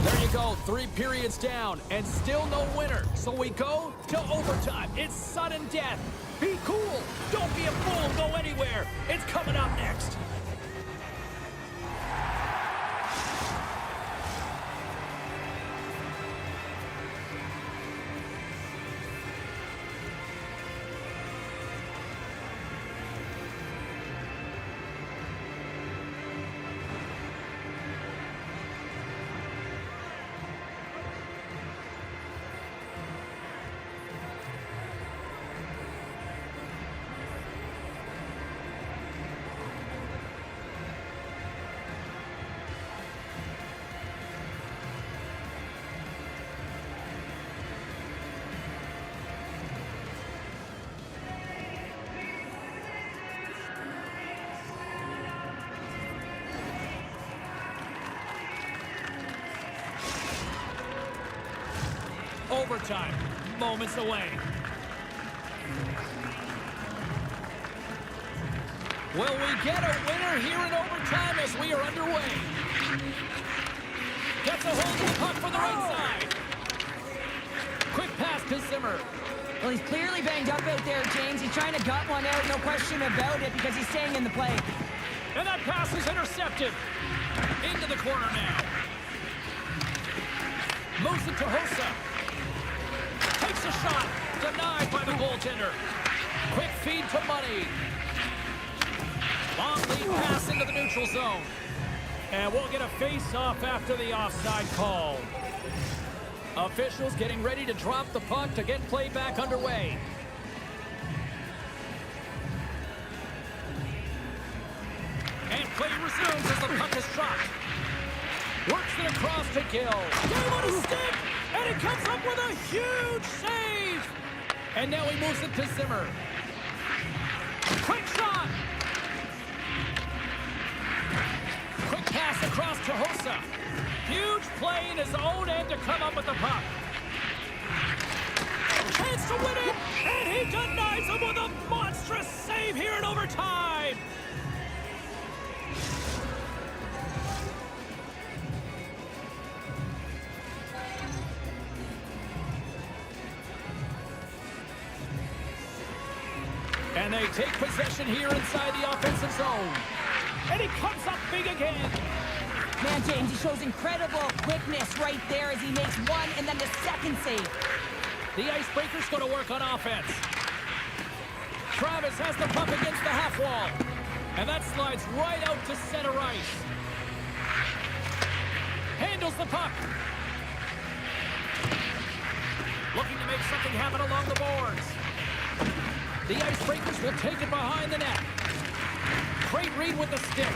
There you go, 3 periods down, and still no winner. So we go to overtime. It's sudden death. Be cool. Don't be a fool. Go anywhere. It's coming up next. Overtime, moments away. Will we get a winner here in overtime as we are underway? Gets a hold of the puck from the right side. Quick pass to Zimmer. Well, he's clearly banged up out there, James. He's trying to gut one out, no question about it, because he's staying in the play. And that pass is intercepted. Into the corner now. Moves it to Hossa. Takes a shot. Denied by the goaltender. Quick feed to Money. Long lead pass into the neutral zone. And we'll get a face-off after the offside call. Officials getting ready to drop the puck to get play back underway. And play resumes as the puck is dropped. Works it across to Gill. Game on his stick! And it comes up with a huge save! And now he moves it to Zimmer. Quick shot! Quick pass across to Hossa. Huge play in his own end to come up with the puck. Chance to win it! And he denies him with a monstrous save here in overtime! And they take possession here inside the offensive zone. And he comes up big again. Man, James, he shows incredible quickness right there as he makes one and then the second save. The Icebreakers go to work on offense. Travis has the puck against the half wall. And that slides right out to center ice. Handles the puck. Looking to make something happen along the boards. The Icebreakers will take it behind the net. Great read with the stick.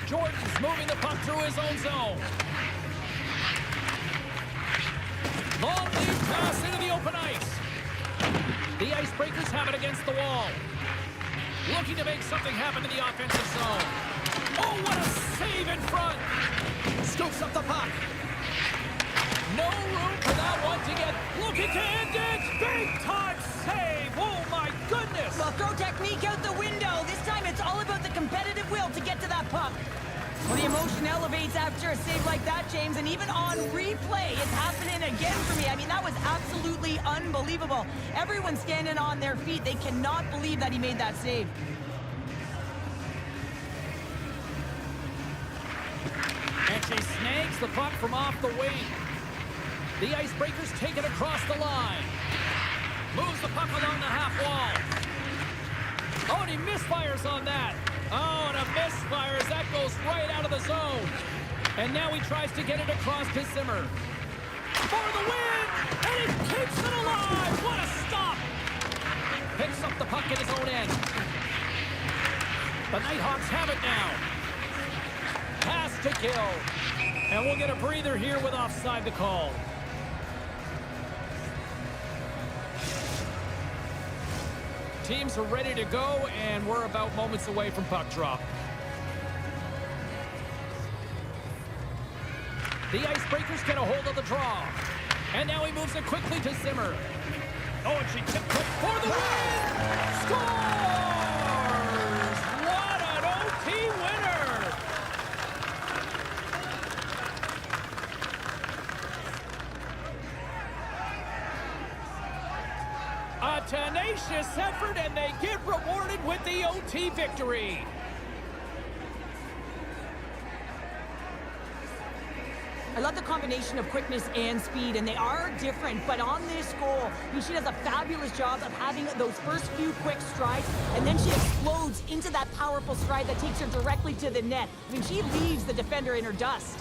Jordan's moving the puck through his own zone. Long lead pass into the open ice. The Icebreakers have it against the wall. Looking to make something happen in the offensive zone. Oh, what a save in front. Scoops up the puck. No room for that one to get looking to end it. Big time save. Oh, my goodness. Well, throw technique out the window. This time it's all about the competitive will to get to that puck. Well, the emotion elevates after a save like that, James, and even on replay, it's happening again for me. I mean, that was absolutely unbelievable. Everyone's standing on their feet. They cannot believe that he made that save. And she snags the puck from off the wing. The Icebreakers take it across the line. Moves the puck along the half wall. Oh, and he misfires on that. Oh, and a misfire as that goes right out of the zone. And now he tries to get it across to Zimmer. For the win! And he keeps it alive! What a stop! Picks up the puck in his own end. The Nighthawks have it now. Pass to Gill. And we'll get a breather here with offside the call. Teams are ready to go, and we're about moments away from puck drop. The Icebreakers get a hold of the draw. And now he moves it quickly to Zimmer. Oh, and she tipped it for the win! Scores! What an OT winner! A tenacious effort, and they get rewarded with the OT victory. I love the combination of quickness and speed, and they are different, but on this goal, she does a fabulous job of having those first few quick strides, and then she explodes into that powerful stride that takes her directly to the net. I mean, she leaves the defender in her dust.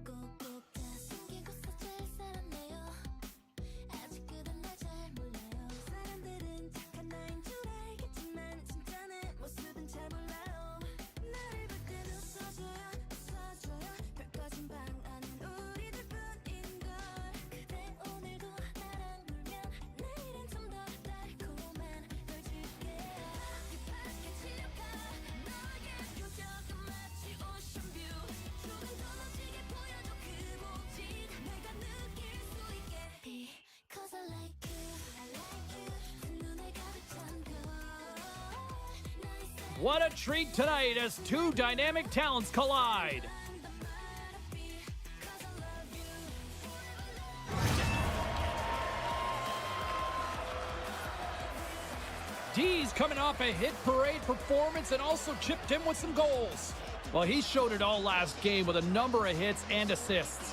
꼭꼭 다 숨기고 서질 살았네요. 아직 그댄 날 잘 몰라요. 사람들은 착한 나인 줄 알겠지만 진짜 내 모습은 잘 몰라요. 나를 볼 땐 웃어줘요 웃어줘요. 별거진 방 안은 우리들 뿐인걸. 그대 오늘도 나랑 놀면 내일은 좀 더 달콤한 걸 줄게요. 힙하게 치려가 너에게 표정은 마치 오션뷰. 조금 더 멋지게 보여줘 그 모직 내가 느낄 수 있게. Because I like you 눈에 가득 찬 별. What a treat tonight as two dynamic talents collide. D's coming off a hit parade performance and also chipped in with some goals. Well, he showed it all last game with a number of hits and assists.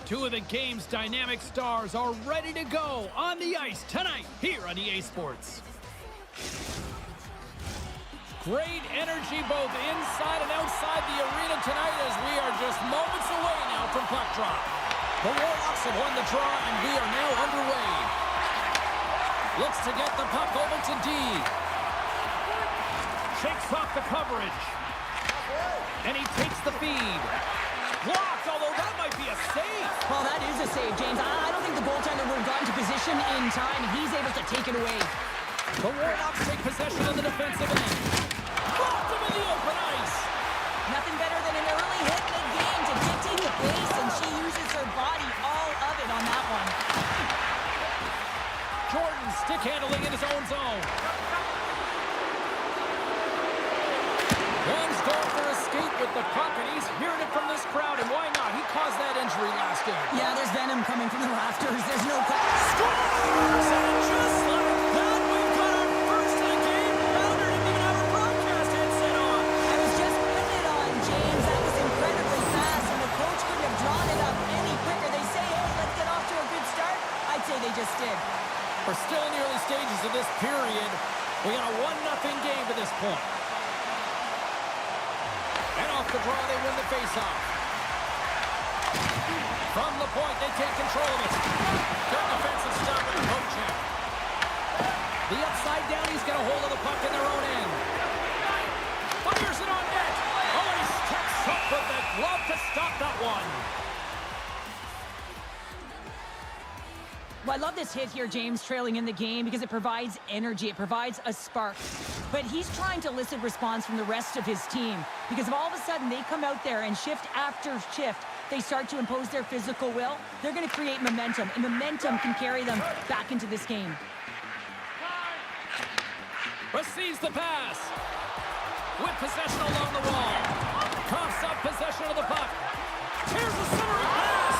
Two of the game's dynamic stars are ready to go on the ice tonight here on EA Sports. Great energy both inside and outside the arena tonight as we are just moments away now from puck drop. The Warhawks have won the draw and we are now underway. Looks to get the puck over to D. Shakes off the coverage. And he takes the feed. Blocked, although that might be a save. Well, that is a save, James. I don't think the goaltender would have gotten to position in time. He's able to take it away. The Warhawks take possession on the defensive end. Blocked him in the open ice. Nothing better than an early hit mid-game to dictate the pace, and she uses her body, all of it on that one. Jordan stick handling in his own zone. One's going for a skate with the puck, and he's hearing it from this crowd, and why not? He caused that injury last game. Yeah, there's venom coming from the rafters. There's no question. Scores! And just like that, we've got our first of the game. Pounder didn't even have a broadcast headset on. I was just putting it on, James. That was incredibly fast, and the coach couldn't have drawn it up any quicker. They say, hey, let's get off to a good start. I'd say they just did. We're still in the early stages of this period. We got a 1-0 game to this point. And off the draw, they win the faceoff. From the point, they take control of it. Good defensive stop with a poke check. The upside down, he's got a hold of the puck in their own end. Fires it on net. Oh, and he steps up with the glove to stop that one. Well, I love this hit here, James, trailing in the game because it provides energy. It provides a spark. But he's trying to elicit response from the rest of his team because if all of a sudden they come out there and shift after shift, they start to impose their physical will, they're going to create momentum, and momentum can carry them back into this game. Receives the pass. With possession along the wall. Coughs up possession of the puck. Here's the centering pass.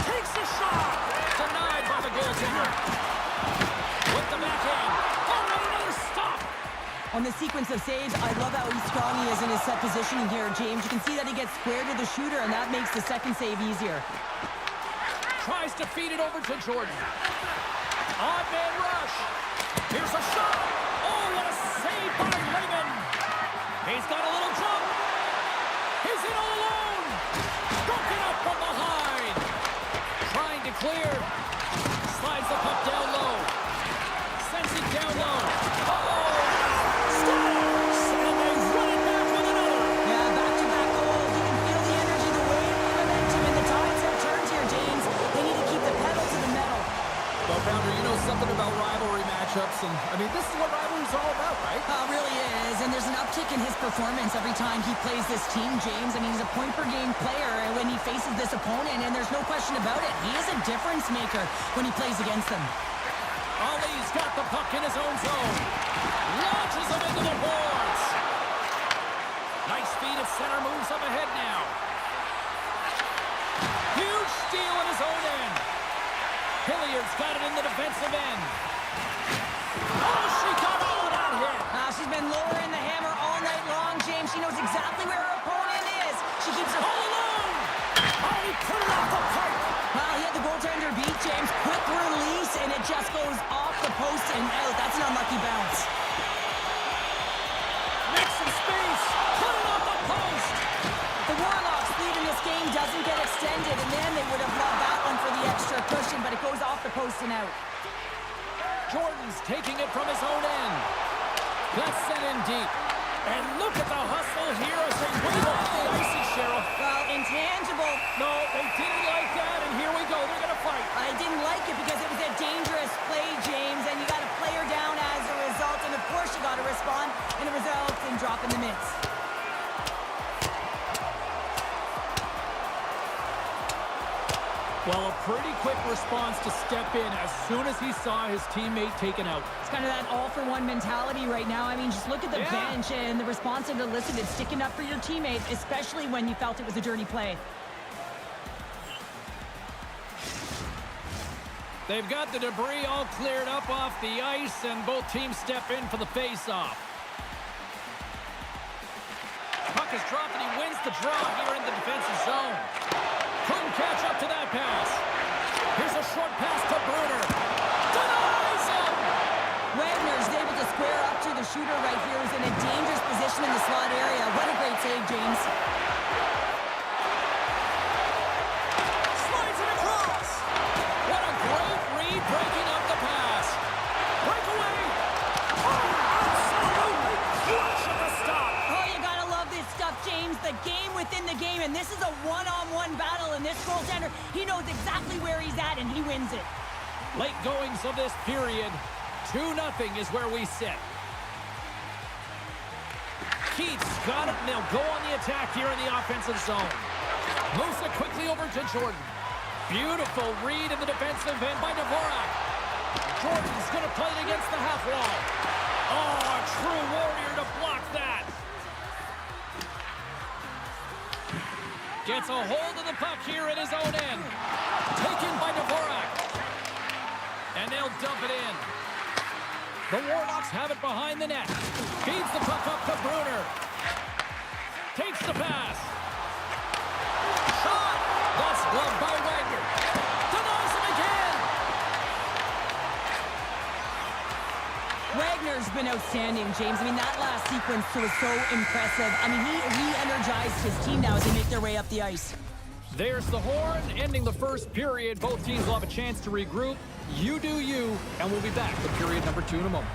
Takes a shot. Denied by the goaltender. With the backhand. Oh, and another stop. On the sequence of saves, I love how strong he is in his set positioning here, James. You can see that he gets square to the shooter, and that makes the second save easier. Tries to feed it over to Jordan. Odd man rush. Here's a shot. Oh, what a save by Raymond. He's got a little jump. He's in all alone. Broken up from behind. Trying to clear. Slides the puck down low. Sends it down low. Oh, stops. And they run it back with another. Yeah, back-to-back goals. You can feel the energy, the wave, the momentum, and the tides have turned here, James. They need to keep the pedal to the metal. Well, Pounder, you know something about rivalry matchups, and I mean, this is what rivalry's all about, right? Really is, and there's an uptick in his performance every time he plays this team, James. I mean, he's a point-per-game player when he faces this opponent, and there's no question about it. He is a difference maker when he plays against them. Ali's got the puck in his own zone. Launches him into the boards. Nice feed at center, moves up ahead now. Huge steal in his own end. Hilliard's got it in the defensive end. Oh, she got all of that hit. She's been lowering the hammer all night long, James. She knows exactly where her opponent is. She keeps her All alone. Oh, he put it off the pipe. Well, he had the goaltender beat, James. Quick release, and it just goes off the post and out. That's an unlucky bounce. Makes some space. Put it off the post. The Warlocks lead in this game doesn't get extended, and then they would have loved that one for the extra cushion, but it goes off the post and out. Jordan's taking it from his own end. That's sent in deep. And look at the hustle here as they win off the icy, Cheryl. Well, intangible. No, they didn't like that, and here we go. They're going to fight. I didn't like it because it was a dangerous play, James, and you got to play her down as a result, and of course you got to respond, and it results in dropping the mitts. Well, a pretty quick response to step in as soon as he saw his teammate taken out. It's kind of that all-for-one mentality right now. I mean, just look at the bench and the response it elicited, sticking up for your teammate, especially when you felt it was a dirty play. They've got the debris all cleared up off the ice, and both teams step in for the face-off. Puck is dropped, and he wins the draw here in the defensive zone. Couldn't catch up to that pass. Here's a short pass to Bruner. Denies him! Wagner's able to square up to the shooter right here, who's in a dangerous position in the slot area. What a great save, James. Slides it across. What a great read, breaking up the pass. Breakaway. Oh, absolutely clutch at the stop. Oh, you gotta love this stuff, James. The game within the game, and this is a one-on-one battle, and this goaltender, he knows exactly where he's at, and he wins it. Late goings of this period, 2-0 is where we sit. Keith's got it, and they'll go on the attack here in the offensive zone. Moves it quickly over to Jordan. Beautiful read in the defensive end by Dvorak. Jordan's going to play it against the half wall. Oh, a true warrior to block that. Gets a hold of the puck here in his own end. Taken by Dvorak. And they'll dump it in. The Warlocks have it behind the net. Feeds the puck up to Bruner. Takes the pass. Shot! That's gloved by Wagner. Denies him again! Wagner's been outstanding, James. I mean, that last sequence was so impressive. I mean, he re-energized his team now as they make their way up the ice. There's the horn, ending the first period. Both teams will have a chance to regroup. You do you, and we'll be back with period number 2 in a moment.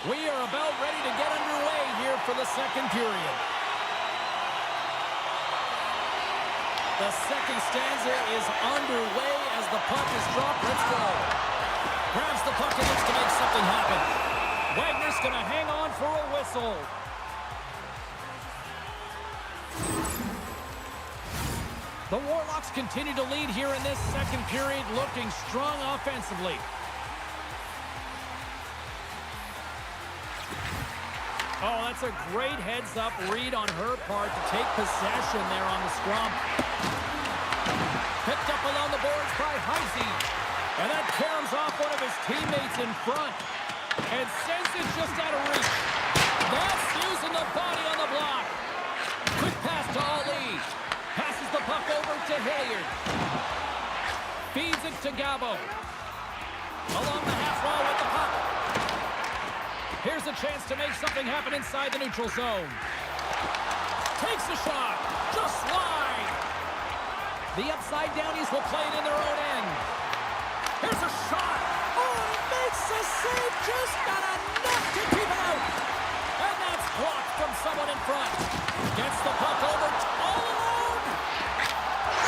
We are about ready to get underway here for the second period. The second stanza is underway as the puck is dropped. Let's go. Grabs the puck and looks to make something happen. Wagner's going to hang on for a whistle. The Warlocks continue to lead here in this second period, looking strong offensively. Oh, that's a great heads-up read on her part to take possession there on the scrum. Picked up along the boards by Heisey. And that caroms off one of his teammates in front. And sends it just out of reach. That's using the body on the block. Quick pass to Ali. Passes the puck over to Hilliard. Feeds it to Gabo. Along the half wall with the puck. Here's a chance to make something happen inside the neutral zone. Takes a shot. Just wide. The upside downies will play it in their own end. Here's a shot. Oh, he makes a save. Just not enough to keep it out. And that's blocked from someone in front. Gets the puck over all alone.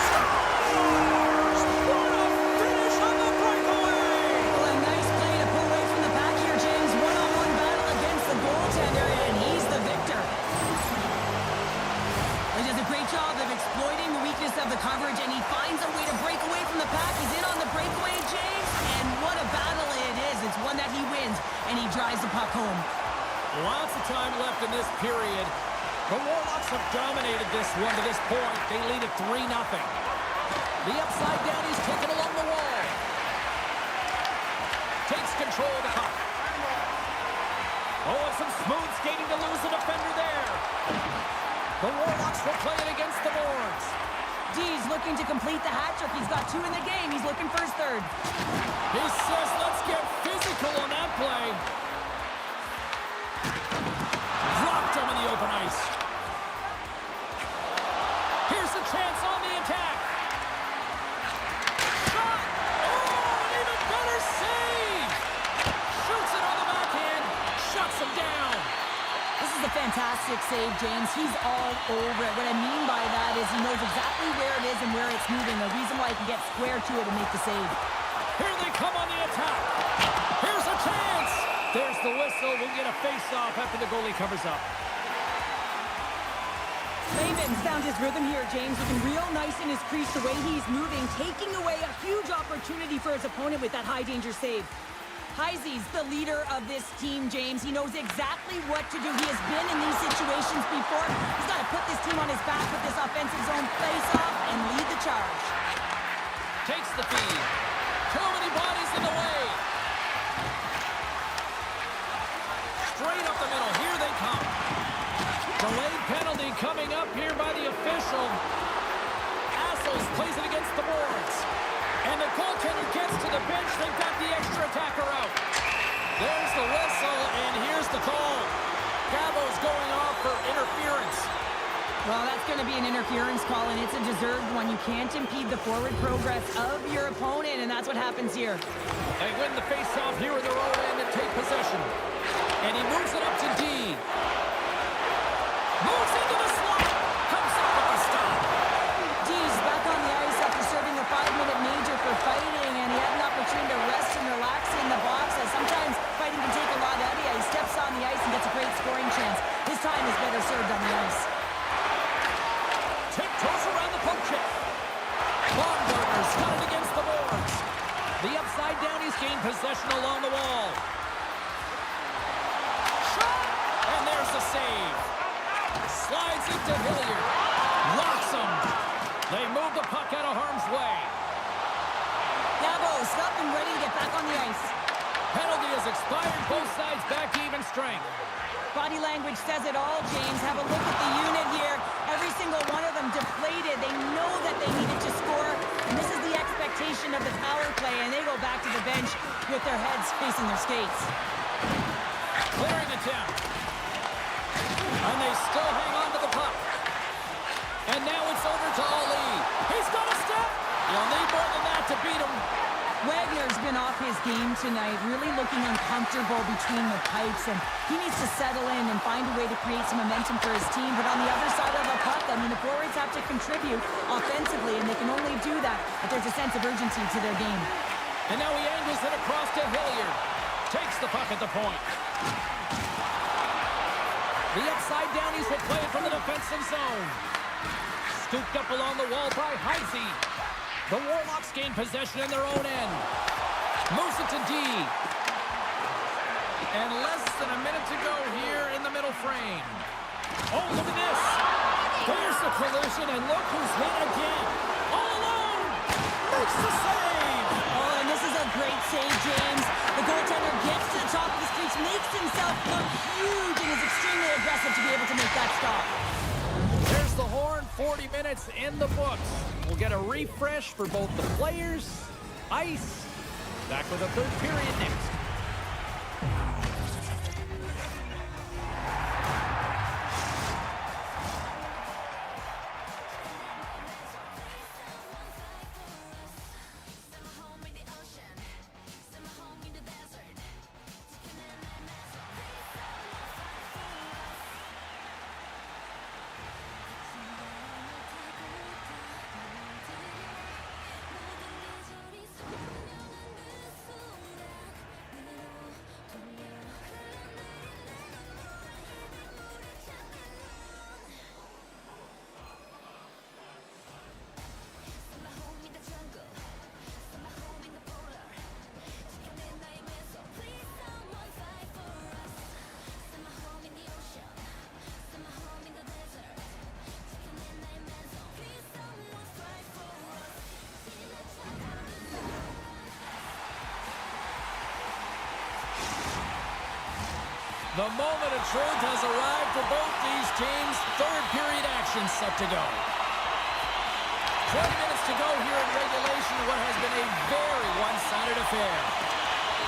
Scores! What a finish on the breakaway. Well, a nice play to pull away from the back here, James. One-on-one battle against the goaltender, and he's the victor. He does a great job of exploiting the weakness of the coverage, and he finds a way to break away from the pack. He's in on the breakaway, James, and what a battle it is. It's one that he wins, and he drives the puck home. Lots of time left in this period. The Warlocks have dominated this one to this point. They lead at 3-0. The upside down, he's taken along the wall. Takes control of the puck. Oh, and some smooth skating to lose the defender there. The Warlocks will play it against the boards. D's looking to complete the hat trick. He's got 2 in the game. He's looking for his third. He says, let's get physical on that play. Dropped him in the open ice. Here's a chance on the attack. Shot! Oh, an even better save! Shoots it on the backhand. Shuts him down. This is a fantastic save, James. He's all over it. What I mean by that is he knows exactly where it is and where it's moving. The reason why he can get square to it and make the save. Here they come on the attack. Here's a chance. There's the whistle. We'll get a face-off after the goalie covers up. Layman's found his rhythm here, James, looking real nice in his crease, the way he's moving, taking away a huge opportunity for his opponent with that high-danger save. Heisey's the leader of this team, James. He knows exactly what to do. He has been in these situations before. He's got to put this team on his back with this offensive zone face-off and lead the charge. Takes the feed. Too many bodies in the way. Straight up the middle. Here they come. Delayed penalty coming up here by the official. Assels plays it against the boards. And the goaltender gets to the bench. They've got the extra attacker out. There's the whistle, and here's the call. Gabo's going off for interference. Well, that's going to be an interference call, and it's a deserved one. You can't impede the forward progress of your opponent, and that's what happens here. They win the face-off here in their own end and take possession. And he moves it up to D. Moves into the slot. Comes up with the stop. D's back on the ice after serving a 5-minute major for fighting, and he had an opportunity to rest and relax in the box, as sometimes fighting can take a lot out of you. He steps on the ice and gets a great scoring chance. His time is better served on the ice. Tiptoes around the poke check. Baumgartner's got it against the boards. The upside down, he's gained possession along the wall. Shot! And there's the save. Slides into Hilliard. Locks him. They move the puck out of harm's way. Gabo, stop and ready to get back on the ice. Penalty has expired. Both sides back to even strength. Body language says it all, James. Have a look at the unit here. Every single one of them deflated. They know that they needed to score, and this is the expectation of the power play, and they go back to the bench with their heads facing their skates. Clearing attempt. And they still hang on to the puck. And now it's over to Ali. He's got a step. You'll need more than that to beat him. Wagner's been off his game tonight, really looking uncomfortable between the pipes, and he needs to settle in and find a way to create some momentum for his team. But on the other side of the puck, I mean, the forwards have to contribute offensively, and they can only do that if there's a sense of urgency to their game. And now he angles it across to Hilliard. Takes the puck at the point. The upside downies will play it from the defensive zone. Scooped up along the wall by Heisey. The Warlocks gain possession in their own end. Moves it to D. And less than a minute to go here in the middle frame. Oh, look at this. There's the collision, and look who's hit again. All alone. makes the save! Oh, and this is a great save, James. The goaltender gets to the top of the crease, makes himself look huge, and is extremely aggressive to be able to make that stop. There's the horn, 40 minutes in the books. We'll get a refresh for both the players, ice. Back with the third period next. The moment of truth has arrived for both these teams. Third period action set to go. 20 minutes to go here in regulation, what has been a very one-sided affair.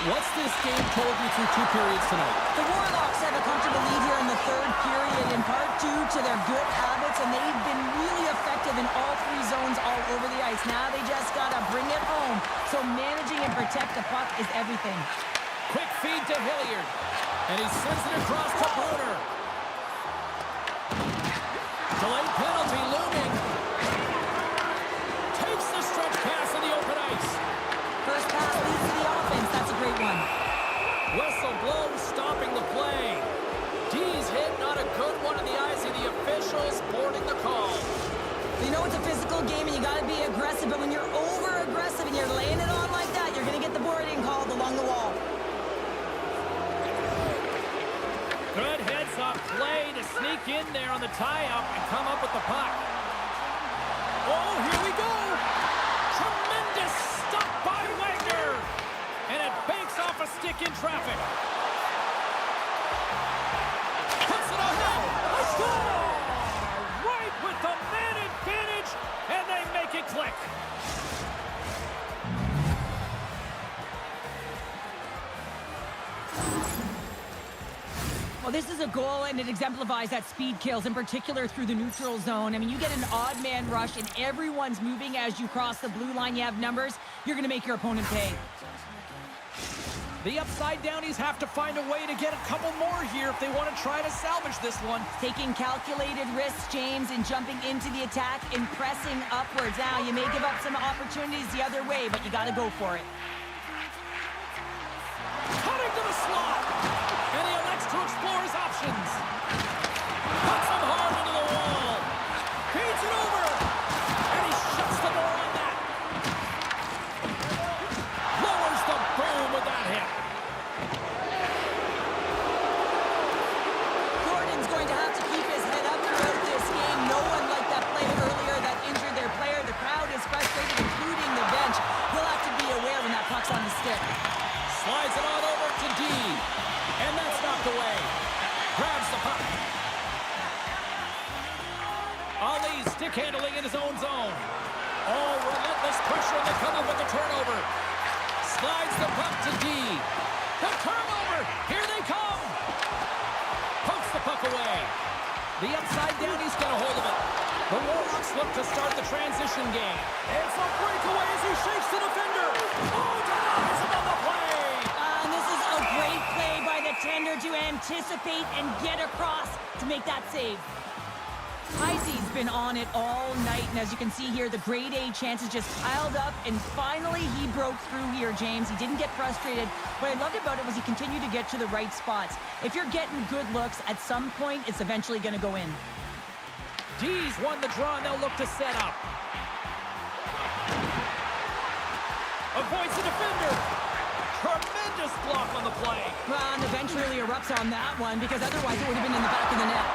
What's this game told you through 2 periods tonight? The Warlocks have a comfortable lead here in the third period, in part due to their good habits, and they've been really effective in all 3 zones all over the ice. Now they just got to bring it home. So managing and protect the puck is everything. Quick feed to Hilliard. And he sends it across to Bruner. Delayed penalty looming. Takes the stretch pass in the open ice. First pass leads to the offense. That's a great one. Whistle blows, stopping the play. D's hit, not a good one in the eyes of the officials, boarding the call. You know it's a physical game and you got to be aggressive, but when you're over-aggressive and you're laying it on like that, you're going to get the boarding called along the wall. Good heads-up play to sneak in there on the tie-up and come up with the puck. Oh, here we go! Tremendous stop by Wagner! And it banks off a stick in traffic. Puts it on net! A score! Right with the man advantage, and they make it click. Well, this is a goal, and it exemplifies that speed kills, in particular through the neutral zone. I mean, you get an odd man rush, and everyone's moving as you cross the blue line. You have numbers. You're going to make your opponent pay. The upside downies have to find a way to get a couple more here if they want to try to salvage this one. Taking calculated risks, James, and jumping into the attack and pressing upwards. Now, you may give up some opportunities the other way, but you got to go for it. Cutting to the slot. And he elects to explore his options. Puts him hard into the wall. Feeds it over. And he shuts the door on that. Lowers the boom with that hit. Gordon's going to have to keep his head up throughout this game. No one liked that play earlier that injured their player. The crowd is frustrated, including the bench. He'll have to be aware when that puck's on the stick. Slides it on over to D. And that's knocked away. Grabs the puck. Ali stick handling in his own zone. Oh, relentless pressure, and they come up with the turnover. Slides the puck to D. The turnover. Here they come. Pokes the puck away. The upside down, he's got a hold of it. The Warlocks look to start the transition game. It's a breakaway as he shakes the defender. Oh, denies him on the play. And this is a great play by the tender to anticipate and get across to make that save. Heisey's been on it all night, and as you can see here, the grade A chances just piled up, and finally he broke through here, James. He didn't get frustrated. What I loved about it was he continued to get to the right spots. If you're getting good looks, at some point, it's eventually going to go in. D's won the draw, and they'll look to set up. Avoids the defender. Tremendous block on the play. Well, and the bench really erupts on that one, because otherwise it would have been in the back of the net.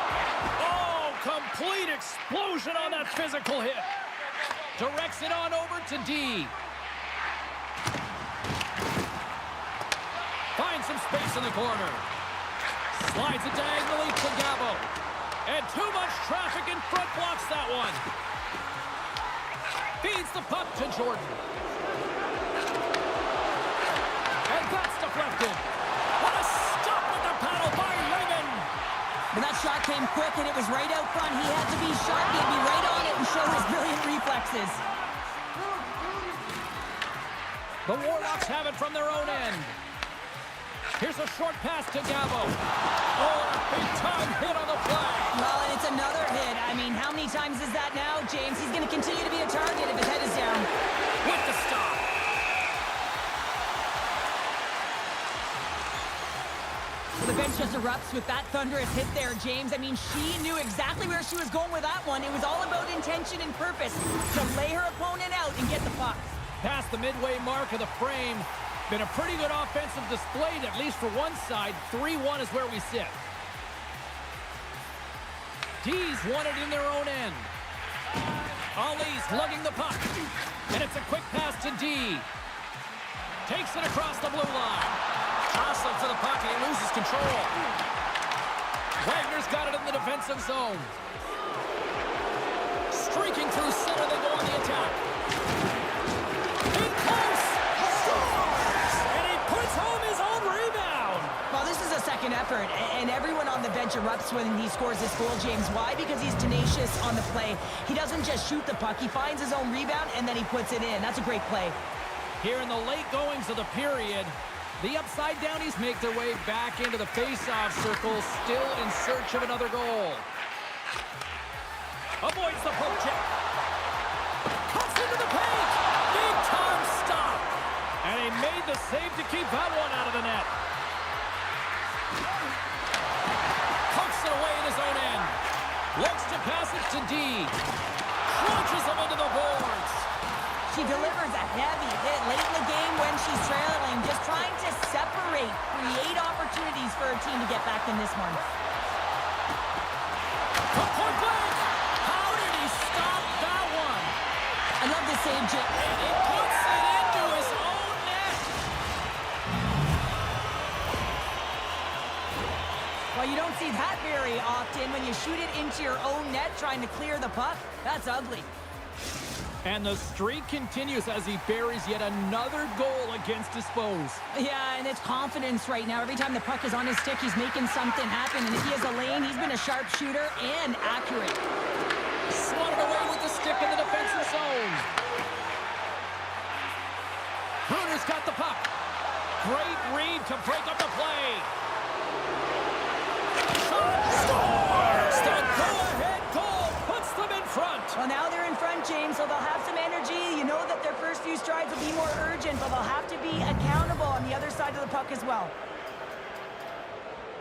Oh, complete explosion on that physical hit. Directs it on over to D. Finds some space in the corner. Slides it diagonally to Gabo. And too much traffic in front blocks that one. Feeds the puck to Jordan. And that's deflected. What a stop with the paddle by Raymond. But that shot came quick, and it was right out front. He had to be sharp. He had to be right on it and show his brilliant reflexes. The Warlocks have it from their own end. Here's a short pass to Gabo. Oh, a big-time hit on the play. Well, and it's another hit. I mean, how many times is that now, James? He's going to continue to be a target if his head is down. With the stop. The bench just erupts with that thunderous hit there, James. I mean, she knew exactly where she was going with that one. It was all about intention and purpose to lay her opponent out and get the puck. Past the midway mark of the frame. Been a pretty good offensive display, at least for one side. 3-1 is where we sit. D's won it in their own end. Ali's lugging the puck. And it's a quick pass to D. Takes it across the blue line. Jostling for the puck, and he loses control. Wagner's got it in the defensive zone. Streaking through center, they go on the attack. In close! Scores! And he puts home his own rebound. Well, this is a second effort, and everyone on the bench erupts when he scores this goal, James. Why? Because he's tenacious on the play. He doesn't just shoot the puck. He finds his own rebound, and then he puts it in. That's a great play. Here in the late goings of the period, the upside downies make their way back into the face-off circle, still in search of another goal. Avoids the poke check. Cuts into the paint. Big time stop. And he made the save to keep that one out of the net. Pokes it away in his own end. Looks to pass it to D. Crunches him into the boards. She delivers a heavy hit late in the game when she's trailing, just trying to separate, create opportunities for her team to get back in this one. From point blank! How did he stop that one? I love this save, Jim. And he puts it into his own net. Well, you don't see that very often when you shoot it into your own net trying to clear the puck. That's ugly. And the streak continues as he buries yet another goal against his foes. Yeah, and it's confidence right now. Every time the puck is on his stick, he's making something happen. And if he has a lane, he's been a sharp shooter and accurate. Swatted away with the stick in the defensive zone. Bruner's got the puck. Great read to break up the play. Shot scores! The go-ahead goal puts them in front. Well, now they're in front, James, so they'll have some energy. You know that their first few strides will be more urgent, but they'll have to be accountable on the other side of the puck as well.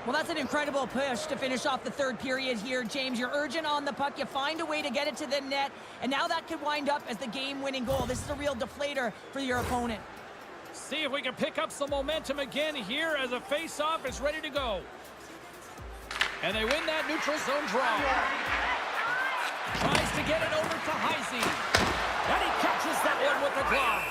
Well, that's an incredible push to finish off the third period here, James. You're urgent on the puck. You find a way to get it to the net, and now that could wind up as the game-winning goal. This is a real deflator for your opponent. See if we can pick up some momentum again here as a face-off is ready to go. And they win that neutral zone draw. Tries to get it over to Heisey. And he catches that one with the glove.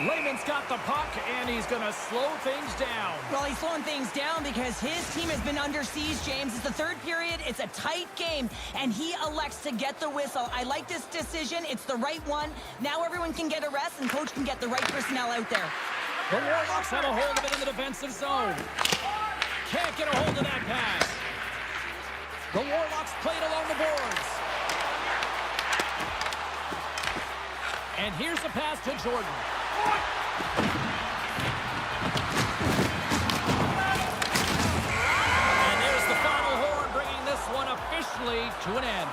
Raymond's got the puck, and he's going to slow things down. Well, he's slowing things down because his team has been under siege, James. It's the third period. It's a tight game, and he elects to get the whistle. I like this decision. It's the right one. Now everyone can get a rest, and coach can get the right personnel out there. The Warlocks have a hold of it in the defensive zone. Can't get a hold of that pass. The Warlocks play it along the boards. And here's the pass to Jordan. And there's the final horn, bringing this one officially to an end.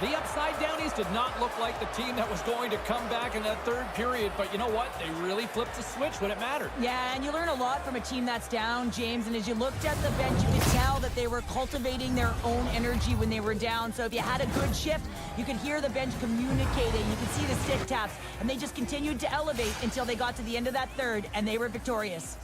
The Upside Downies did not look like the team that was going to come back in that third period, but you know what? They really flipped the switch when it mattered. Yeah, and you learn a lot from a team that's down, James, and as you looked at the bench, you could tell that they were cultivating their own energy when they were down. So if you had a good shift, you could hear the bench communicating. You could see the stick taps, and they just continued to elevate until they got to the end of that third, and they were victorious.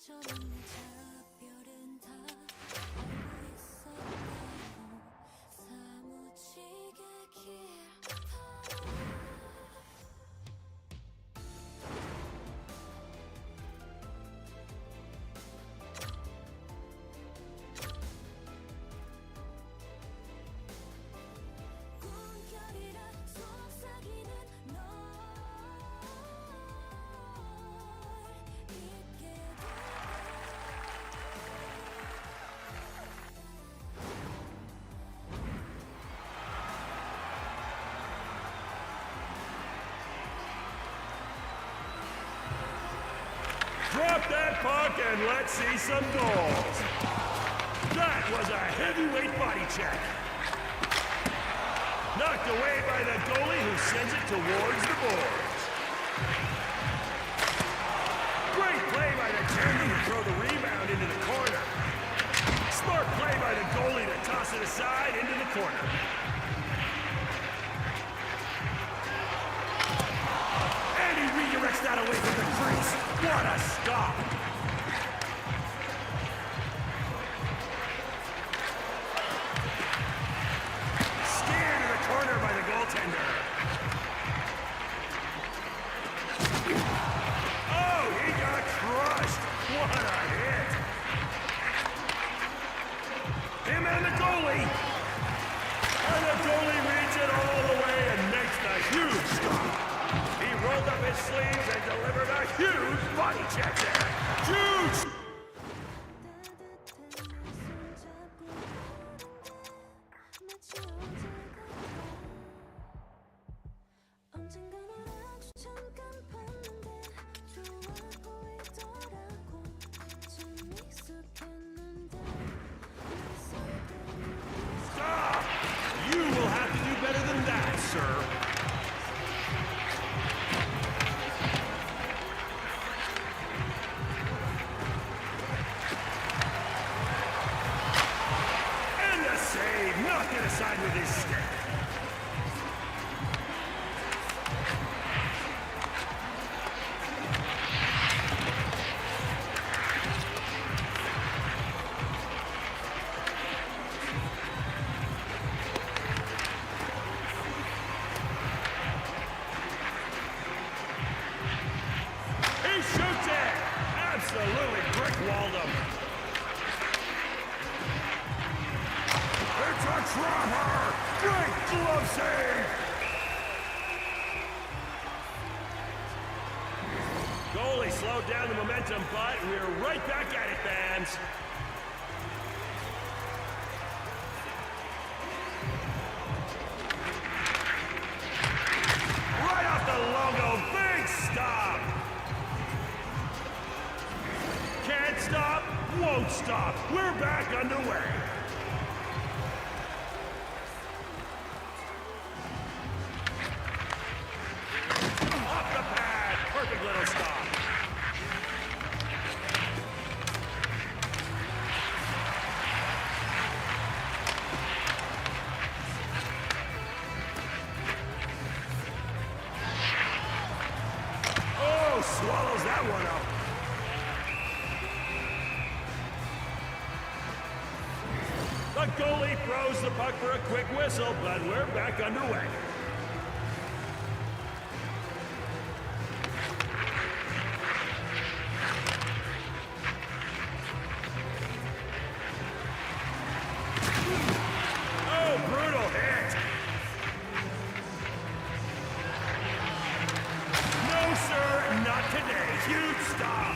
저런 내 작별은 다 알고 있었다고 사무치게 길다 꿈결이라 속삭이는 널 잊게 돼 Drop that puck and let's see some goals. That was a heavyweight body check. Knocked away by the goalie who sends it towards the boards. Great play by the champion to throw the rebound into the corner. Smart play by the goalie to toss it aside into the corner. And he redirects that away from the crease. What a stop! Steered to the corner by the goaltender. Oh, he got crushed! What a hit! Him and the goalie! And the goalie reads it all the way and makes the huge stop! He rolled up his sleeves and delivered a huge body check there. Huge! 언젠가는 아주 잠깐 봤는데 좋아하고 있더라고 참 익숙했는데 Stop! You will have to do better than that, sir. And the save, knocked it aside with his stick. He shoots it! Absolutely brick-walled him. It's a dropper! Great glove save! Goalie slowed down the momentum, but we're right back at it, fans. Right off the logo, big stop! Can't stop, won't stop. We're back underway. Off the pad, perfect little stop. Oh, swallows that one up. The goalie throws the puck for a quick whistle, but we're back underway. Oh, brutal hit! No, sir, not today. Huge stop!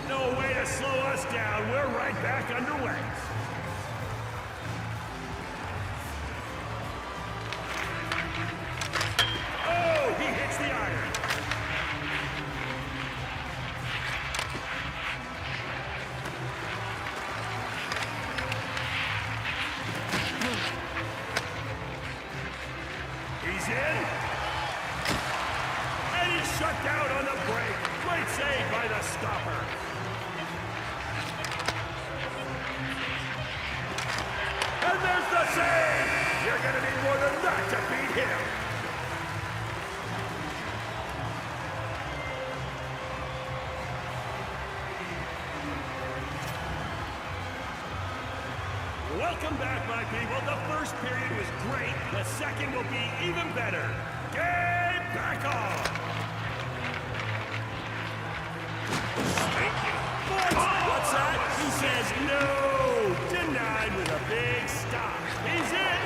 No way to slow us down. We're right back underway. Oh, he hits the iron. He's in. And he's shut down on the break. Great save by the stopper. And there's the save! You're gonna need more than that to beat him! Welcome back, my people. The first period was great. The second will be even better. Game back on. What's that? He says no. Denied with a big stop. He's in.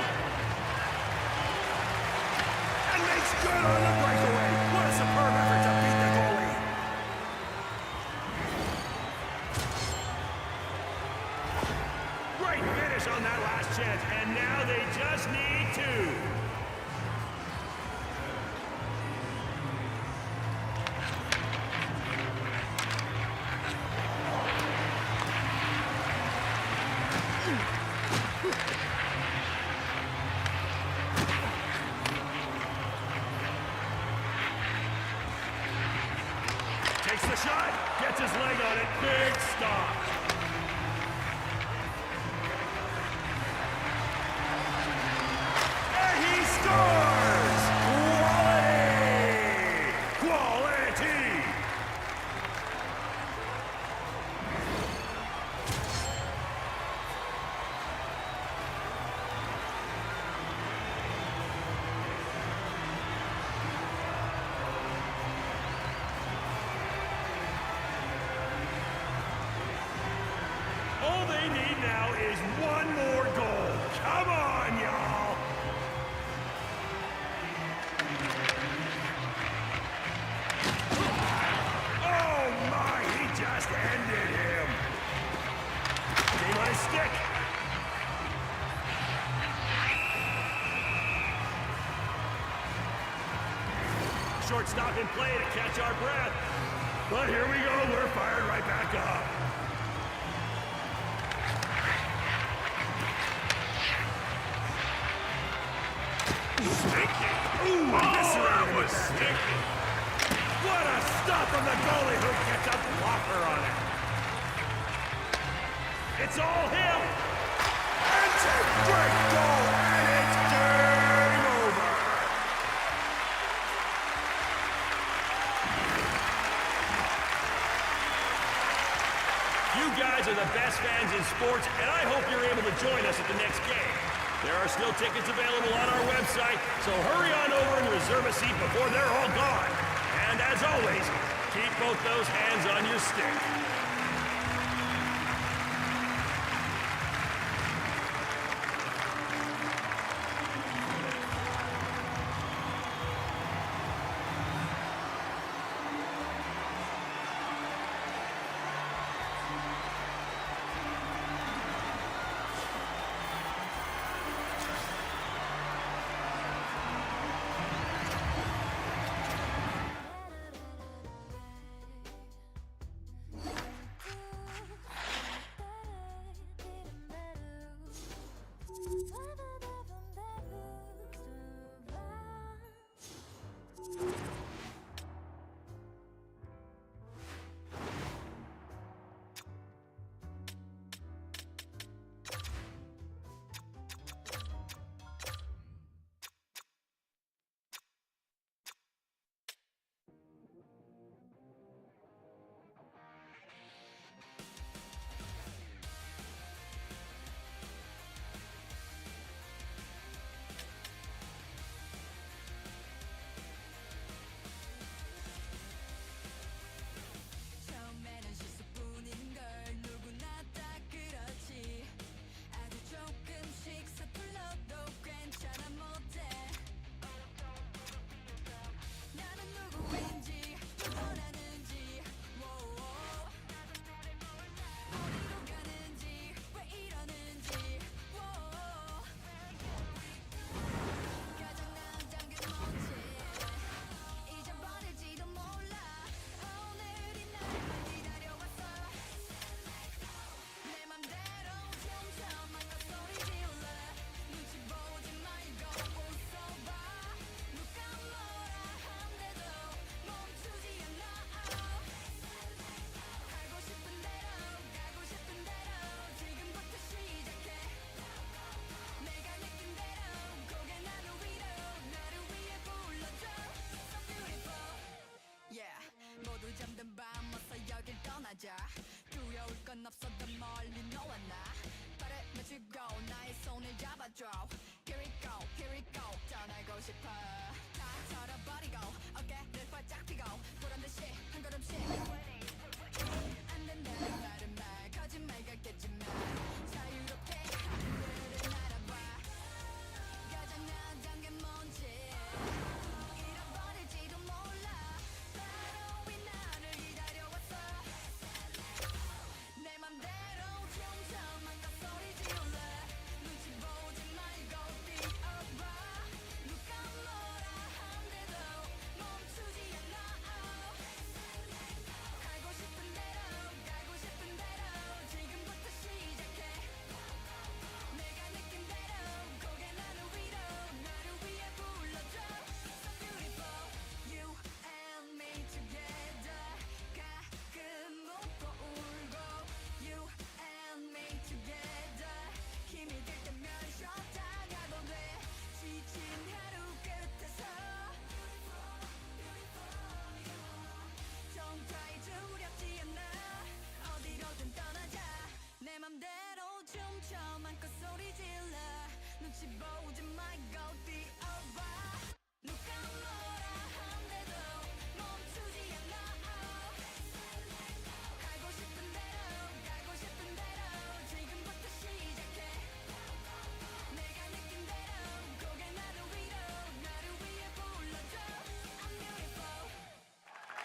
And makes good on the breakaway. What a superb effort to beat the goalie. Great finish on that last chance. And now they just need two. Takes the shot, gets his leg on it, big stop. And he scores! Quality! Quality! All they need now is one more goal. Come on, y'all. Oh, my, he just ended him. Game on his stick. Shortstop in play to catch our breath. But here we go, we're fired right back up. Ooh, eviscerated with stick. What a stop from the goalie who gets a blocker on it. It's all him. And it's a great goal, and it's game over. You guys are the best fans in sports, and I hope you're able to join us at the next game. There are still tickets available on our website, so hurry on over and reserve a seat before they're all gone. And as always, keep both those hands on your stick.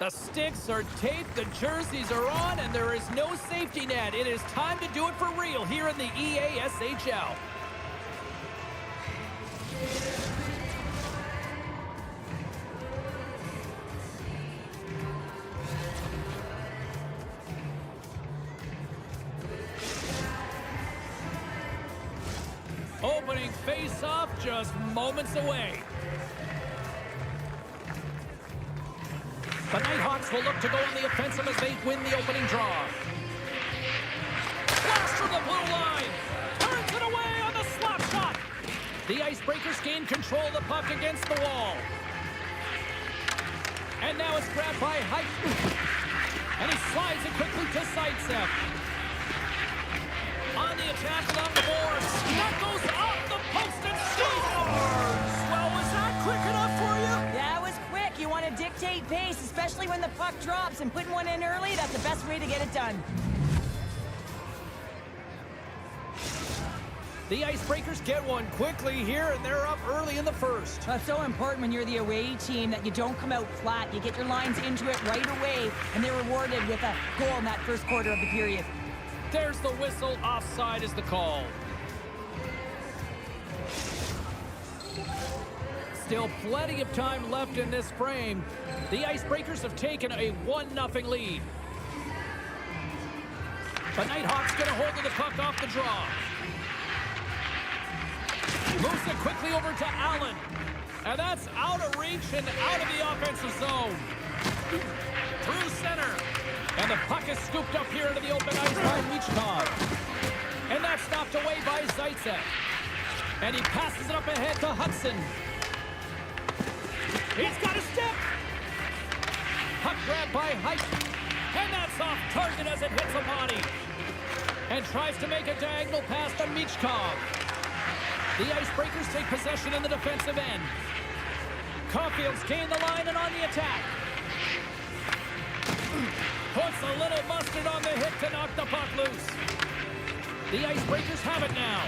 The sticks are taped, the jerseys are on, and there is no safety net. It is time to do it for real here in the EASHL. Opening face-off just moments away. The Nighthawks will look to go on the offensive as they win the opening draw. Flash from the blue line. Turns it away on the slap shot. The Icebreakers gain control of the puck against the wall. And now it's grabbed by Height. And he slides it quickly to Zaitsev. On the attack along the boards. That goes off the post and scores! Well, was that quick enough for you? Yeah, it was quick. You want to dictate pace, especially when the puck drops, and putting one in early, that's the best way to get it done. The Icebreakers get one quickly here, and they're up early in the first. That's so important when you're the away team that you don't come out flat. You get your lines into it right away, and they're rewarded with a goal in that first quarter of the period. There's the whistle. Offside is the call. Still plenty of time left in this frame. The Icebreakers have taken a 1-0 lead. The Nighthawks get a hold of the puck off the draw. Moves it quickly over to Allen. And that's out of reach and out of the offensive zone. Through center. And the puck is scooped up here into the open ice by Michkov. And that's stopped away by Zaitsev. And he passes it up ahead to Hudson. He's got a step. Puck grab by Height. And that's off target as it hits a body. And tries to make a diagonal pass to Michkov. The Icebreakers take possession in the defensive end. Caulfield's gained the line and on the attack. Puts a little mustard on the hit to knock the puck loose. The Icebreakers have it now.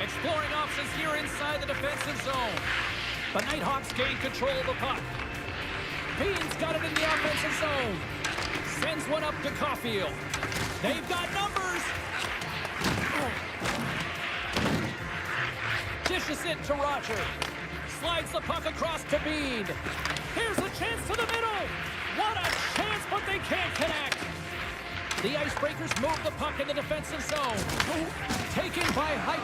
Exploring options here inside the defensive zone. The Nighthawks gain control of the puck. Bean's got it in the offensive zone. Sends one up to Caulfield. They've got numbers. Dishes it to Roger. Slides the puck across to Bean. Here's a chance to the middle. What a chance, but they can't connect. The Icebreakers move the puck in the defensive zone. Taken by Height.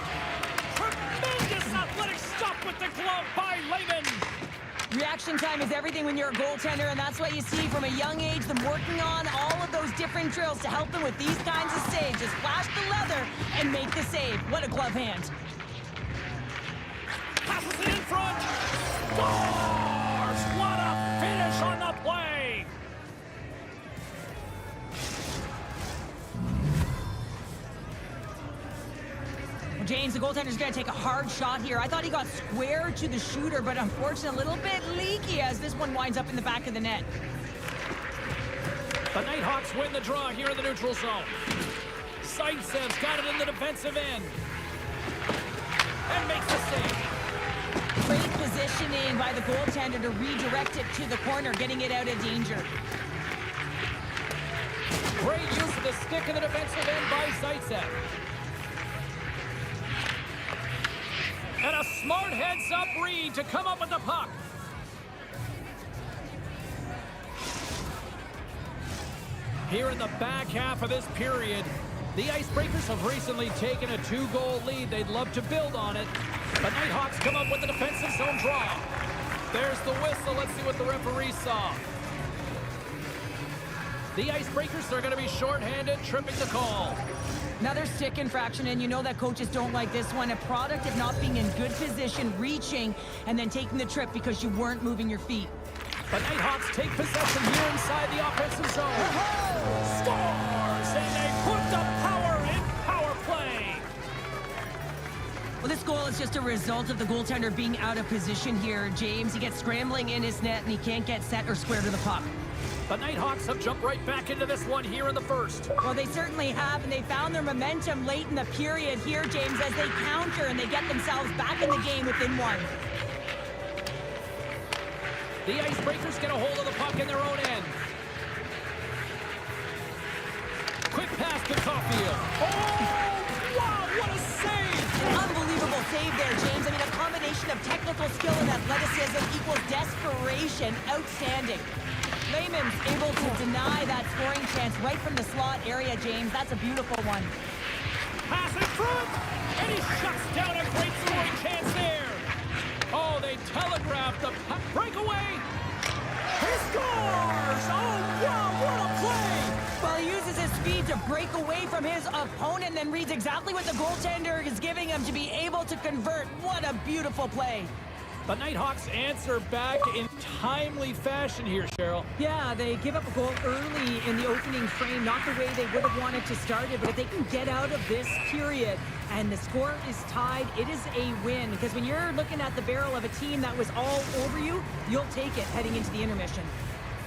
Tremendous athletic stop with the glove by Lehman. Reaction time is everything when you're a goaltender, and that's what you see from a young age, them working on all of those different drills to help them with these kinds of saves. Just flash the leather and make the save. What a glove hand. Passes it in front. Scores! What a finish on the play! Well, James, the goaltender's going to take a hard shot here. I thought he got square to the shooter, but unfortunately a little bit leaky as this one winds up in the back of the net. The Nighthawks win the draw here in the neutral zone. Zaitsev's got it in the defensive end. And makes the save. Great positioning by the goaltender to redirect it to the corner, getting it out of danger. Great use of the stick in the defensive end by Zaitsev. And a smart heads-up read to come up with the puck. Here in the back half of this period, the Icebreakers have recently taken a 2-goal lead. They'd love to build on it. The Nighthawks come up with the defensive zone draw. There's the whistle. Let's see what the referee saw. The Icebreakers are going to be shorthanded, tripping the call. Another stick infraction, and you know that coaches don't like this one. A product of not being in good position, reaching, and then taking the trip because you weren't moving your feet. The Nighthawks take possession here inside the offensive zone. Scores! And they put the power in power play. Well, this goal is just a result of the goaltender being out of position here, James. He gets scrambling in his net, and he can't get set or square to the puck. The Nighthawks have jumped right back into this one here in the first. Well, they certainly have, and they found their momentum late in the period here, James, as they counter and they get themselves back in the game within one. The Icebreakers get a hold of the puck in their own end. Quick pass to Caulfield. Oh, wow, what a save! Unbelievable save there, James. I mean, a combination of technical skill and athleticism equals desperation. Outstanding. Lehman's able to deny that scoring chance right from the slot area, James. That's a beautiful one. Pass in front, and he shuts down a great scoring chance there. Oh, they telegraphed the breakaway. He scores! Oh, wow, what a play! Well, he uses his speed to break away from his opponent, then reads exactly what the goaltender is giving him to be able to convert. What a beautiful play. The Nighthawks answer back in timely fashion here, Cheryl. Yeah, they give up a goal early in the opening frame, not the way they would have wanted to start it, but if they can get out of this period and the score is tied, it is a win. Because when you're looking at the barrel of a team that was all over you, you'll take it heading into the intermission.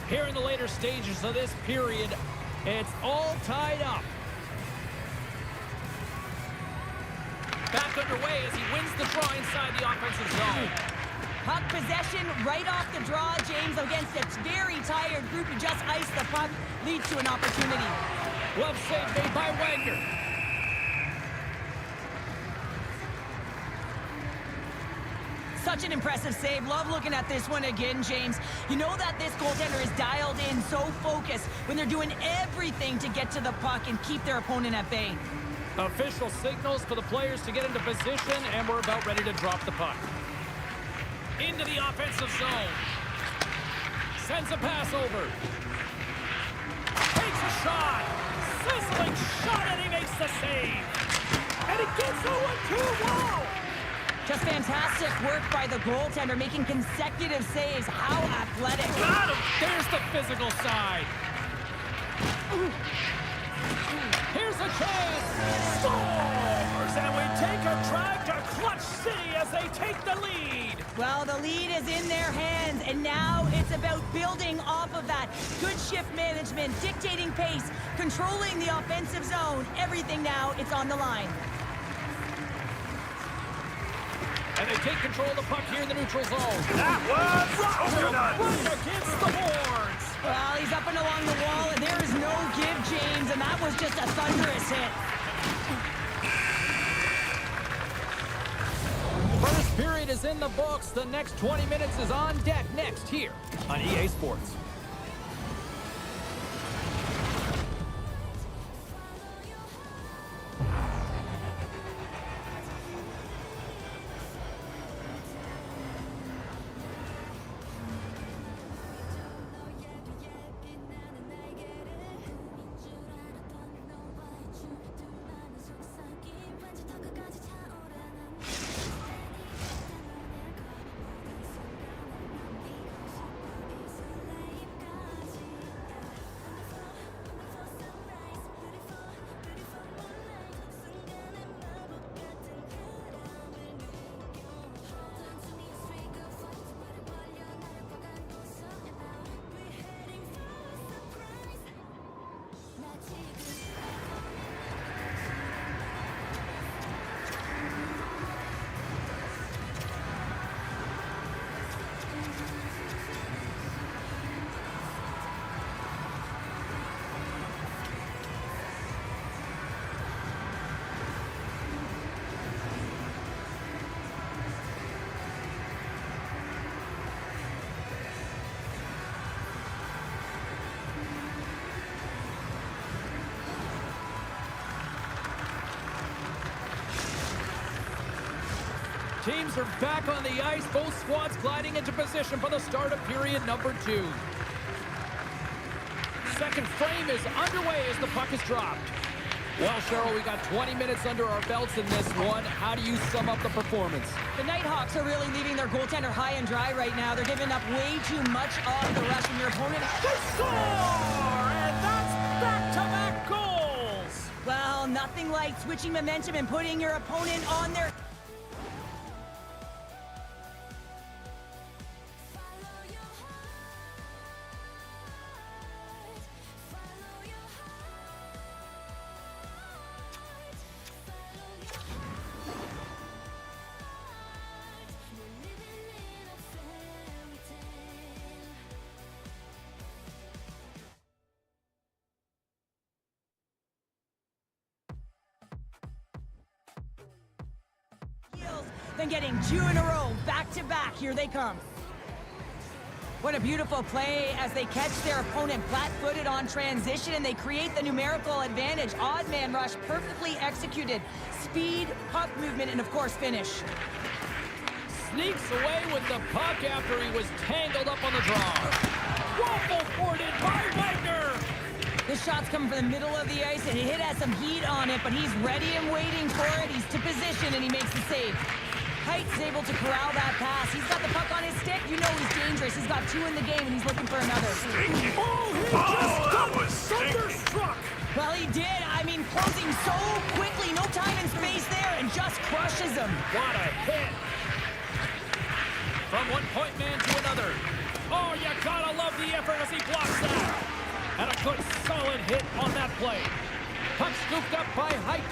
Here in the later stages of this period, it's all tied up. Back underway as he wins the draw inside the offensive zone. Puck possession right off the draw, James, against a very tired group who just iced the puck, leads to an opportunity. Glove save made by Wagner. Such an impressive save. Love looking at this one again, James. You know that this goaltender is dialed in, so focused when they're doing everything to get to the puck and keep their opponent at bay. Official signals for the players to get into position, and we're about ready to drop the puck. Into the offensive zone. Sends a pass over. Takes a shot. Sizzling shot, and he makes the save. And he gets the 1-2. Wow! Just fantastic work by the goaltender, making consecutive saves. How athletic. Got him! There's the physical side. Here's a chance. Scores! And we take a drive to Clutch City as they take the lead. Well, the lead is in their hands, and now it's about building off of that. Good shift management, dictating pace, controlling the offensive zone. Everything now, it's on the line. And they take control of the puck here in the neutral zone. That was overdone. Right against the boards. Well, he's up and along the wall, and there is no give, James, and that was just a thunderous hit. First period is in the books. The next 20 minutes is on deck next here on EA Sports. Teams are back on the ice. Both squads gliding into position for the start of period number 2. Second frame is underway as the puck is dropped. Well, Cheryl, we got 20 minutes under our belts in this one. How do you sum up the performance? The Nighthawks are really leaving their goaltender high and dry right now. They're giving up way too much off the rush, and their opponent... They score! And that's back-to-back goals! Well, nothing like switching momentum and putting your opponent on their... then getting 2 in a row, back to back. Here they come. What a beautiful play as they catch their opponent flat-footed on transition and they create the numerical advantage. Odd man rush, perfectly executed. Speed, puck movement, and of course finish. Sneaks away with the puck after he was tangled up on the draw. Waffle boarded by Wagner. This shot's coming from the middle of the ice, and it has some heat on it, but he's ready and waiting for it. He's to position, and he makes the save. Height's able to corral that pass. He's got the puck on his stick. You know he's dangerous. He's got 2 in the game, and he's looking for another. That was thunderstruck. Well, he did. I mean, closing so quickly. No time and space there, and just crushes him. What a hit. From one point man to another. Oh, you gotta love the effort as he blocks that. And a good solid hit on that play. Puck scooped up by Height.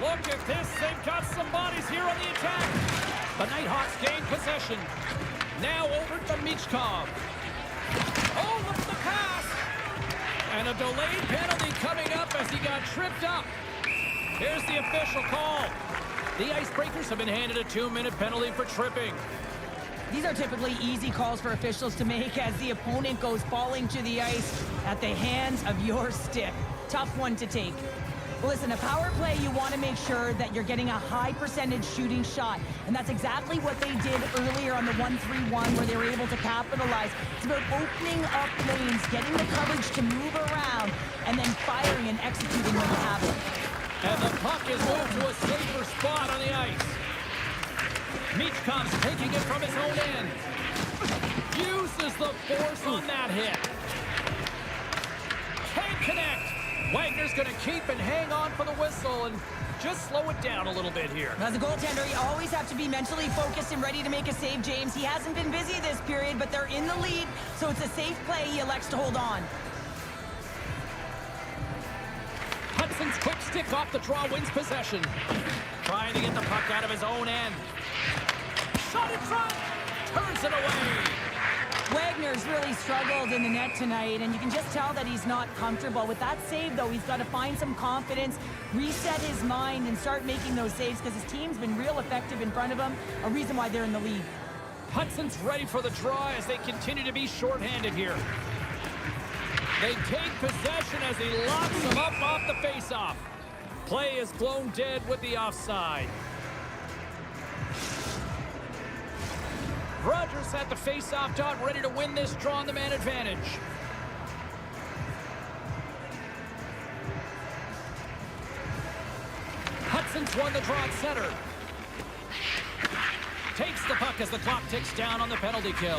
Look at this. They've got some bodies here on the attack. The Nighthawks gain possession. Now over to Michkov. Oh, look at the pass. And a delayed penalty coming up as he got tripped up. Here's the official call. The Icebreakers have been handed a 2-minute penalty for tripping. These are typically easy calls for officials to make as the opponent goes falling to the ice at the hands of your stick. Tough one to take. Well, listen, a power play, you want to make sure that you're getting a high percentage shooting shot. And that's exactly what they did earlier on the 1-3-1 where they were able to capitalize. It's about opening up lanes, getting the coverage to move around, and then firing and executing when you have it. And the puck is moved to a safer spot on the ice. Michkov's taking it from his own end. Uses the force on that hit. Can't connect. Wagner's going to keep and hang on for the whistle and just slow it down a little bit here. As a goaltender, you always have to be mentally focused and ready to make a save, James. He hasn't been busy this period, but they're in the lead, so it's a safe play. He elects to hold on. Hudson's quick stick off the draw wins possession. Trying to get the puck out of his own end. Shot in front. Turns it away. Wagner's really struggled in the net tonight, and you can just tell that he's not comfortable. With that save, though, he's got to find some confidence, reset his mind, and start making those saves because his team's been real effective in front of him, a reason why they're in the lead. Hudson's ready for the draw as they continue to be shorthanded here. They take possession as he locks them up off the faceoff. Play is blown dead with the offside. Rogers at the face-off dot, ready to win this draw on the man advantage. Hudson's won the draw at center. Takes the puck as the clock ticks down on the penalty kill.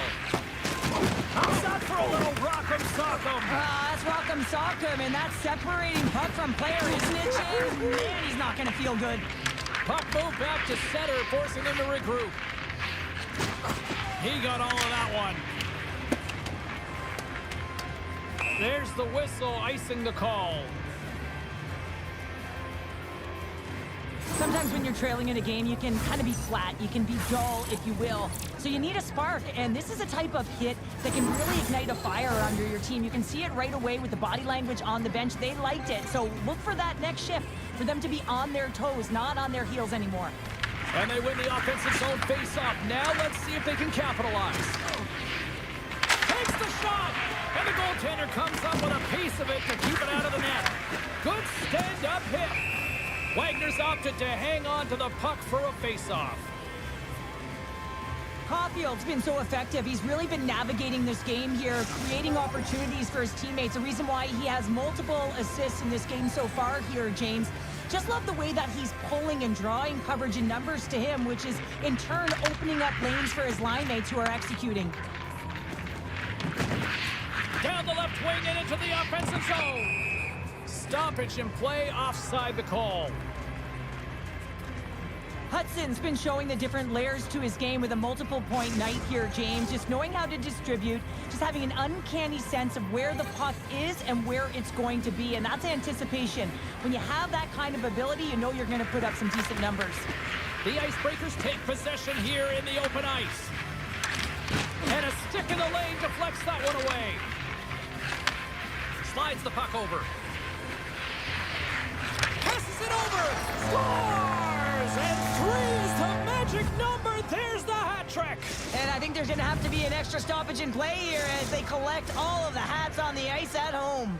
How's that for a little rock'em sock'em? That's rock'em sock'em, and that's separating puck from player, isn't it, James? Man, he's not going to feel good. Puck moved back to center, forcing him to regroup. He got all of that one. There's the whistle, icing the call. Sometimes when you're trailing in a game, you can kind of be flat. You can be dull, if you will. So you need a spark, and this is a type of hit that can really ignite a fire under your team. You can see it right away with the body language on the bench. They liked it, so look for that next shift, for them to be on their toes, not on their heels anymore. And they win the offensive zone face-off. Now let's see if they can capitalize. Takes the shot, and the goaltender comes up with a piece of it to keep it out of the net. Good stand-up hit. Wagner's opted to hang on to the puck for a face-off. Caulfield's been so effective. He's really been navigating this game here, creating opportunities for his teammates. A reason why he has multiple assists in this game so far here, James. Just love the way that he's pulling and drawing coverage and numbers to him, which is in turn opening up lanes for his line mates who are executing. Down the left wing and into the offensive zone. Stoppage in play, offside the call. Hudson's been showing the different layers to his game with a multiple point night here, James. Just knowing how to distribute, just having an uncanny sense of where the puck is and where it's going to be, and that's anticipation. When you have that kind of ability, you know you're going to put up some decent numbers. The Icebreakers take possession here in the open ice. And a stick in the lane deflects that one away. Slides the puck over. Passes it over. Scores! scores, and 3 is the magic number. There's the hat trick. And I think there's going to have to be an extra stoppage in play here as they collect all of the hats on the ice at home.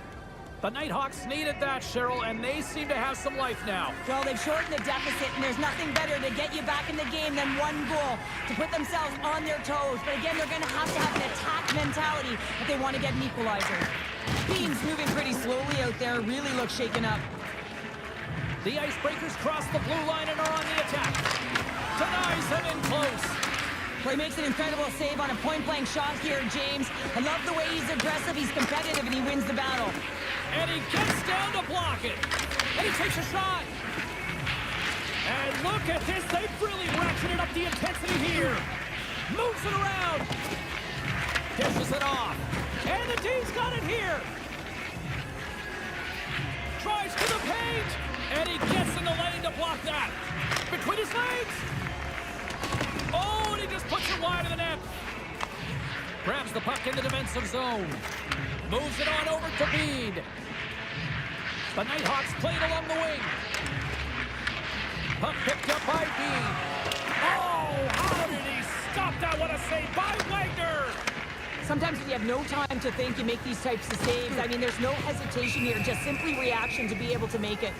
The Nighthawks needed that, Cheryl, and they seem to have some life now. Well, they've shortened the deficit, and there's nothing better to get you back in the game than one goal to put themselves on their toes. But again, they're going to have an attack mentality if they want to get an equalizer. Bean's moving pretty slowly out there, really looks shaken up. The Icebreakers cross the blue line and are on the attack. Denies him in close. Well, he makes an incredible save on a point-blank shot here, James. I love the way he's aggressive, he's competitive, and he wins the battle. And he gets down to block it. And he takes a shot. And look at this. They've really ratcheted up the intensity here. Moves it around. Dishes it off. And the D's got it here. Tries to the paint. And he gets in the lane to block that. Between his legs. Oh, and he just puts it wide of the net. Grabs the puck in the defensive zone. Moves it on over to Bede. The Nighthawks played along the wing. Puck picked up by Bede. Oh, how did he stop that? What a save by Wagner. Sometimes when you have no time to think, you make these types of saves. I mean, there's no hesitation here, just simply reaction to be able to make it.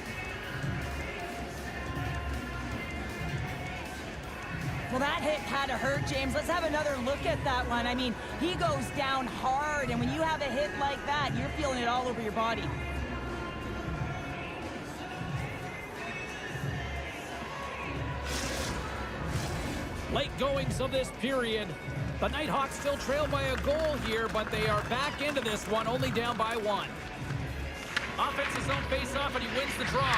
Well, that hit had to hurt, James. Let's have another look at that one. I mean, he goes down hard, and when you have a hit like that, you're feeling it all over your body. Late goings of this period. The Nighthawks still trail by a goal here, but they are back into this one, only down by 1. Offensive zone face-off, and he wins the draw.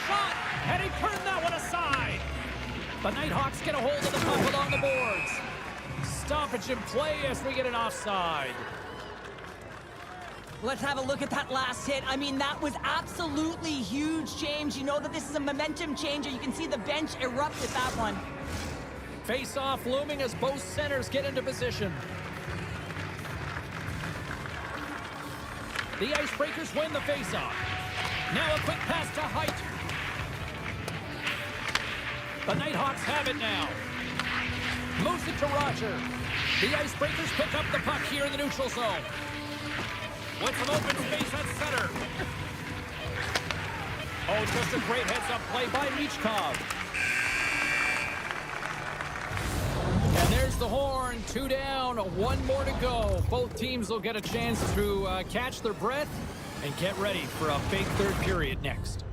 Shot, and he turned that one aside. The Nighthawks get a hold of the puck along the boards. Stoppage in play as we get an offside. Let's have a look at that last hit. I mean, that was absolutely huge, James. You know that this is a momentum changer. You can see the bench erupt at that one. Face-off looming as both centers get into position. The Icebreakers win the face-off. Now a quick pass to Height. The Nighthawks have it now. Moves it to Roger. The Icebreakers pick up the puck here in the neutral zone. With some open space at center. Oh, just a great heads-up play by Michkov. And there's the horn. 2 down, 1 more to go. Both teams will get a chance to catch their breath and get ready for a big third period next.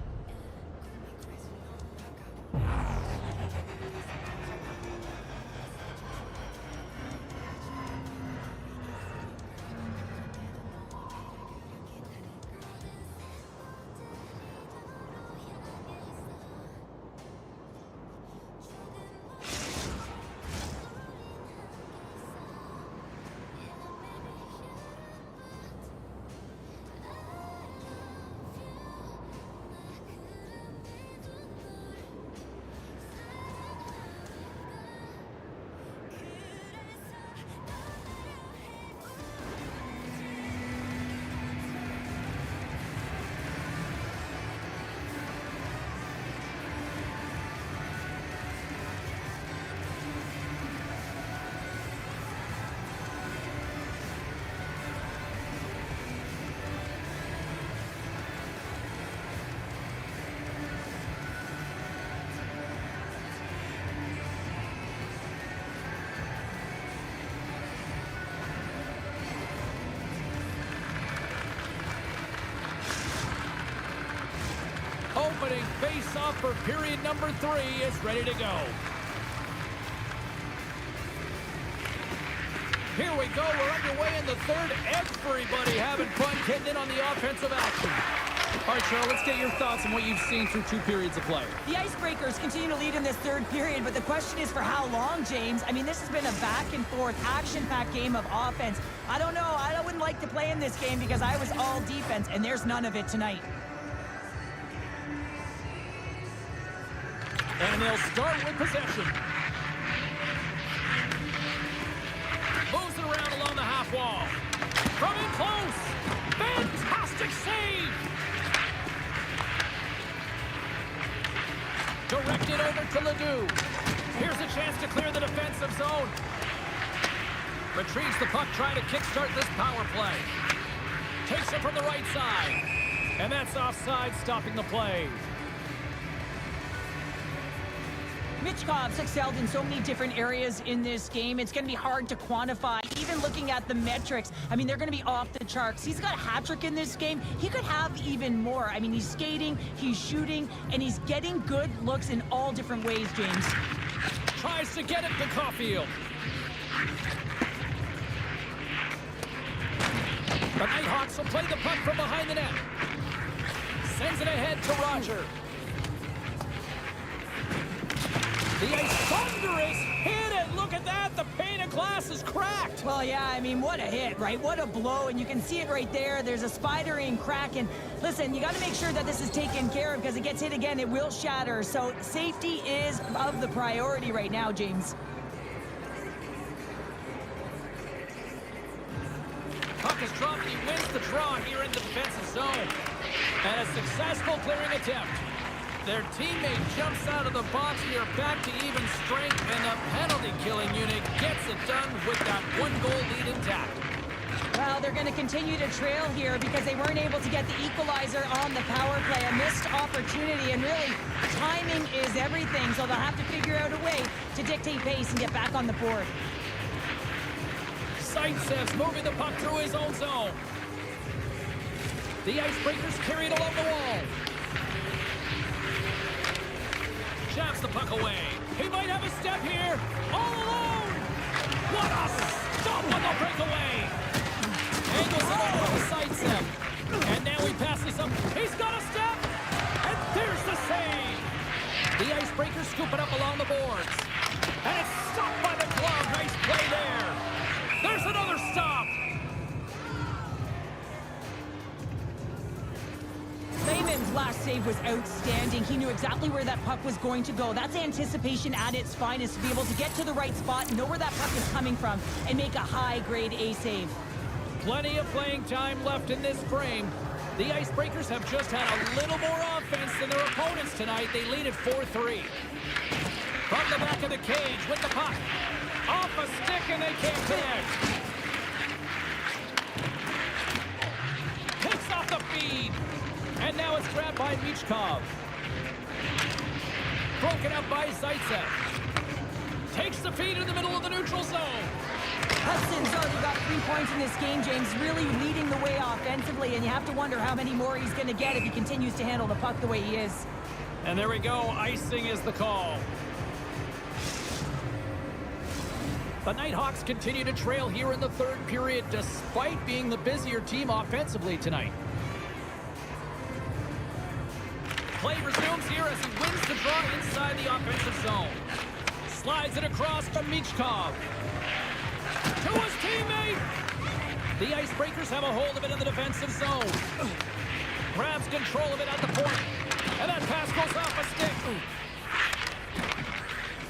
Opening face-off for period number 3 is ready to go. Here we go. We're underway in the third. Everybody having fun getting in on the offensive action. All right, Cheryl, let's get your thoughts on what you've seen through 2 periods of play. The Icebreakers continue to lead in this third period, but the question is for how long, James? I mean, this has been a back-and-forth, action-packed game of offense. I don't know. I wouldn't like to play in this game because I was all defense, and there's none of it tonight. And they'll start with possession. Moves it around along the half wall. From in close. Fantastic save. chance to clear the defensive zone. Retrieves the puck, trying to kickstart this power play. Takes it from the right side. And that's offside, stopping the play. Michkov's excelled in so many different areas in this game. It's going to be hard to quantify. Even looking at the metrics, I mean, they're going to be off the charts. He's got a hat trick in this game. He could have even more. I mean, he's skating, he's shooting, and he's getting good looks in all different ways, James. Tries to get it to Caulfield. The Nighthawks will play the puck from behind the net. Sends it ahead to Roger. The ice thunderous hit, and look at that, the pane of glass is cracked. Well, yeah, I mean, what a hit, right? What a blow, and you can see it right there. There's a spidering crack, and listen, you got to make sure that this is taken care of because it gets hit again, it will shatter. So safety is of the priority right now, James. Puck is dropped, and he wins the draw here in the defensive zone. And a successful clearing attempt. Their teammate jumps out of the box here, back to even strength, and the penalty-killing unit gets it done with that one-goal lead intact. Well, they're going to continue to trail here because they weren't able to get the equalizer on the power play. A missed opportunity, and really, timing is everything, so they'll have to figure out a way to dictate pace and get back on the board. Zaitsev's moving the puck through his own zone. The Icebreakers carry it along the wall. Jabs the puck away. He might have a step here. All alone. What a stop on the breakaway. Angles it over to Zaitsev. And now he passes him. He's got a step. And there's the save. The Icebreakers scoop it up along the boards. And it's stopped by the glove. Nice play there. There's another stop. Lehman's last save was outstanding. He knew exactly where that puck was going to go. That's anticipation at its finest, to be able to get to the right spot, know where that puck is coming from, and make a high-grade A save. Plenty of playing time left in this frame. The Icebreakers have just had a little more offense than their opponents tonight. They lead at 4-3. From the back of the cage with the puck. Off a stick, and they can't connect. Picks off the feed. And now it's grabbed by Michkov. Broken up by Zaitsev. Takes the feed in the middle of the neutral zone. Hudson's already got 3 points in this game, James, really leading the way offensively, and you have to wonder how many more he's going to get if he continues to handle the puck the way he is. And there we go. Icing is the call. The Nighthawks continue to trail here in the third period, despite being the busier team offensively tonight. Play resumes here as he wins the draw inside the offensive zone. Slides it across to Michkov. To his teammate! The Icebreakers have a hold of it in the defensive zone. Grabs control of it at the point. And that pass goes off a stick.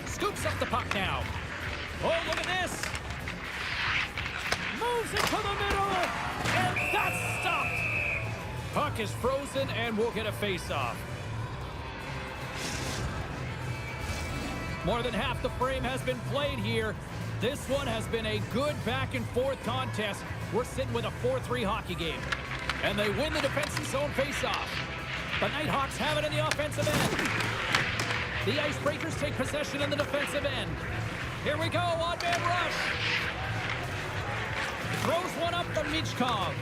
Scoops up the puck now. Oh, look at this. Moves it to the middle. And that's stopped. Puck is frozen and we'll get a face-off. More than half the frame has been played here. This one has been a good back-and-forth contest. We're sitting with a 4-3 hockey game. And they win the defensive zone face-off. The Nighthawks have it in the offensive end. The Icebreakers take possession in the defensive end. Here we go, on-man rush. Throws one up to Michkov.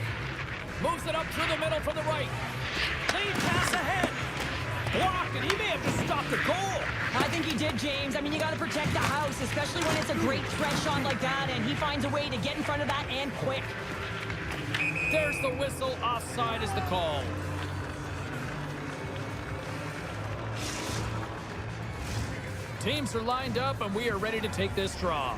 Moves it up through the middle from the right. Clean pass ahead. Blocked, and he may have just stopped the goal. I think he did, James. I mean, you got to protect the house, especially when it's a great threat shot like that, and he finds a way to get in front of that and quick. There's the whistle. Offside is the call. Teams are lined up, and we are ready to take this draw.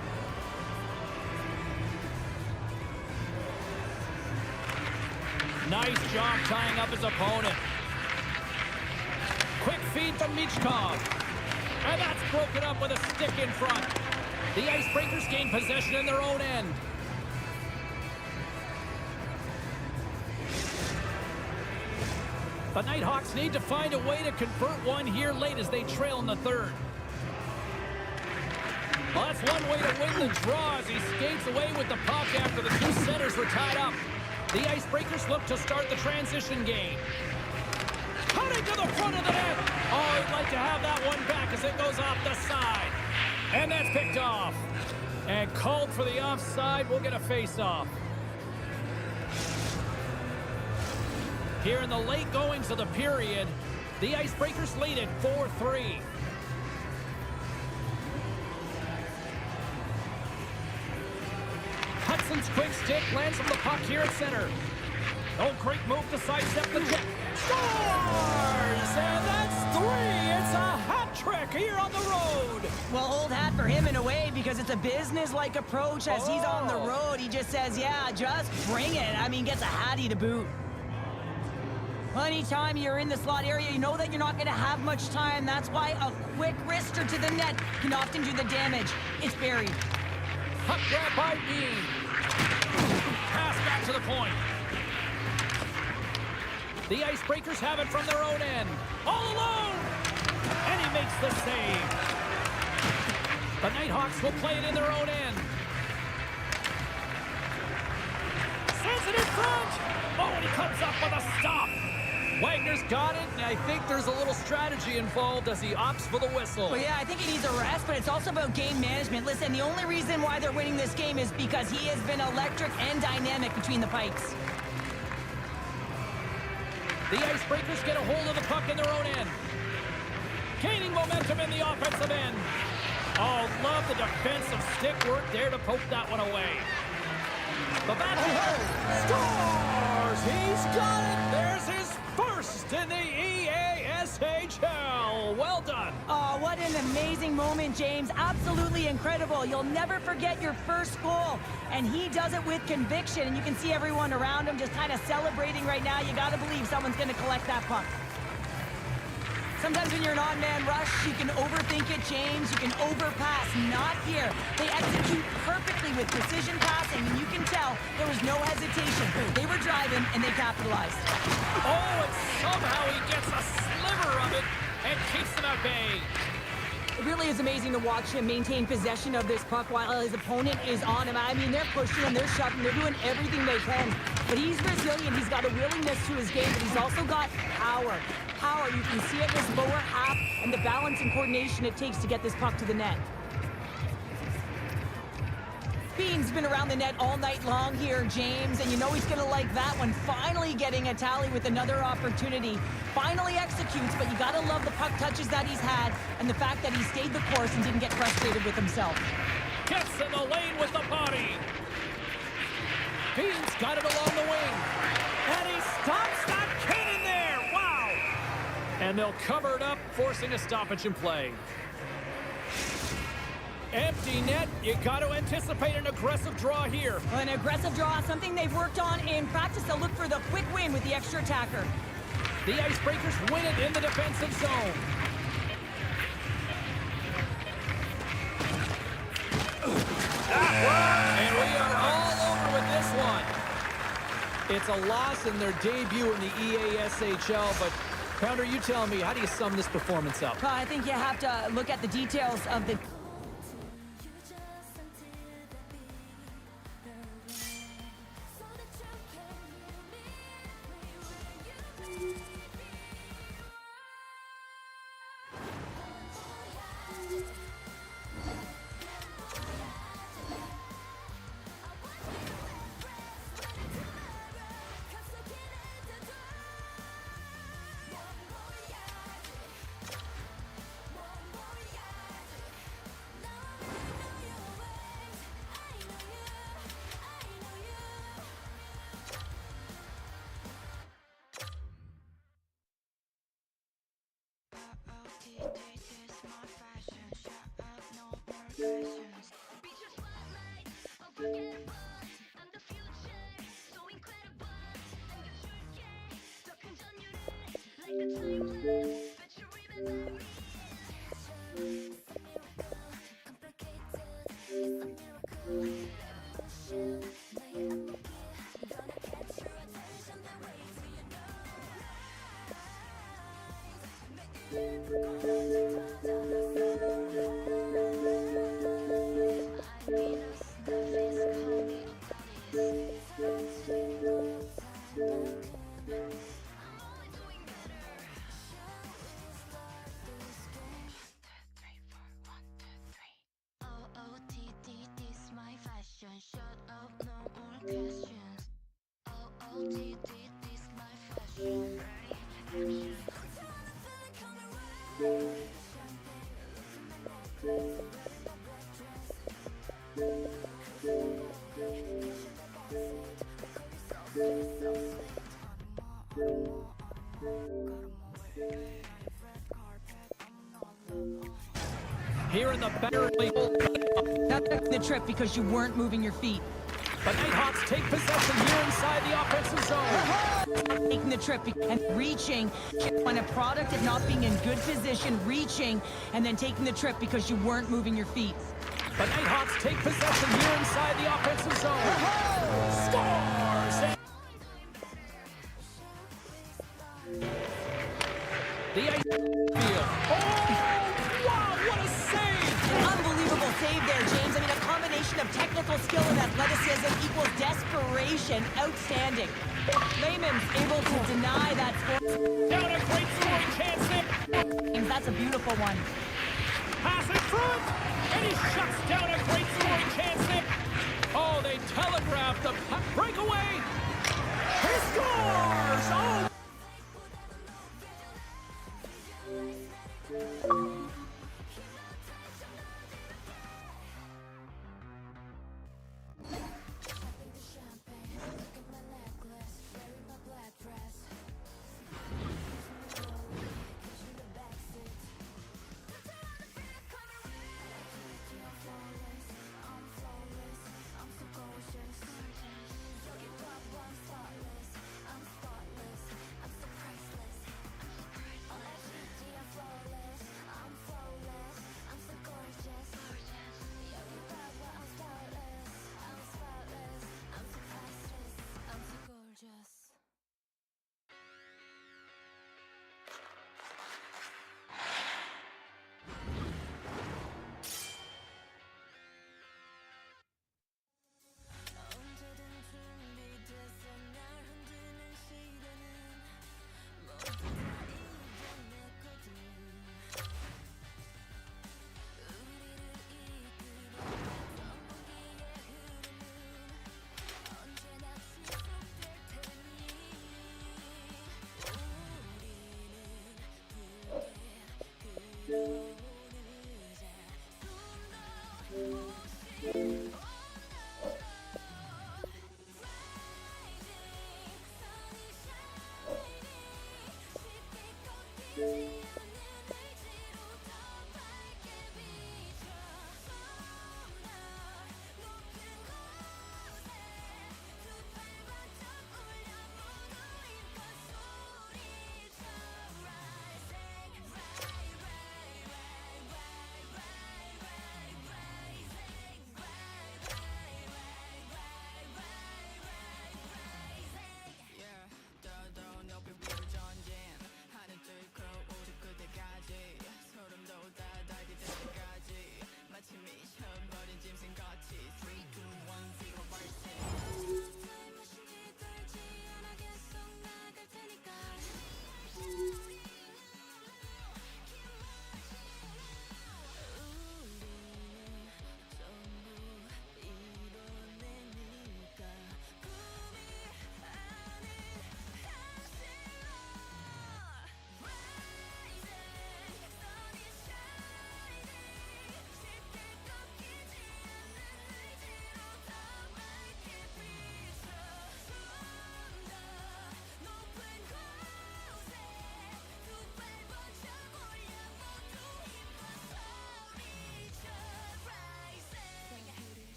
Nice job tying up his opponent. Quick feed from Michkov. And that's broken up with a stick in front. The Icebreakers gain possession in their own end. The Nighthawks need to find a way to convert one here late as they trail in the third. Well, that's one way to win the draw as he skates away with the puck after the two centers were tied up. The Icebreakers look to start the transition game. Cutting to the front of the net. Oh, he'd like to have that one back as it goes off the side. And that's picked off. And called for the offside. We'll get a face-off. Here in the late goings of the period, the Icebreakers lead it 4-3. Hudson's quick stick lands from the puck here at center. Oh, great move to sidestep the check. Scores! And that's 3. It's a hat trick here on the road. Well, old hat for him in a way because it's a business-like approach as he's on the road. He just says, yeah, just bring it. I mean, gets a hattie to boot. Anytime you're in the slot area, you know that you're not going to have much time. That's why a quick wrister to the net can often do the damage. It's buried. Puck grab by Bean. Pass back to the point. The Icebreakers have it from their own end. All alone! And he makes the save. The Nighthawks will play it in their own end. Sends it in front! Oh, and he comes up with a stop. Wagner's got it, and I think there's a little strategy involved as he opts for the whistle. Well, yeah, I think he needs a rest, but it's also about game management. Listen, the only reason why they're winning this game is because he has been electric and dynamic between the pipes. The Icebreakers get a hold of the puck in their own end. Gaining momentum in the offensive end. Oh, love the defensive stick work there to poke that one away. The battle scores! He's got it! There's his first in the EASHL. Well done. Oh, what an amazing moment, James. Absolutely incredible. You'll never forget your first goal. And he does it with conviction. And you can see everyone around him just kind of celebrating right now. You got to believe someone's going to collect that puck. Sometimes when you're an on-man rush, you can overthink it, James. You can overpass. Not here. They execute perfectly with precision passing, and you can tell there was no hesitation. They were driving, and they capitalized. Oh, and somehow he gets a sliver of it and keeps them at bay. It really is amazing to watch him maintain possession of this puck while his opponent is on him. I mean, they're pushing him, they're shoving, they're doing everything they can. But he's resilient, he's got a willingness to his game, but he's also got power. Power, you can see it in his lower half and the balance and coordination it takes to get this puck to the net. Bean's been around the net all night long here, James, and you know he's going to like that one. Finally getting a tally with another opportunity. Finally executes, but you got to love the puck touches that he's had and the fact that he stayed the course and didn't get frustrated with himself. Gets in the lane with the body. Bean's got it along the wing. And he stops that cannon there. Wow. And they'll cover it up, forcing a stoppage in play. Empty net. You got to anticipate an aggressive draw here. Well, an aggressive draw, something they've worked on in practice. They'll look for the quick win with the extra attacker. The Icebreakers win it in the defensive zone. And we are all over with this one. It's a loss in their debut in the EASHL, but Pounder, you tell me, how do you sum this performance up? I think you have to look at the details of the... attention. Shut up, no more questions. Oh, oh, this my fashion. Here in the back. That's the trip because you weren't moving your feet. The Nighthawks take possession here inside the offensive zone. Taking the trip and reaching when a product of not being in good position, reaching and then taking the trip because you weren't moving your feet. The Nighthawks take possession here inside the offensive zone. Scores! The ice field. Oh, wow, what a save! Unbelievable save there, James. I mean, a combination of technical skill and athleticism equals desperation. Outstanding. Lehman's able to deny that score. Down a great scoring chance there. James, that's a beautiful one. Pass in front, and he shuts down a great scoring chance there. Oh, they telegraphed the breakaway. He scores! Oh!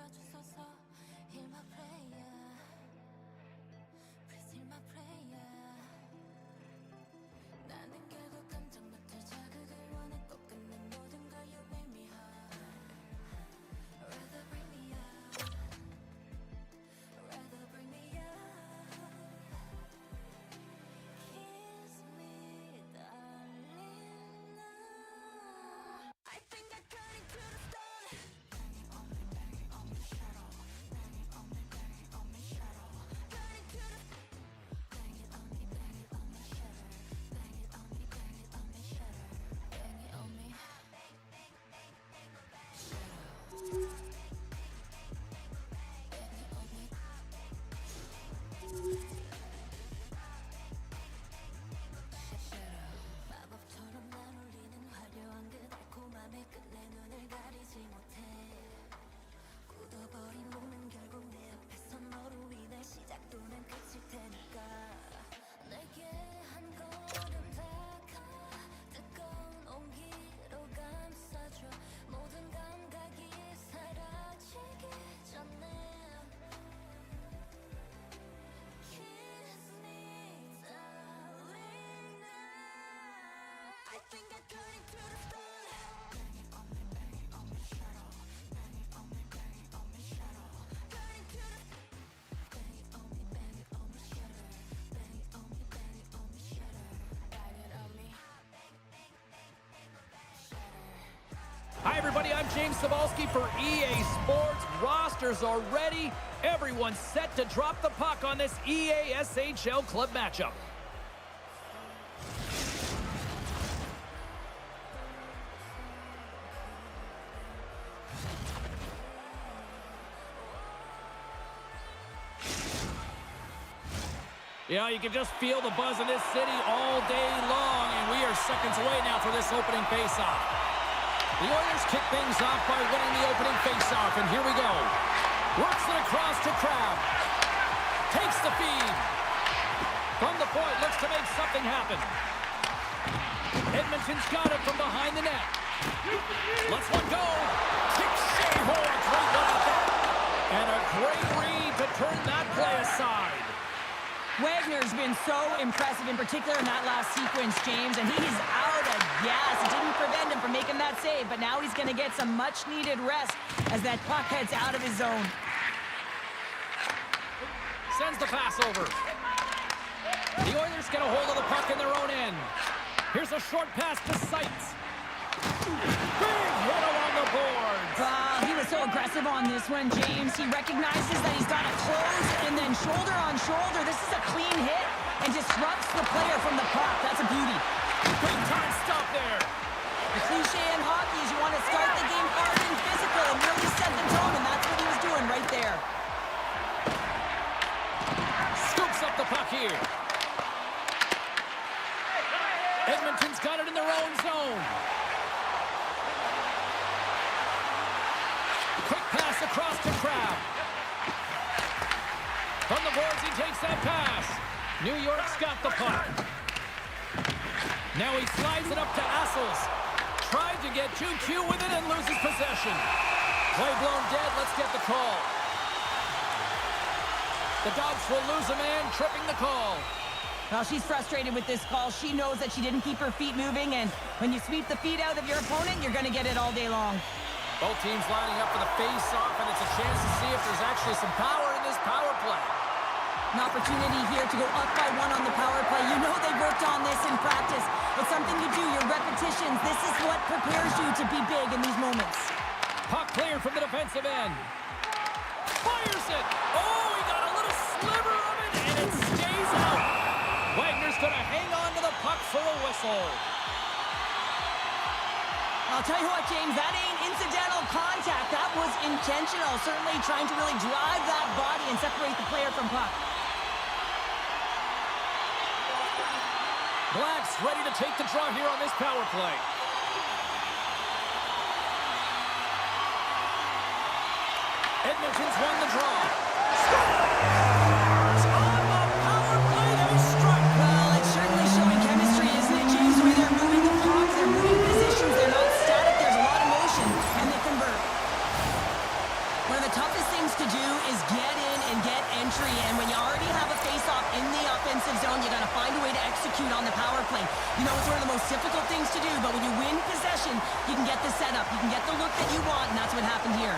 들어주소서 Hear my prayer Please hear my prayer 나는 결국 감정부터 자극을 원했고 끝낸 모든 걸 You make me hard Rather bring me up Rather bring me up Kiss me darling now I think I cut into the stone Banging on me, banging on my shadow Banging on me, banging on my shadow Cut into the Bang it on me, bang it on my shadow Bang it on me, bang it on my shadow Bang it on me Bang, bang, bang, bang, bang Shadow Bang it on me 마법처럼 날 울리는 화려한 그 달콤함에 끝내 눈을 가리지 못해 굳어버린 몸은 결국 내 앞에서 너로 인해 시작 또는 끝일 테니까 내게 한 걸음 다가 뜨거운 온기로 감싸줘 모든 감각이 사라지기 전에 Kiss me darling now I think I cut into the stone Banging on me, banging on my shadow Banging on me, banging on my shadow Cut into the Bang it on me, bang it on my shadow Bang it on me, bang it on my shadow Bang it on me Hi, everybody. I'm James Cebulski for EA Sports. Rosters are ready. Everyone's set to drop the puck on this EA SHL club matchup. Yeah, you can just feel the buzz in this city all day long, and we are seconds away now for this opening faceoff. The Oilers kick things off by winning the opening faceoff, and here we go. Works it across to Crab. Takes the feed. From the point, looks to make something happen. Edmonton's got it from behind the net. Lets one go. Kicks Shea-Hole. A great one out there. And a great read to turn that play aside. Wagner's been so impressive, in particular in that last sequence, James, and he's out of gas. It didn't prevent him from making that save, but now he's going to get some much-needed rest as that puck heads out of his zone. Sends the pass over. The Oilers get a hold of the puck in their own end. Here's a short pass to Seitz. Big hit along the boards. He was so aggressive on this one, James. He recognizes that he's got to close, and then shoulder on shoulder. This is a clean hit and disrupts the player from the puck. That's a beauty. Big time stop there. The cliche in hockey is you want to start the game hard and physical and really set the tone, and that's what he was doing right there. Scoops up the puck here. Edmonton's got it in their own zone. Quick pass across to Crab. From the boards, he takes that pass. New York's got the puck. Now he slides it up to Assels. Tried to get 2Q with it and loses possession. Play blown dead. Let's get the call. The Duckz will lose a man, tripping the call. Well, she's frustrated with this call. She knows that she didn't keep her feet moving, and when you sweep the feet out of your opponent, you're going to get it all day long. Both teams lining up for the face-off, and it's a chance to see if there's actually some power in this power play. An opportunity here to go up by one on the power play. You know they've worked on this in practice. It's something you do, your repetitions. This is what prepares you to be big in these moments. Puck cleared from the defensive end. Fires it! Oh, he got a little sliver of it, and it stays out. Wagner's going to hang on to the puck for a whistle. I'll tell you what, James, that ain't incidental contact. That was intentional, certainly trying to really drive that body and separate the player from puck. Black's ready to take the draw here on this power play. Edmonton's won the draw. Scores! On the power play, they struck. Well, it's certainly showing chemistry, isn't it, James? The way they're moving the puck, they're moving positions, they're not static, there's a lot of motion, and they convert. One of the toughest victory, and when you already have a face-off in the offensive zone, you got to find a way to execute on the power play. You know, it's one of the most difficult things to do, but when you win possession, you can get the setup, you can get the look that you want, and that's what happened here.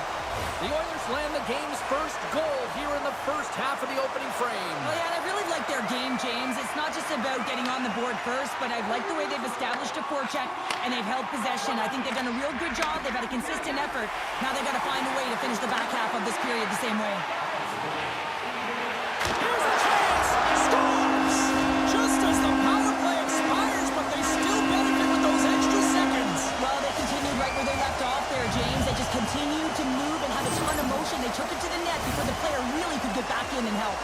The Oilers land the game's first goal here in the first half of the opening frame. Well, yeah, and I really like their game, James. It's not just about getting on the board first, but I like the way they've established a forecheck and they've held possession. I think they've done a real good job. They've had a consistent effort. Now they've got to find a way to finish the back half of this period the same way. Here's a chance. Scores! Just as the power play expires, but they still benefit with those extra seconds. Well, they continued right where they left off there, James. They just continued to move and have a ton of motion. They took it to the net before the player really could get back in and help.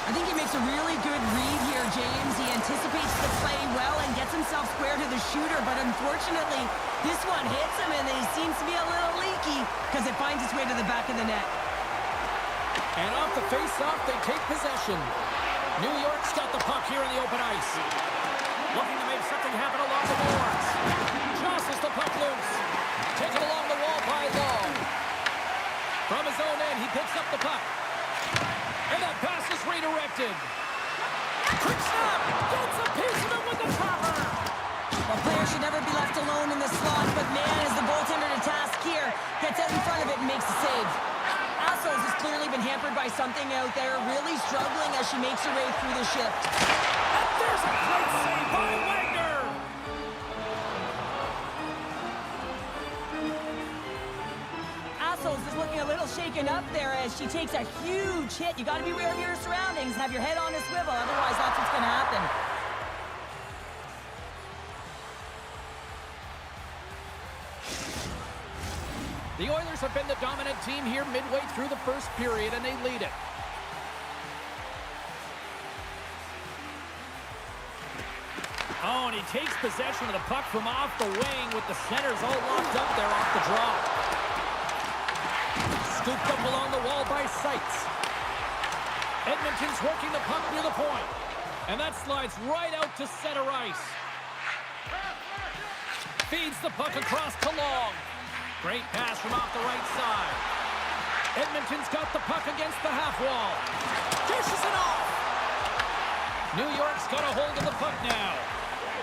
I think he makes a really good read here, James. He anticipates the play well and gets himself square to the shooter, but unfortunately, this one hits him and he seems to be a little leaky because it finds its way to the back of the net. And off the face-off, they take possession. New York's got the puck here in the open ice. Looking to make something happen along the boards. Jostles the puck loose. Taken along the wall by Long. From his own end, he picks up the puck. And that pass is redirected. Quick snap! Gets a piece of it with the topper! The player should never be left alone in the slot, but man, as the goaltender to task here, gets out in front of it and makes the save. Assos has clearly been hampered by something out there, really struggling as she makes her way through the shift. And there's a great save by Wagner! Assos is looking a little shaken up there as she takes a huge hit. You got to be aware of your surroundings, have your head on a swivel, otherwise that's what's going to happen. The Oilers have been the dominant team here midway through the first period, and they lead it. Oh, and he takes possession of the puck from off the wing with the centers all locked up there off the draw. Scooped up along the wall by Seitz. Edmonton's working the puck near the point. And that slides right out to center ice. Feeds the puck across to Long. Great pass from off the right side. Edmonton's got the puck against the half wall. Dishes it off. New York's got a hold of the puck now.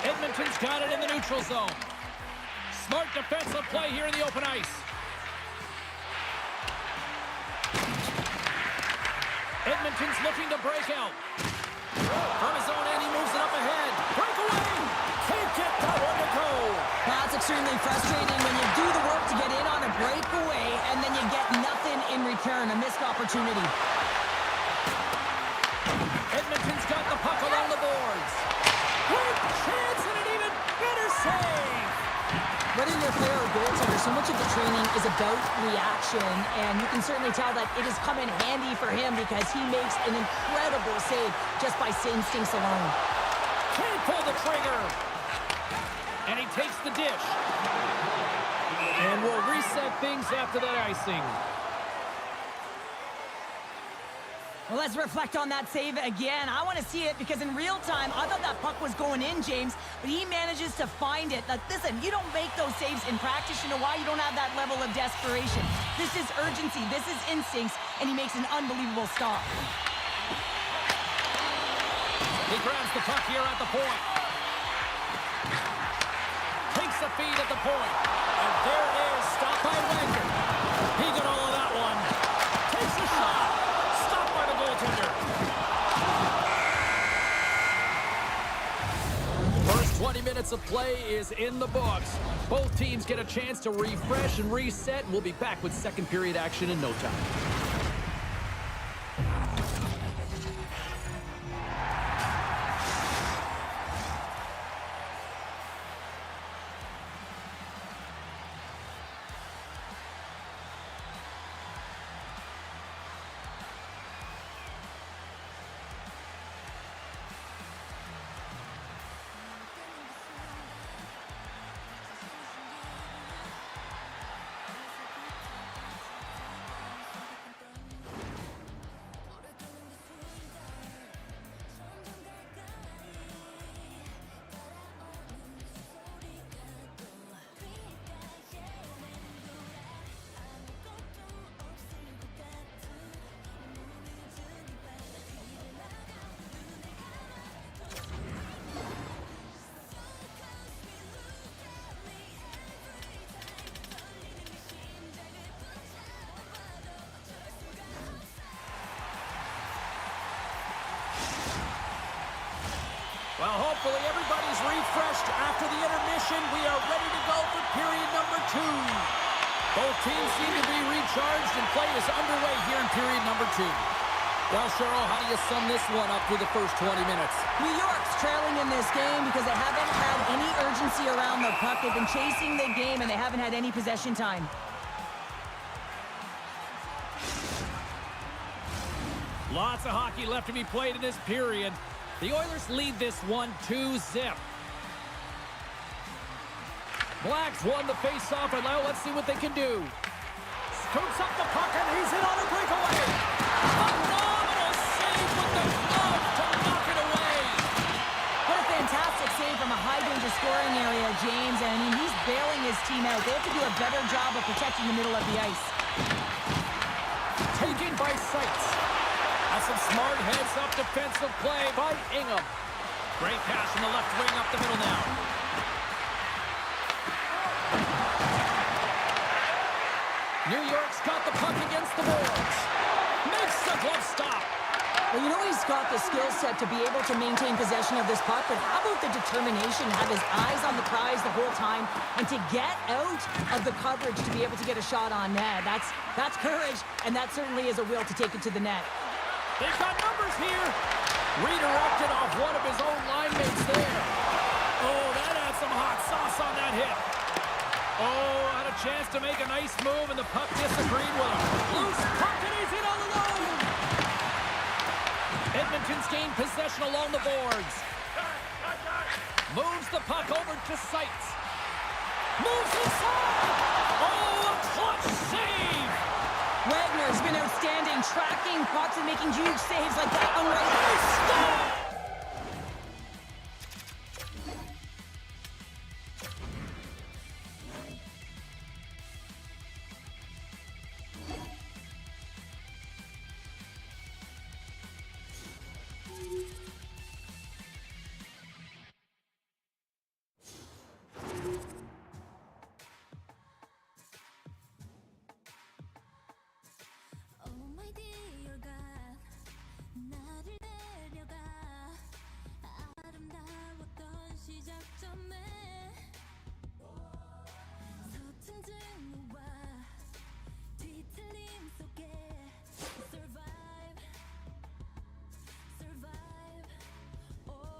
Edmonton's got it in the neutral zone. Smart defensive play here in the open ice. Edmonton's looking to break out. From his own end, he moves it up ahead. Breakaway! Can't get that one to go. That's extremely frustrating when you do the work to get in on a breakaway and then you get nothing in return, a missed opportunity. Edmonton's got the puck along the boards. Great chance and an even better save. Whether you're a player or goaltender, so much of the training is about reaction, and you can certainly tell that it has come in handy for him because he makes an incredible save just by instincts alone. Can't pull the trigger. And he takes the dish. And we'll reset things after that icing. Well, let's reflect on that save again. I want to see it because in real time, I thought that puck was going in, James, but he manages to find it. Like, listen, you don't make those saves in practice. You know why? You don't have that level of desperation. This is urgency. This is instincts, and he makes an unbelievable stop. He grabs the puck here at the point. Takes the feed at the point. And there it is, stopped by Wagner. He got all of that one. Takes a shot. Stopped by the goaltender. First 20 minutes of play is in the books. Both teams get a chance to refresh and reset. We'll be back with second period action in no time. Hopefully everybody's refreshed after the intermission. We are ready to go for period number 2. Both teams seem to be recharged and play is underway here in period number 2. Well, Cheryl, how do you sum this one up through the first 20 minutes? New York's trailing in this game because they haven't had any urgency around the puck. They've been chasing the game, and they haven't had any possession time. Lots of hockey left to be played in this period. The Oilers lead this one 2-0. Blacks won the face-off, and now let's see what they can do. Scoops up the puck, and he's in on a breakaway. Phenomenal save with the glove to knock it away. What a fantastic save from a high-danger scoring area, James. And I mean, he's bailing his team out. They have to do a better job of protecting the middle of the ice. Taken by Seitz. That's some smart heads-up defensive play by Ingham. Great pass from the left wing up the middle now. New York's got the puck against the boards. Makes the glove stop. Well, you know he's got the skill set to be able to maintain possession of this puck, but how about the determination, have his eyes on the prize the whole time, and to get out of the coverage to be able to get a shot on net? That's courage, and that certainly is a will to take it to the net. They've got numbers here. Redirected off one of his own line mates there. Oh, that had some hot sauce on that hit. Oh, had a chance to make a nice move, and the puck disagreed with him. Loose puck, and he's in all alone. Edmonton's gained possession along the boards. Moves the puck over to Seitz. Moves inside. Oh, a clutch save. Wagner's been outstanding, tracking pucks and making huge saves like that one right there. Stop!